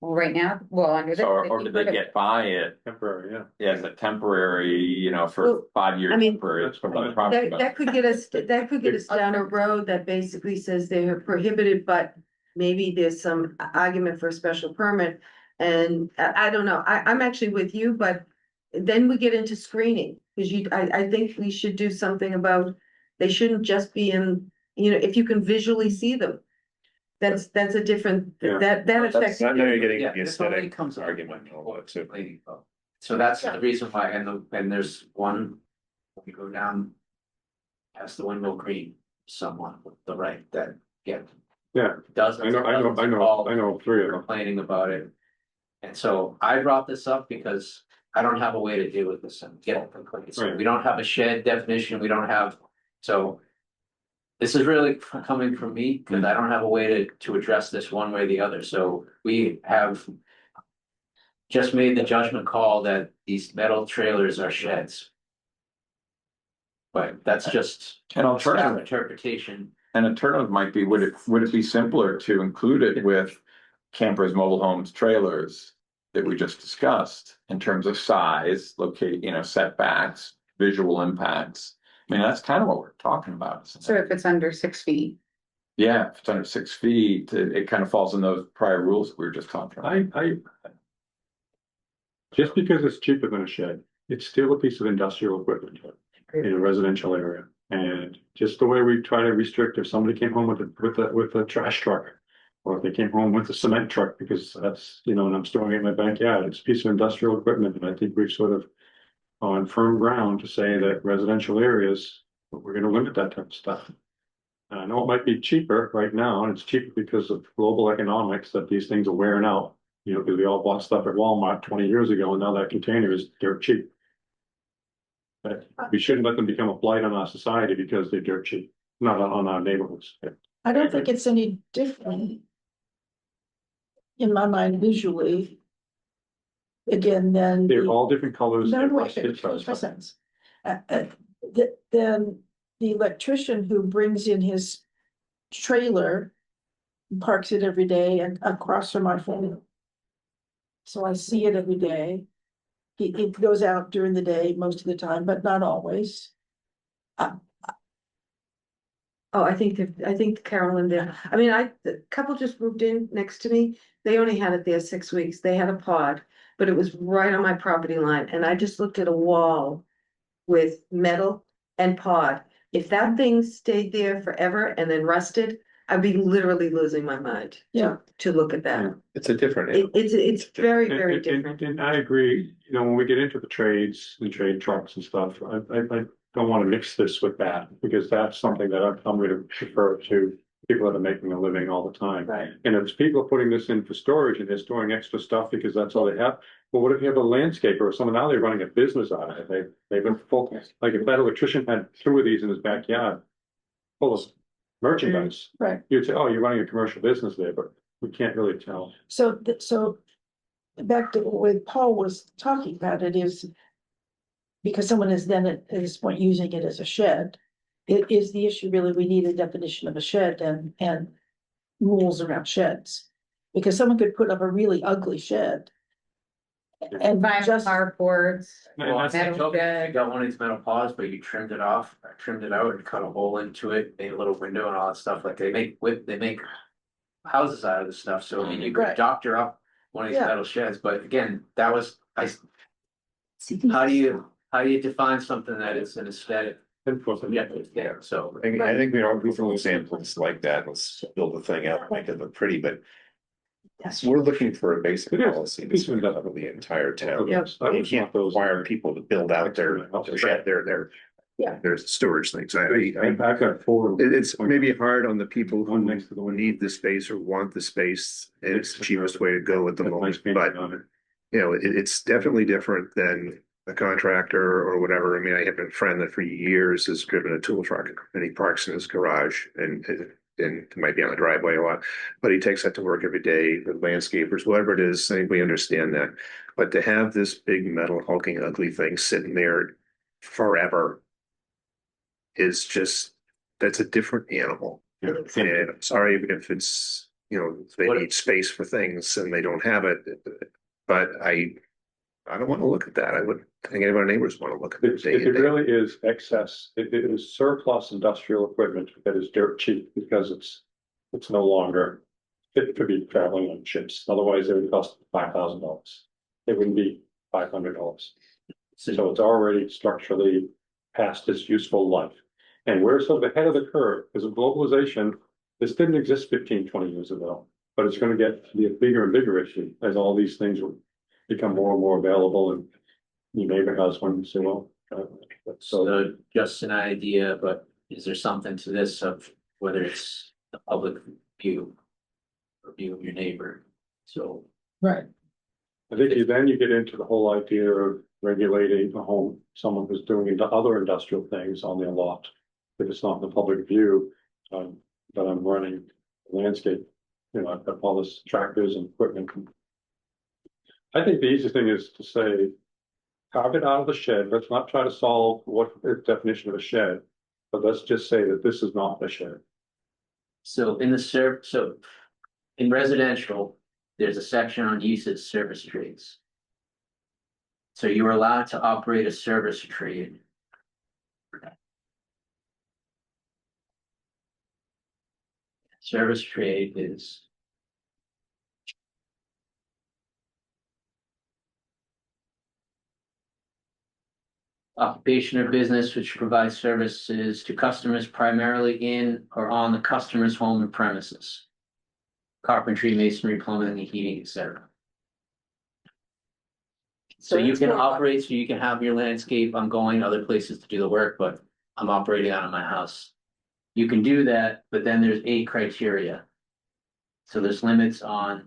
Well, right now, well, under this.
So, or did they get by it
Temporary, yeah.
as a temporary, you know,
Well,
for 5 years?
I mean,
temporary,
that's
from the
fine.
property
That could get us, that could get us down a road that basically says they are prohibited, but maybe there's some argument for a special permit. And I don't know, I'm actually with you, but then we get into screening, because I think we should do something about, they shouldn't just be in, if you can visually see them. That's a different,
Yeah.
that affects.
Now you're getting
Yeah,
the
this only
aesthetic
comes up
argument and all that too.
So that's the reason why, and there's one, we go down. Past the window green, someone with the right that, yeah.
Yeah,
Dozens.
I know 3 of them.
Complaining about it. And so I brought this up because I don't have a way to deal with this and get complaints. So
Right.
we don't have a shed definition, we don't have, so. This is really coming from me, because I don't have a way to address this one way or the other, so we have. Just made the judgment call that these metal trailers are sheds. But that's just
An alternative,
interpretation.
an alternative might be, would it be simpler to include it with campers, mobile homes, trailers that we just discussed in terms of size, locate, setbacks, visual impacts? I mean, that's kind of what we're talking about. Isn't
So
it?
if it's under 6 feet,
Yeah, if it's under 6 feet, it kind of falls in those prior rules we were just talking about.
Just because it's cheaper than a shed, it's still a piece of industrial equipment in a residential area. And just the way we try to restrict, if somebody came home with a trash truck. Or if they came home with a cement truck, because that's, and I'm storing it in my backyard, it's a piece of industrial equipment, and I think we've sort of. On firm ground to say that residential areas, we're gonna limit that type of stuff. And I know it might be cheaper right now, and it's cheaper because of global economics, that these things are wearing out. Because we all bought stuff at Walmart 20 years ago, and now that container is dirt cheap. But we shouldn't let them become a blight on our society because they're dirt cheap, not on our neighborhoods.
I don't think it's any different. In my mind visually. Again, then.
They're all different colors.
No,
they're
wait,
rusted,
finish my sentence. Then the electrician who brings in his trailer. Parks it every day and across from my phone. So I see it every day. It goes out during the day most of the time, but not always.
Oh, I think Carolyn did. I mean, the couple just moved in next to me. They only had it there 6 weeks. They had a pod, but it was right on my property line, and I just looked at a wall with metal and pod. If that thing stayed there forever and then rusted, I'd be literally losing my mind.
Yeah.
To look at that.
It's a different.
It's very,
And-
very
and-
different.
And I agree, when we get into the trades and trade trucks and stuff, I don't want to mix this with that, because that's something that I'm going to refer to people that are making a living all the time.
Right.
And if people are putting this in for storage and they're storing extra stuff because that's all they have, well, what if you have a landscaper or someone, now they're running a business out of it, they've been full, like if that electrician had 2 of these in his backyard. Full of merchandise,
Right,
you'd say, oh, you're running a commercial business there, but we can't really tell.
so back to what Paul was talking about, it is. Because someone is then at this point using it as a shed. It is the issue really, we need a definition of a shed and rules around sheds. Because someone could put up a really ugly shed. And
vinyl
just,
carports.
Well, I
Metal
told you,
shed.
you got one of these metal pods, but you trimmed it off, I trimmed it out and cut a hole into it, made a little window and all that stuff, like they make. Houses out of this stuff, so I mean, you could
Right.
doctor up one of these
Yeah.
metal sheds, but again, that was,
See,
how do you define something that is an aesthetic? Yeah, there, so.
I think we don't do some examples like that, let's build the thing out, make it look pretty, but. We're looking for a basic
It is.
policy that's gonna cover the entire town.
Yes.
I
You
was
can't
not those-
require people to build out their shed,
Yeah.
there's storage things,
I've got 4.
it's maybe hard on the people
One
who
next to the one.
need the space or want the space, and it's the cheapest way to go at the
Got nice
moment,
painting
but.
on it.
It's definitely different than a contractor or whatever. I mean, I have a friend that for years has driven a tool truck and he parks in his garage and it might be on the driveway a lot, but he takes that to work every day with landscapers, whatever it is. I think we understand that. But to have this big metal hulking ugly thing sitting there forever is just, that's a different animal. And I'm sorry if it's you know, they
What-
need space for things and they don't have it. But I don't want to look at that. I would think any of our neighbors want to look at it.
It really is excess. It is surplus industrial equipment that is dirt cheap because it's no longer fit to be traveling on ships. Otherwise, it would cost $5,000. It wouldn't be $500. So it's already structurally past its useful life. And we're sort of ahead of the curve because of globalization. This didn't exist 15, 20 years ago, but it's going to be a bigger and bigger issue as all these things will become more and more available. And your neighbor has one, you say, well,
So just an idea, but is there something to this of whether it's the public view or view of your neighbor? So
Right.
I think then you get into the whole idea of regulating a home, someone who's doing into other industrial things on their lot. If it's not in the public view, that I'm running landscape, you know, I've got all this tractors and equipment. I think the easiest thing is to say, carve it out of the shed. Let's not try to solve what the definition of a shed, but let's just say that this is not a shed.
So in residential, there's a section on uses service trades. So you are allowed to operate a service trade. Service trade is occupation or business which provides services to customers primarily in or on the customer's home or premises. Carpentry, masonry, plumbing, heating, etc. So you
it's
can
more-
operate, so you can have your landscape, I'm going other places to do the work, but I'm operating out of my house. You can do that, but then there's 8 criteria. So there's limits on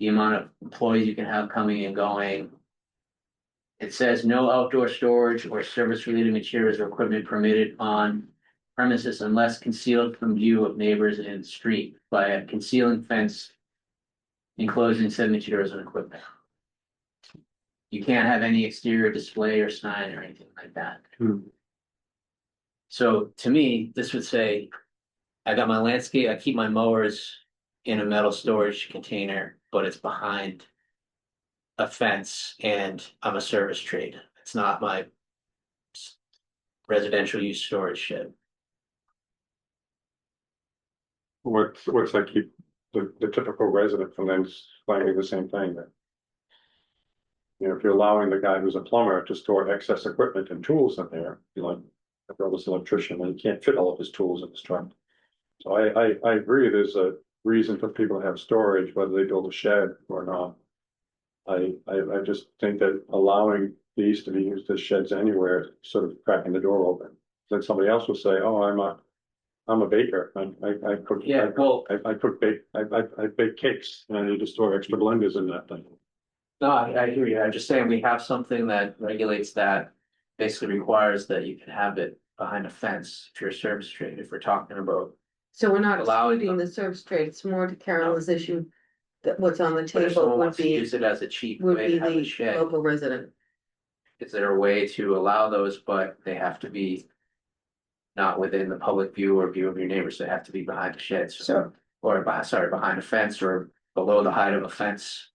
the amount of employees you can have coming and going. It says no outdoor storage or service-related materials or equipment permitted on premises unless concealed from view of neighbors in the street by a concealing fence enclosing said materials and equipment. You can't have any exterior display or sign or anything like that. So to me, this would say, I got my landscape, I keep my mowers in a metal storage container, but it's behind a fence and I'm a service trade. It's not my residential use storage shed.
What's that keep the typical resident from then claiming the same thing that. You know, if you're allowing the guy who's a plumber to store excess equipment and tools in there, you like, a brother's electrician, and he can't fit all of his tools in his truck. So I agree, there's a reason for people to have storage, whether they build a shed or not. I just think that allowing these to be used as sheds anywhere, sort of cracking the door open. Then somebody else will say, oh, I'm a baker, I cook.
Yeah, well-
I bake cakes, and I need to store extra blenders in that thing.
No, I hear you. I'm just saying we have something that regulates that, basically requires that you can have it behind a fence if you're a service trade, if we're talking about.
So we're not
Allowing
excluding the service trade, it's more to Carol's issue that what's on the
But if
table
someone
would
wants to
be,
use it as a cheap
would
way
be
to have a
the
shed,
local resident.
is there a way to allow those, but they have to be not within the public view or view of your neighbors, they have to be behind a shed,
So,
or behind a fence or below the height of a fence.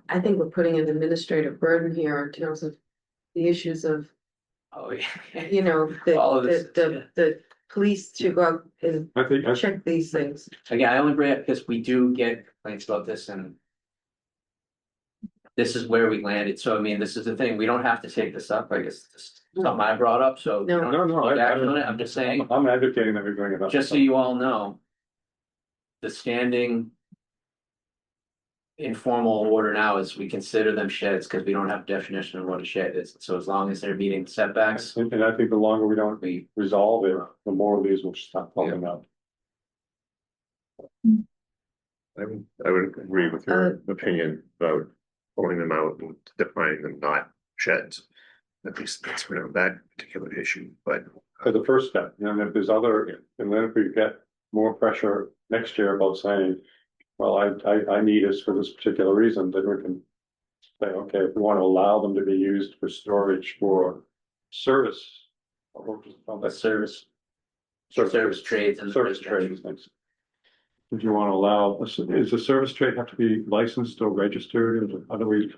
I think we're putting an administrative burden here in terms of the issues of,
Oh, yeah.
you know,
All of this,
the police to go out and
I think,
check these things.
Again, I only bring it up because we do get complaints about this and. This is where we landed, so I mean, this is the thing, we don't have to take this up, I guess, this is something I brought up, so. you
No.
don't
No,
take
I-
action on it. I'm just saying,
I'm advocating that we bring it up.
just so you all know. The standing. Informal order now is we consider them sheds, because we don't have definition of what a shed is, so as long as they're meeting setbacks.
And I think the longer we don't
We,
resolve it, the more of these will stop popping up.
I would agree with your opinion about pulling them out and defining them not sheds. At least that's for that particular issue, but
For the first step, and if there's other, and then if we get more pressure next year about saying, well, I need this for this particular reason, then we can say, okay, if we want to allow them to be used for storage for service. What was it called?
a service service trades and.
Service trade is next. Would you want to allow, is the service trade have to be licensed or registered? Or how do we,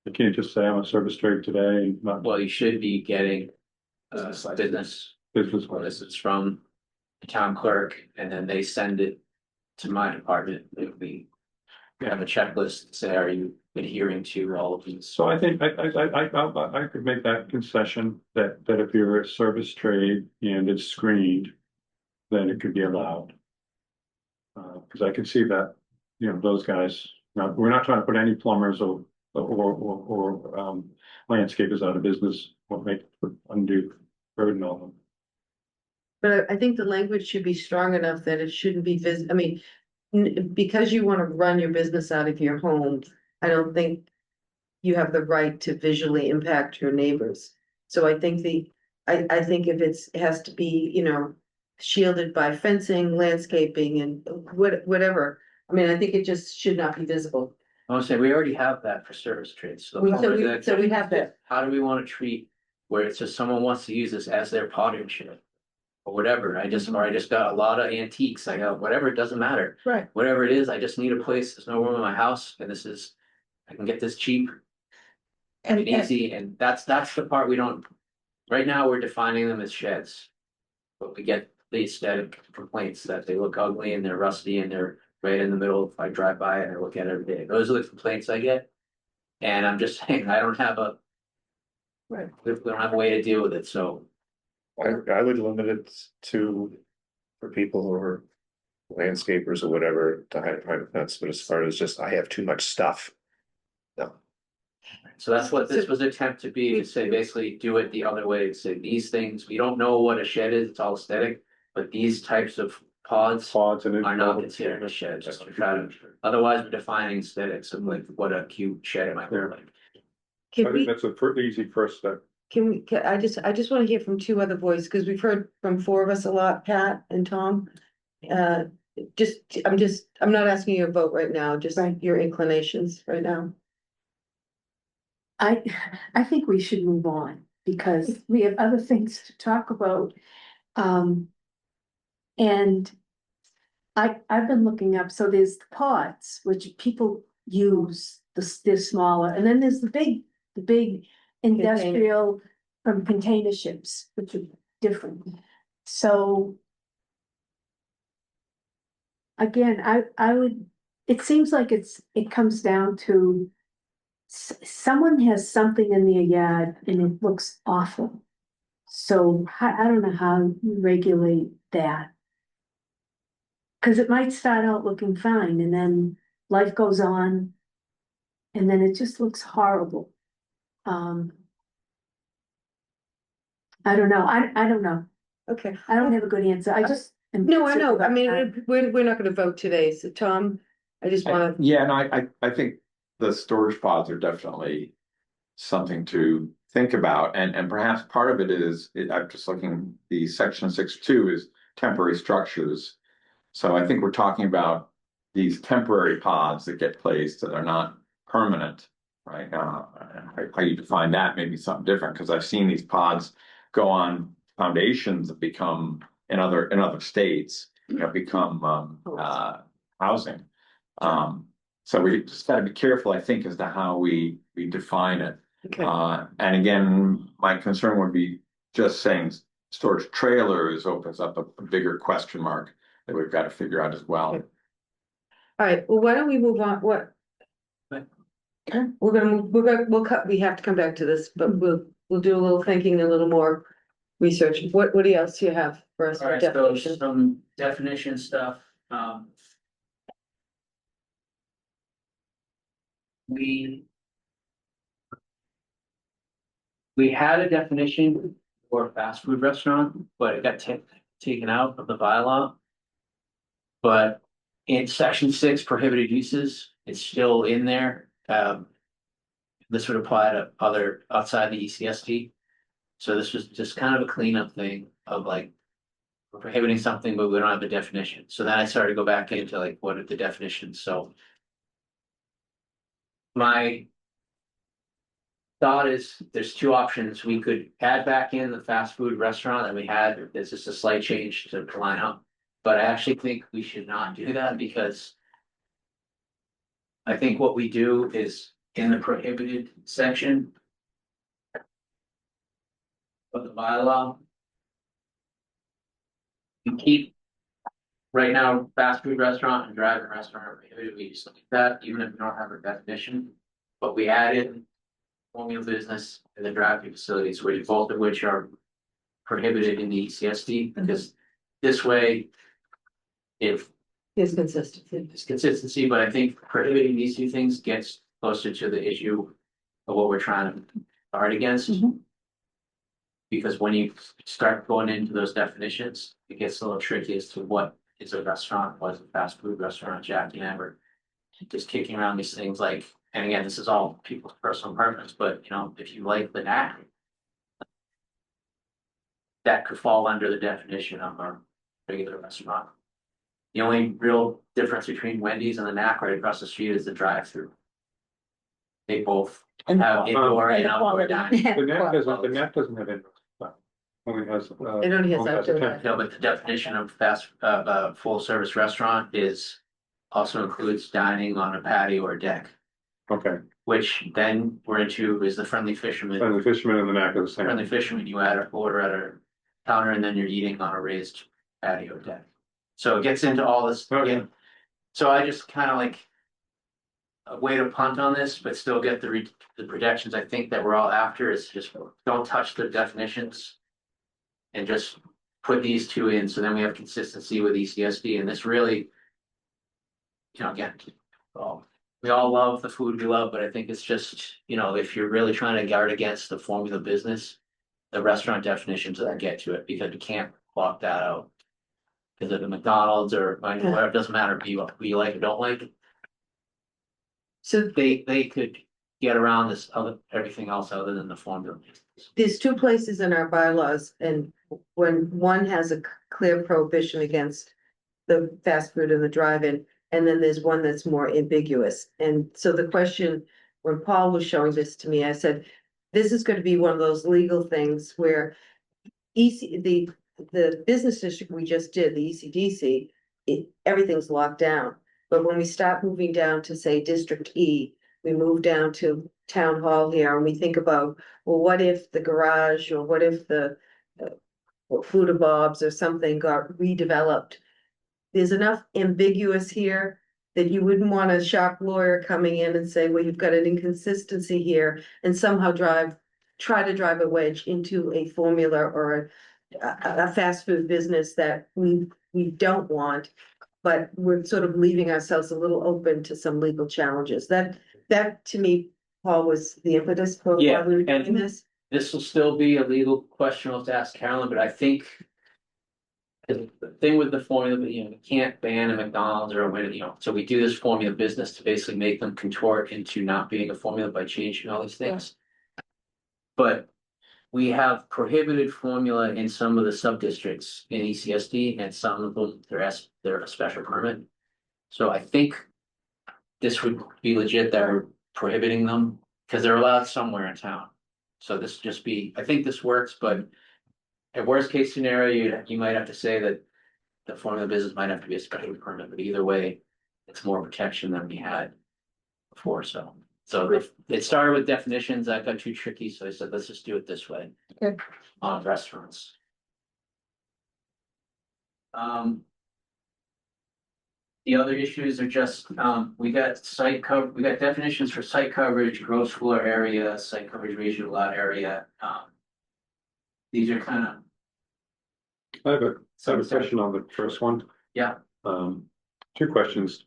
you can't just say I'm a service trade today and not
Well, you should be getting
Business license.
business
business.
license from the town clerk, and then they send it to my department. We have a checklist that say, are you adhering to all of these?
So I think I could make that concession that if you're a service trade and it's screened, then it could be allowed. Because I can see that, those guys, we're not trying to put any plumbers or landscapers out of business, or make undue burden on them.
But I think the language should be strong enough that it shouldn't be I mean, because you want to run your business out of your home, I don't think you have the right to visually impact your neighbors. So I think I think if it has to be, shielded by fencing, landscaping and whatever. I mean, I think it just should not be visible.
I would say we already have that for service trades. So
So we have that.
how do we want to treat where it's just someone wants to use this as their potting shed? Or whatever, I just got a lot of antiques, I got whatever, it doesn't matter,
Right.
whatever it is, I just need a place, there's no room in my house, and I can get this cheap
And,
and easy, and that's the part we don't. Right now, we're defining them as sheds. But we get the aesthetic complaints that they look ugly and they're rusty and they're right in the middle, if I drive by and I look at it every day, those are the complaints I get. And I'm just saying, I don't have a.
Right.
We don't have a way to deal with it, so.
I would limit it to, for people who are landscapers or whatever, to hide behind a fence, but as far as just, I have too much stuff. No,
So that's what this was attempt to be, to say basically do it the other way, to say these things, we don't know what a shed is, it's all aesthetic. But these types of pods
And
are not considered a shed, just to try to, otherwise we're defining aesthetics of like what a cute shed might look like.
Can
I
we,
think that's a pretty easy first step.
I just want to hear from two other voices, because we've heard from four of us a lot, Pat and Tom. I'm not asking you to vote right now, just
Right.
your inclinations right now.
I think we should move on because we have other things to talk about. And I've been looking up, so there's the pods, which people use, they're smaller, and then there's the big industrial from container ships, which are different. So again, I would, it seems like it comes down to someone has something in their yard and it looks awful. So I don't know how you regulate that. Cause it might start out looking fine and then life goes on. And then it just looks horrible. I don't know. I don't know.
Okay.
I don't have a good answer. I just.
No, I know. I mean, we're not gonna vote today, so Tom, I just wanna,
Yeah, and I think the storage pods are definitely something to think about, and perhaps part of it is, I'm just looking, the section 6.2 is temporary structures. So I think we're talking about these temporary pods that get placed that are not permanent, right? How you define that may be something different, because I've seen these pods go on foundations that become in other states, become housing. So we just got to be careful, I think, as to how we define it.
okay,
And again, my concern would be just saying storage trailers opens up a bigger question mark that we've got to figure out as well.
all right, well, why don't we move on, what?
Okay.
We'll cut, we have to come back to this, but we'll do a little thinking, a little more research. What else do you have for us?
All
for
right, so
definition?
some definition stuff, we had a definition for a fast food restaurant, but it got taken out of the bylaw. But in section 6 prohibited uses, it's still in there. This would apply to other outside the ECST. So this was just kind of a cleanup thing of like, we're prohibiting something, but we don't have a definition. So then I started to go back into like, what are the definitions? So my thought is, there's two options. We could add back in the fast food restaurant that we had. There's just a slight change to the lineup. But I actually think we should not do that because I think what we do is in the prohibited section of the bylaw, we keep right now, fast food restaurant and drive-in restaurant are prohibited. We just look at that, even if we don't have a definition. But we added formula business and the drive-through facilities, which both of which are prohibited in the ECSD, because this way, if
It's consistent.
it's consistency, but I think prohibiting these two things gets closer to the issue of what we're trying to guard against.
Mhm.
Because when you start going into those definitions, it gets a little tricky as to what is a restaurant, what is a fast food restaurant, Jack and Amber. Just kicking around these things like, and again, this is all people's personal preference, but you know, if you like the knack, that could fall under the definition of a regular restaurant. The only real difference between Wendy's and the Knack right across the street is the drive-through. They both
And
have indoor and
and
outdoor
quality.
dining.
The net doesn't have indoor, but only has.
It only has
a
outdoor.
tent.
No, but the definition of full service restaurant is also includes dining on a patio or deck,
Okay,
which then we're into is the friendly fisherman.
and the fishermen and the neck are the same.
Friendly fisherman, you add an order at a counter and then you're eating on a raised patio deck. So it gets into all this
Okay.
again. So I just kind of like a way to punt on this, but still get the protections I think that we're all after is just don't touch the definitions. And just put these two in, so then we have consistency with ECSD and this really. You know, again, well, we all love the food we love, but I think it's just, you know, if you're really trying to guard against the formula business. The restaurant definitions doesn't get to it because you can't block that out. Because of the McDonald's or whatever, it doesn't matter who you like or don't like,
So
they could get around this other, everything else other than the formula.
there's two places in our bylaws, and when one has a clear prohibition against the fast food and the drive-in, and then there's one that's more ambiguous. And so the question, when Paul was showing this to me, I said, this is gonna be one of those legal things where the business district we just did, the ECDC, everything's locked down. But when we start moving down to, say, District E, we move down to Town Hall here, and we think about, well, what if the garage, or what if the Food Bob's or something got redeveloped? There's enough ambiguous here that you wouldn't want a shop lawyer coming in and say, well, you've got an inconsistency here, and somehow try to drive a wedge into a formula or a fast food business that we don't want. But we're sort of leaving ourselves a little open to some legal challenges. That to me, Paul, was the impetus for why
Yeah,
we were doing
and-
this.
This will still be a legal question we'll have to ask Carolyn, but I think. The thing with the formula, but you know, we can't ban a McDonald's or a Wendy's, you know, so we do this formula business to basically make them contort into not being a formula by changing all these things. But we have prohibited formula in some of the sub-districts in ECSD and some of them, they're a special permit. So I think. This would be legit that we're prohibiting them, because they're allowed somewhere in town. So this just be, I think this works, but. At worst case scenario, you might have to say that. The formula business might have to be a special permit, but either way, it's more protection than we had. Before, so it started with definitions, that got too tricky, so I said, let's just do it this way.
Okay.
On restaurants. The other issues are just, we got we got definitions for site coverage, gross floor area, site coverage ratio lot area, These are kind of.
I have a question on the first one.
Yeah.
Two questions.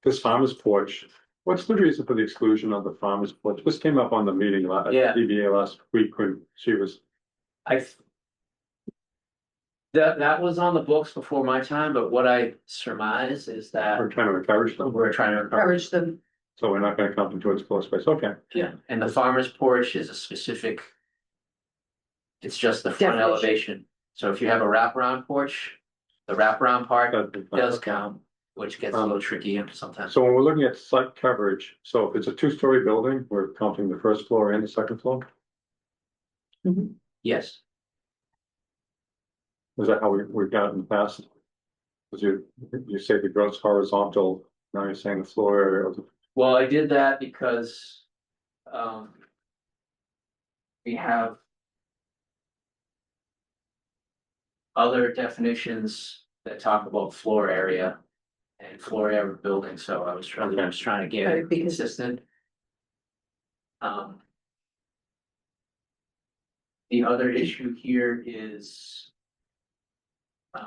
This farmer's porch, what's the reason for the exclusion of the farmer's porch? This came up on the meeting
Yeah.
at DBA last week when she was,
That was on the books before my time, but what I surmise is that
we're trying to encourage them,
we're trying to
Encourage them.
so we're not gonna come into its floor space, okay.
Yeah, and the farmer's porch is a specific. It's just the front
Definition.
elevation, so if you have a wraparound porch, the wraparound part does count. which gets a little tricky sometimes.
So when we're looking at site coverage, so if it's a two-story building, we're counting the first floor and the second floor?
Yes,
Is that how we've got it in the past? Because you say the gross horizontal, now you're saying the floor area of the.
well, I did that because we have other definitions that talk about floor area and floor area of building, so I was trying to get
Right,
it
because-
consistent. The other issue here is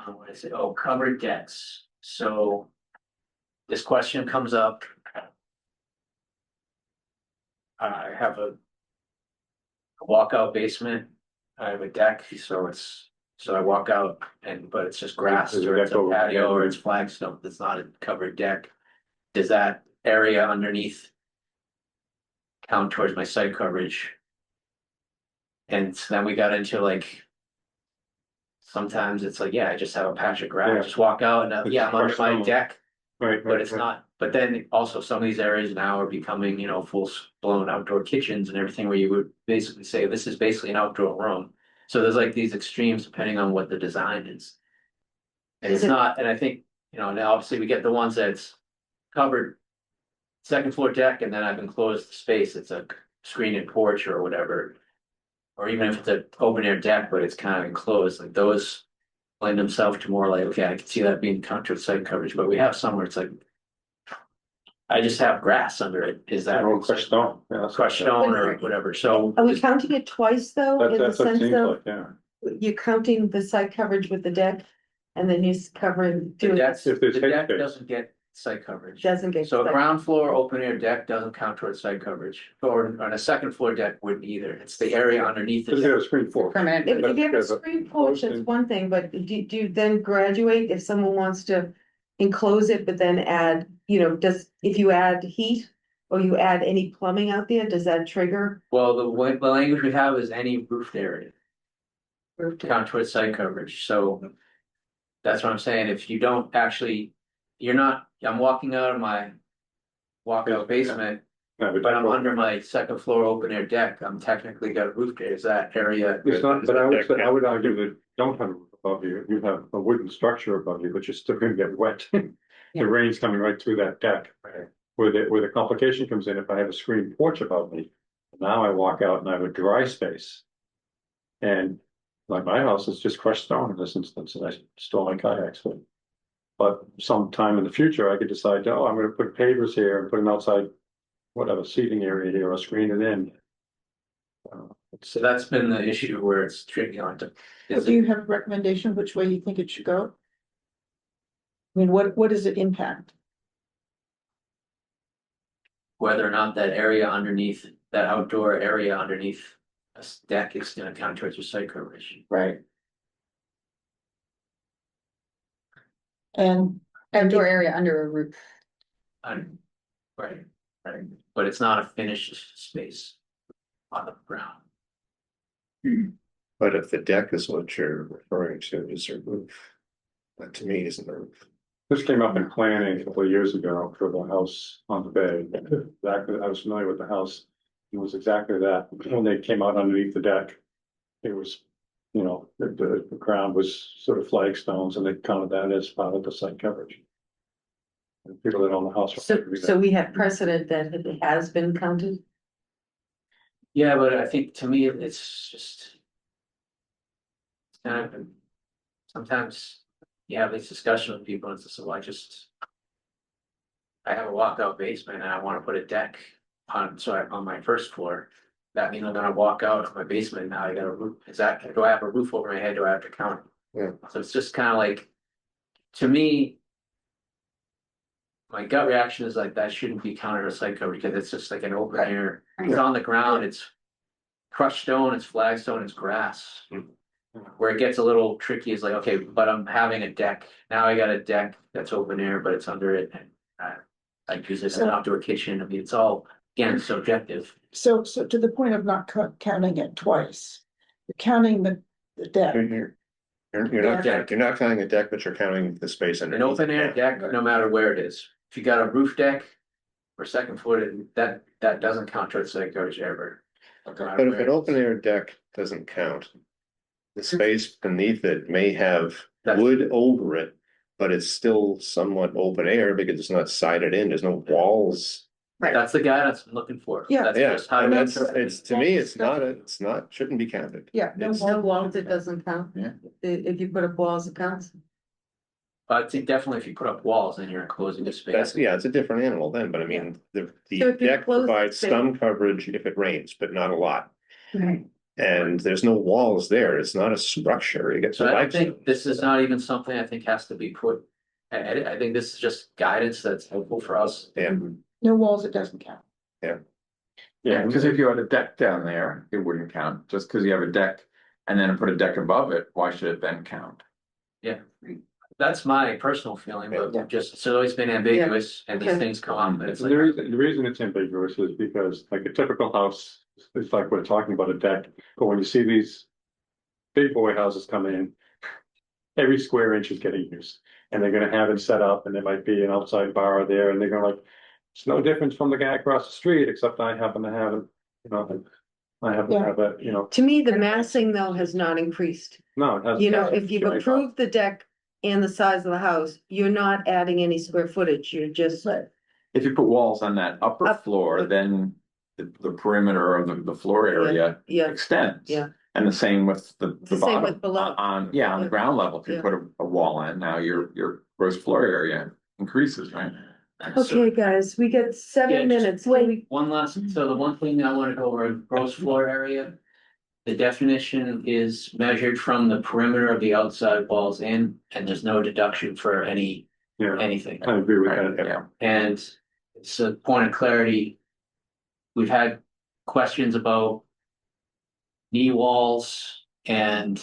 what is it? Oh, covered decks. So this question comes up. I have a walkout basement. I have a deck, so I walk out but it's just grass
There's a
or it's
deck
a
over
patio or
there.
it's flagstone. It's not a covered deck. Does that area underneath count towards my site coverage? And then we got into like. Sometimes it's like, yeah, I just have a patch of grass,
Yeah.
just walk out and
It's
yeah, I'm under
crushed
my
stone.
deck,
Right.
but it's not. But then also some of these areas now are becoming, full blown outdoor kitchens and everything where you would basically say this is basically an outdoor room. So there's like these extremes depending on what the design is. And it's not, and I think, now obviously we get the ones that's covered. Second floor deck and then I've enclosed the space, it's a screened porch or whatever. Or even if it's an open air deck, but it's kind of enclosed, like those lend themselves to more like, okay, I can see that being counter site coverage, but we have some where it's like. I just have grass under it, is that
Crushed stone. Yeah, that's-
crushed stone or whatever, so.
Are we counting it twice though,
That's,
in the
that's what it
sense
seems
of
like, yeah.
you're counting the site coverage with the deck? And then you cover,
The
do
deck,
it,
If there's
the
head
deck
space.
doesn't get site coverage.
doesn't get.
So a
site-
ground floor open air deck doesn't count towards site coverage, or on a second floor deck wouldn't either, it's the area underneath
Does it have
it.
a screen porch?
Permanent.
If you have a
That's-
screen porch, that's
and-
one thing, but do you then graduate if someone wants to enclose it, but then add, if you add heat? Or you add any plumbing out there, does that trigger?
Well, the language we have is any roofed area,
Roof to-
count towards site coverage, so. That's what I'm saying, if you don't actually, I'm walking out of my walkout basement,
No,
but I'm under my second floor open air deck, I'm technically got a roof there, is that area?
It's not, but I would argue that don't have a roof above you, you have a wooden structure above you, but you're still gonna get wet.
Yeah.
The rain's coming right through that deck. Where the complication comes in, if I have a screen porch above me, now I walk out and I have a dry space. And like my house is just crushed stone in this instance, and I store my kayaks with. But sometime in the future, I could decide, oh, I'm gonna put pavers here and put an outside, whatever, seating area here, or screen it in.
So that's been the issue where it's tricky on to. Is
Do you
it,
have a recommendation which way you think it should go? I mean, what does it impact?
whether or not that area underneath, that outdoor area underneath a deck is gonna count towards your site coverage?
Right. And
Outdoor area under a roof.
Right, but it's not a finished space on the ground.
But if the deck is what you're referring to, is a roof. That to me isn't a roof.
This came up in planning a couple of years ago for the house on the bay. Exactly, I was familiar with the house. It was exactly that. When they came out underneath the deck, it was, the ground was sort of flagstones and they counted that as part of the site coverage. And people that own the house.
So we have precedent that it has been counted?
Yeah, but I think to me, it's just. It's kind of, sometimes you have this discussion with people and it's just, so I have a walkout basement and I wanna put a deck on my first floor. That means I'm gonna walk out of my basement, now I got a roof, do I have a roof over my head, do I have to count?
Yeah.
So it's just kinda like, to me. My gut reaction is like, that shouldn't be counted as site coverage, because it's just like an open air, it's on the ground, it's. Crushed stone, it's flagstone, it's grass. Where it gets a little tricky is like, okay, but I'm having a deck, now I got a deck that's open air, but it's under it, and I use it as an outdoor kitchen, I mean, it's all, again, subjective.
so to the point of not counting it twice, you're counting the deck.
You're not counting a deck, but you're counting the space
An
underneath.
open air deck, no matter where it is. If you got a roof deck or second floor, that doesn't count towards site coverage ever. No matter
But if
where
an
it
open
is.
air deck doesn't count, the space beneath it may have
That's-
wood over it, but it's still somewhat open air because it's not sided in, there's no walls.
That's the guidance I'm looking for.
Yeah.
That's
Yeah,
just how
and
to
that's,
interpret it.
it's, to me, it's not, shouldn't be counted.
Yeah. No
It's-
No walls, it doesn't count.
Yeah.
If you put up walls, it counts.
I think definitely if you put up walls, then you're enclosing a
That's,
space.
yeah, it's a different animal then, but I mean,
So
the
if you
deck
close the
provides
space-
some coverage if it rains, but not a lot.
Right.
And there's no walls there, it's not a structure, you get
So
the
I don't
lights.
think this is not even something I think has to be put. I think this is just guidance that's helpful for us.
Yeah.
No walls, it doesn't count.
Yeah, because if you had a deck down there, it wouldn't count, just because you have a deck and then put a deck above it, why should it then count?
That's my personal feeling,
Yeah.
but just, it's always been ambiguous and these
Okay.
things come up and it's
And
like.
the reason it's ambiguous is because like a typical house, it's like we're talking about a deck, but when you see these big boy houses come in, every square inch is getting used, and they're gonna have it set up, and there might be an outside bar there, and they're gonna like, it's no difference from the guy across the street, except I happen to have it, you know, I happen to
Yeah.
have it, you know,
To me, the massing though has not increased.
no, it hasn't.
You know, if you've
Right.
approved the deck and the size of the house, you're not adding any square footage, you're just.
If you put walls on that upper
Up-
floor, then the perimeter of the floor area
Yeah,
extends.
Yeah.
And the same with the
The same
bottom.
with below.
On the
Yeah.
ground level, if you
Yeah.
put a wall in, now your gross floor area increases, right?
okay, guys, we get
Yeah,
7
just-
minutes.
Wait.
One last, so the one thing I want to go over, gross floor area. The definition is measured from the perimeter of the outside walls in, and there's no deduction for
Yeah,
anything.
I agree with
Right,
that.
yeah.
And it's a point of clarity. We've had questions about knee walls and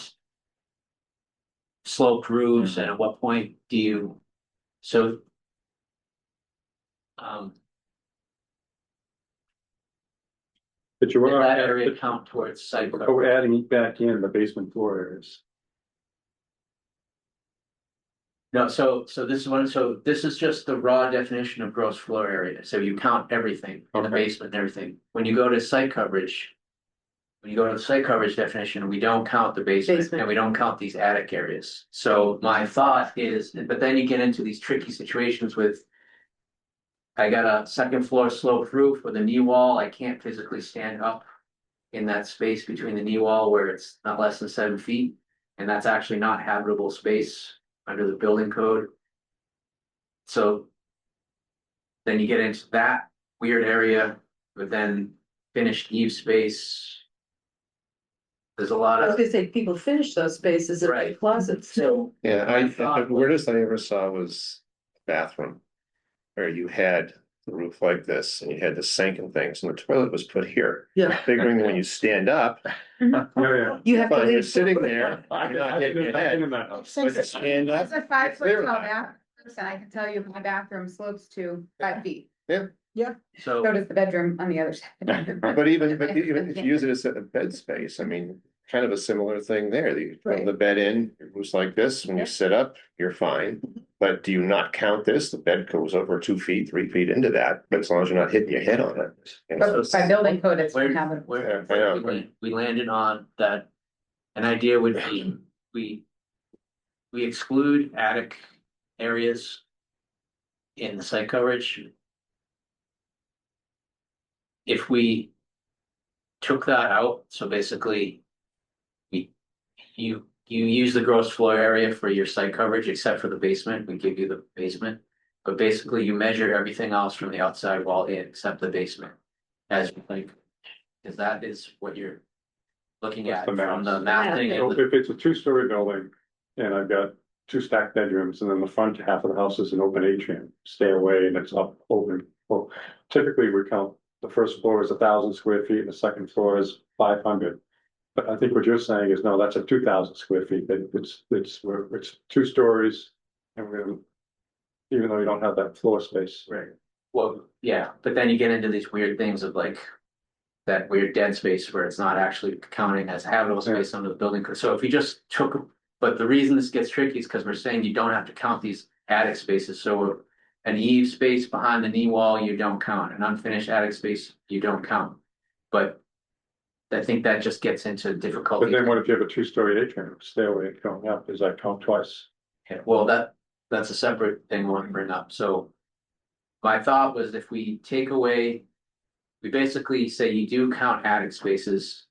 sloped roofs, and at what point do you, so.
But you
Did
are,
that area count towards site
but
coverage?
we're adding back in the basement floor areas.
No, so this is just the raw definition of gross floor area, so you count everything in the
Okay.
basement and everything. When you go to site coverage. When you go to the site coverage definition, we don't count the basement
Basement.
and we don't count these attic areas. So my thought is, but then you get into these tricky situations with. I got a second floor sloped roof with a knee wall, I can't physically stand up. In that space between the knee wall where it's not less than 7 feet, and that's actually not habitable space under the building code. So. Then you get into that weird area, but then finished eve space. There's a lot
I was
of,
gonna say, people finish those spaces in
Right.
closets.
so,
Yeah,
My thought
the weirdest I ever saw was bathroom. Where you had the roof like this and you had the sink and things and the toilet was put here.
Yeah.
Figuring that when you stand up,
Yeah, yeah.
You have to
fine, you're
leave.
sitting there, you're not hitting your head.
in that house.
But you stand up.
It's a 5 foot
Clear
tall
that.
bathroom, and I can tell you my bathroom slopes to 5 feet. So
so,
does the bedroom on the other side.
But even if you use it as a bed space, I mean, kind of a similar thing there. You throw
Right.
the bed in, it moves like this, when you sit up, you're fine. But do you not count this? The bed goes over 2 feet, 3 feet into that, but as long as you're not hitting your head on it. And so
But by building code, it's
where,
habitable.
where,
Yeah, I know.
we landed on that. An idea would be, we. We exclude attic areas. In the site coverage. If we. Took that out, so basically. You use the gross floor area for your site coverage, except for the basement, we give you the basement. But basically you measure everything else from the outside wall in, except the basement. As like, cause that is what you're. Looking
That's
at
the
from the
math.
mapping
So
and the,
if it's a 2-story building and I've got 2 stacked bedrooms and then the front half of the house is an open atrium, stairway and it's up open. Well, typically we count the first floor is 1,000 square feet and the second floor is 500. But I think what you're saying is, no, that's a 2,000 square feet, that it's 2 stories and we're. Even though you don't have that floor space.
right, well, yeah, but then you get into these weird things of like. That weird dead space where it's not actually counting as habitable space under the building code, so if you just took. But the reason this gets tricky is because we're saying you don't have to count these attic spaces, so an eave space behind the knee wall, you don't count, an unfinished attic space, you don't count. But I think that just gets into
But
difficulty.
then what if you have a two-story atrium, stairway going up, does that count twice?
Yeah, well, that's a separate thing I want to bring up, so. My thought was if we take away, we basically say you do count attic spaces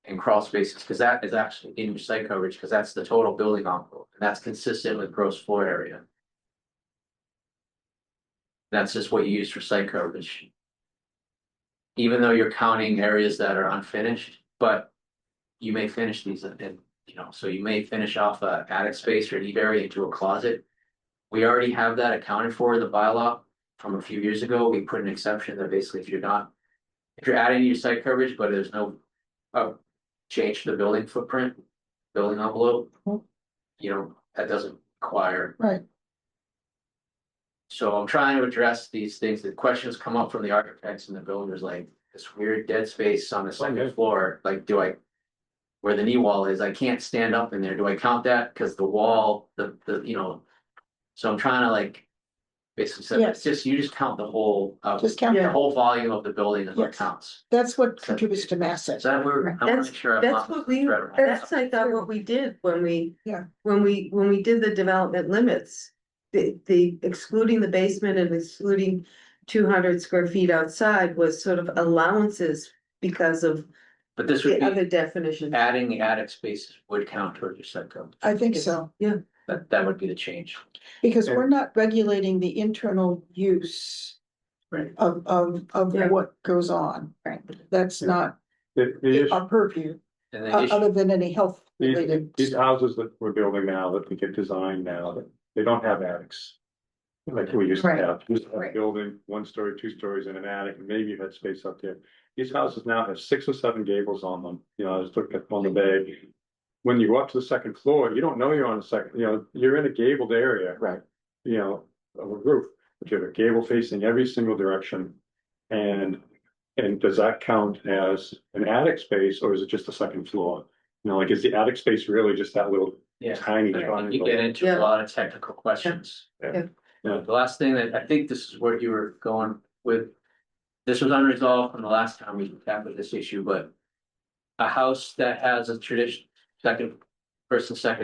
and crawl spaces, because that is actually in your site coverage, because that's the total building envelope, and that's consistent with gross floor area. That's just what you use for site coverage. Even though you're counting areas that are unfinished, but you may finish these in, so you may finish off a attic space or an eve area into a closet. We already have that accounted for in the bylaw from a few years ago. We put an exception that basically if you're adding your site coverage, but there's no change to the building footprint, building envelope, that doesn't require.
Right.
So I'm trying to address these things. The questions come up from the architects and the builders, like this weird dead space on the second floor, like where the knee wall is, I can't stand up in there. Do I count that? Cause the wall, so I'm trying to basically say,
Yes.
you just count the whole,
Just count
the
the
whole volume of the building is what
Yes.
counts.
That's what contributes to mass
Is
set.
that where, I wanna make sure I'm
That's
not.
what we,
right around
that's
that.
I thought what we did when we.
Yeah.
When we did the development limits, the excluding the basement and excluding 200 square feet outside was sort of allowances because of
But this would
the other
be,
definitions.
adding the attic spaces would count toward your site code.
I think so,
Yeah,
That would be the change.
because we're not regulating the internal use
Right.
of
Yeah.
what goes on.
Right.
That's
Yeah.
not
The issue,
our purview,
And the issue,
other than any health related.
these houses that we're building now, that we get designed now, that they don't have attics. Like we used to
Right.
have, we used to have a
Right.
building, 1 story, 2 stories in an attic, and maybe you had space up there. These houses now have 6 or 7 gables on them, I was looking at on the bay. When you go up to the second floor, you don't know you're on the second, you're in a gabled area.
Right.
Of a roof, but you have a gable facing every single direction. And does that count as an attic space, or is it just a second floor? Is the attic space really just that little
yeah,
tiny
I think
triangle?
you get into
Yeah.
a lot of technical questions.
Yeah.
The last thing that, I think this is where you were going with, this was unresolved from the last time we tackled this issue, but. A house that has a tradition, second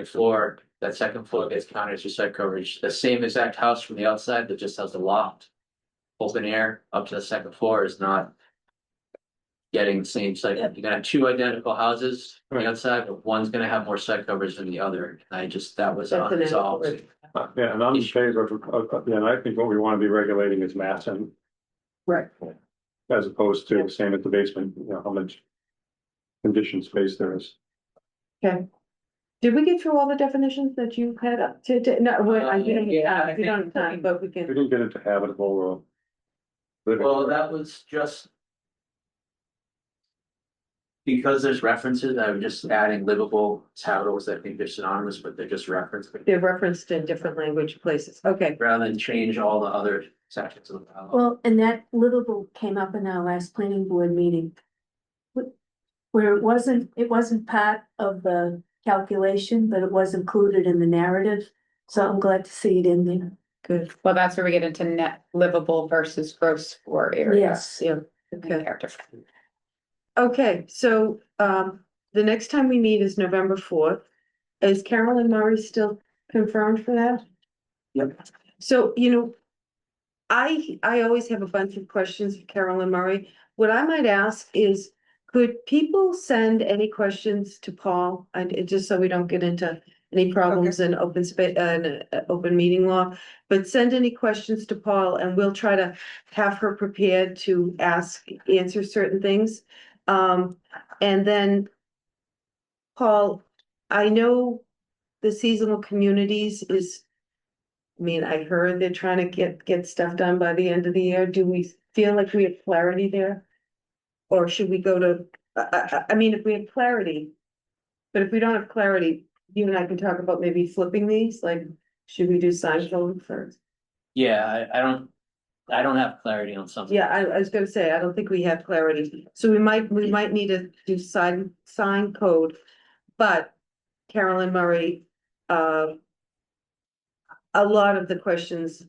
floor, that second floor gets counted as your site coverage, the same exact house from the outside that just has the loft. Open air up to the second floor is not. Getting the same site, you're gonna have 2 identical houses on the
Right.
outside, but one's gonna have more site coverage than the other, that was
That's an
unresolved.
adequate.
Yeah, and I'm in favor and I think what we want to be regulating is massing.
Right.
As opposed to same at the basement, how much. Conditioned space there is.
Okay. Did we get through all the definitions that you had up to, no,
Yeah, I
we don't have
think-
time, but we
We
can.
didn't get into habitable or. living.
Well, that was just. Because there's references, I'm just adding livable, habitable, I think they're synonymous, but they're just referenced.
They're referenced in different language places, okay.
Rather than change all the other sections of the bylaw.
Well, and that livable came up in our last planning board meeting. Where it wasn't part of the calculation, but it was included in the narrative, so I'm glad to see it in there.
Good,
Well, that's where we get into net livable versus gross floor area.
Yes.
yeah,
And
okay.
they're different.
Okay, so, the next time we meet is November 4th. Is Carolyn Murray still confirmed for that?
Yep.
So, I always have a bunch of questions for Carolyn Murray. What I might ask is, could people send any questions to Paul? And just so we don't get into any problems in open space, open meeting law. But send any questions to Paul and we'll try to have her prepared to answer certain things. And then, Paul, I know the seasonal communities is, I heard they're trying to get stuff done by the end of the year. Do we feel like we have clarity there? Or should we go to, if we have clarity, but if we don't have clarity, you and I can talk about maybe flipping these, like, should we do sign code first?
Yeah, I don't have clarity on something.
Yeah, I was gonna say, I don't think we have clarity, so we might need to do sign code. But Carolyn Murray a lot of the questions,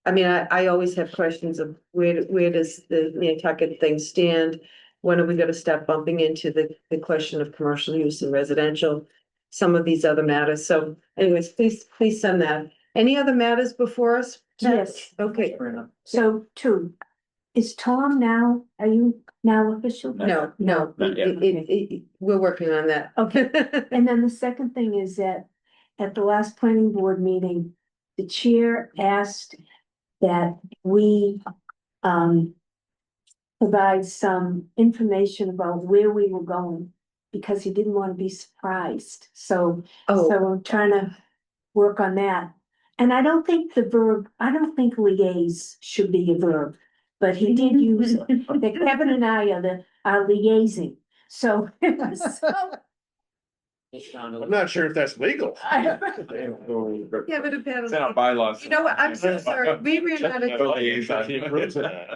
I mean, I always have questions of where does the Nantucket thing stand? When are we gonna start bumping into the question of commercial use and residential? Some of these other matters. So anyways, please send that. Any other matters before us?
Yes.
Okay,
So two, is Tom now, are you now official?
no,
Not yet.
we're working on that.
Okay. And then the second thing is that at the last planning board meeting, the chair asked that we provide some information about where we were going because he didn't want to be surprised. So
Oh,
I'm trying to work on that. And I don't think liaise should be a verb, but he did use it. That Kevin and I are liaising. So,
I'm not sure if that's legal.
yeah, but
It's in our bylaws.
You know what? I'm so sorry. We ran out of.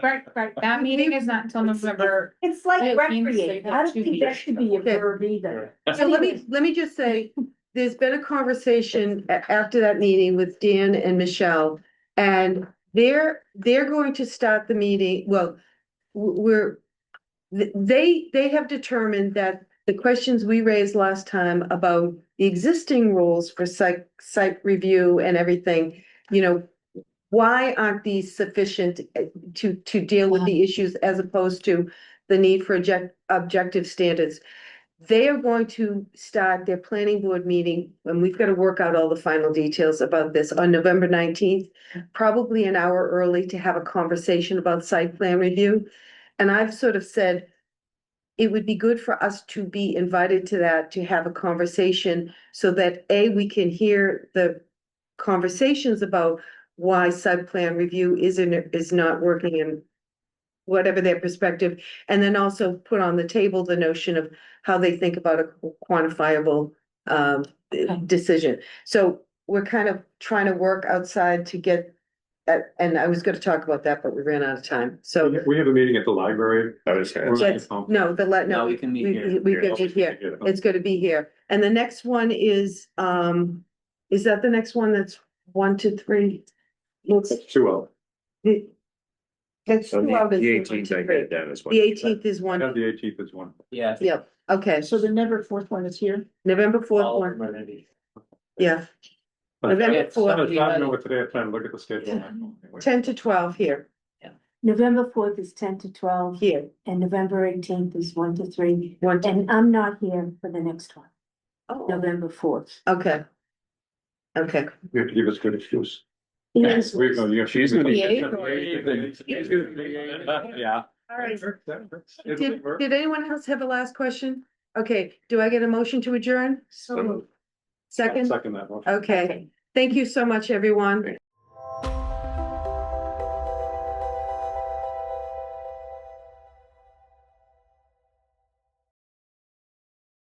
Right, that meeting is not until November.
it's like
It means
recreate.
they
I
have
don't
2
think that
meetings.
should be a
Okay.
verb either.
So let me just say, there's been a conversation after that meeting with Dan and Michelle. And they're going to start the meeting, well, they have determined that the questions we raised last time about the existing rules for site review and everything, why aren't these sufficient to deal with the issues as opposed to the need for objective standards? They are going to start their planning board meeting, and we've got to work out all the final details about this on November 19th, probably an hour early to have a conversation about site plan review. And I've sort of said, it would be good for us to be invited to that, to have a conversation so that we can hear the conversations about why site plan review is not working in whatever their perspective, and then also put on the table the notion of how they think about a quantifiable decision. So we're kind of trying to work outside to get and I was gonna talk about that, but we ran out of time. So
We have a meeting at the library.
I was gonna
We're-
that's, no,
No, we can meet here.
we can meet here. It's gonna be here. And the next one is that the next one that's 1 to 3? Looks,
2-0.
that's
So
2 out of
the
3,
18th
1
I
to 3.
get down as well.
The 18th is
I
one.
have the 18th as one.
Yeah.
Yep, okay,
So the November 4th one is here.
November 4th
All of
one,
them are gonna be-
yeah,
But
November
Yeah,
4th,
I don't know what today, I plan to look at the schedule.
10 to 12 here,
November 4th is 10 to 12
here,
and November 18th is 1 to 3.
1 to,
And I'm not here for the next one,
oh,
November 4th.
okay. Okay,
You have to give us good excuse.
Yes.
We're going, you're.
She's gonna be-
Yeah.
all right.
Did
Did anyone else have a last question? Okay, do I get a motion to adjourn?
So-
Second?
Second that motion.
Okay, thank you so much, everyone.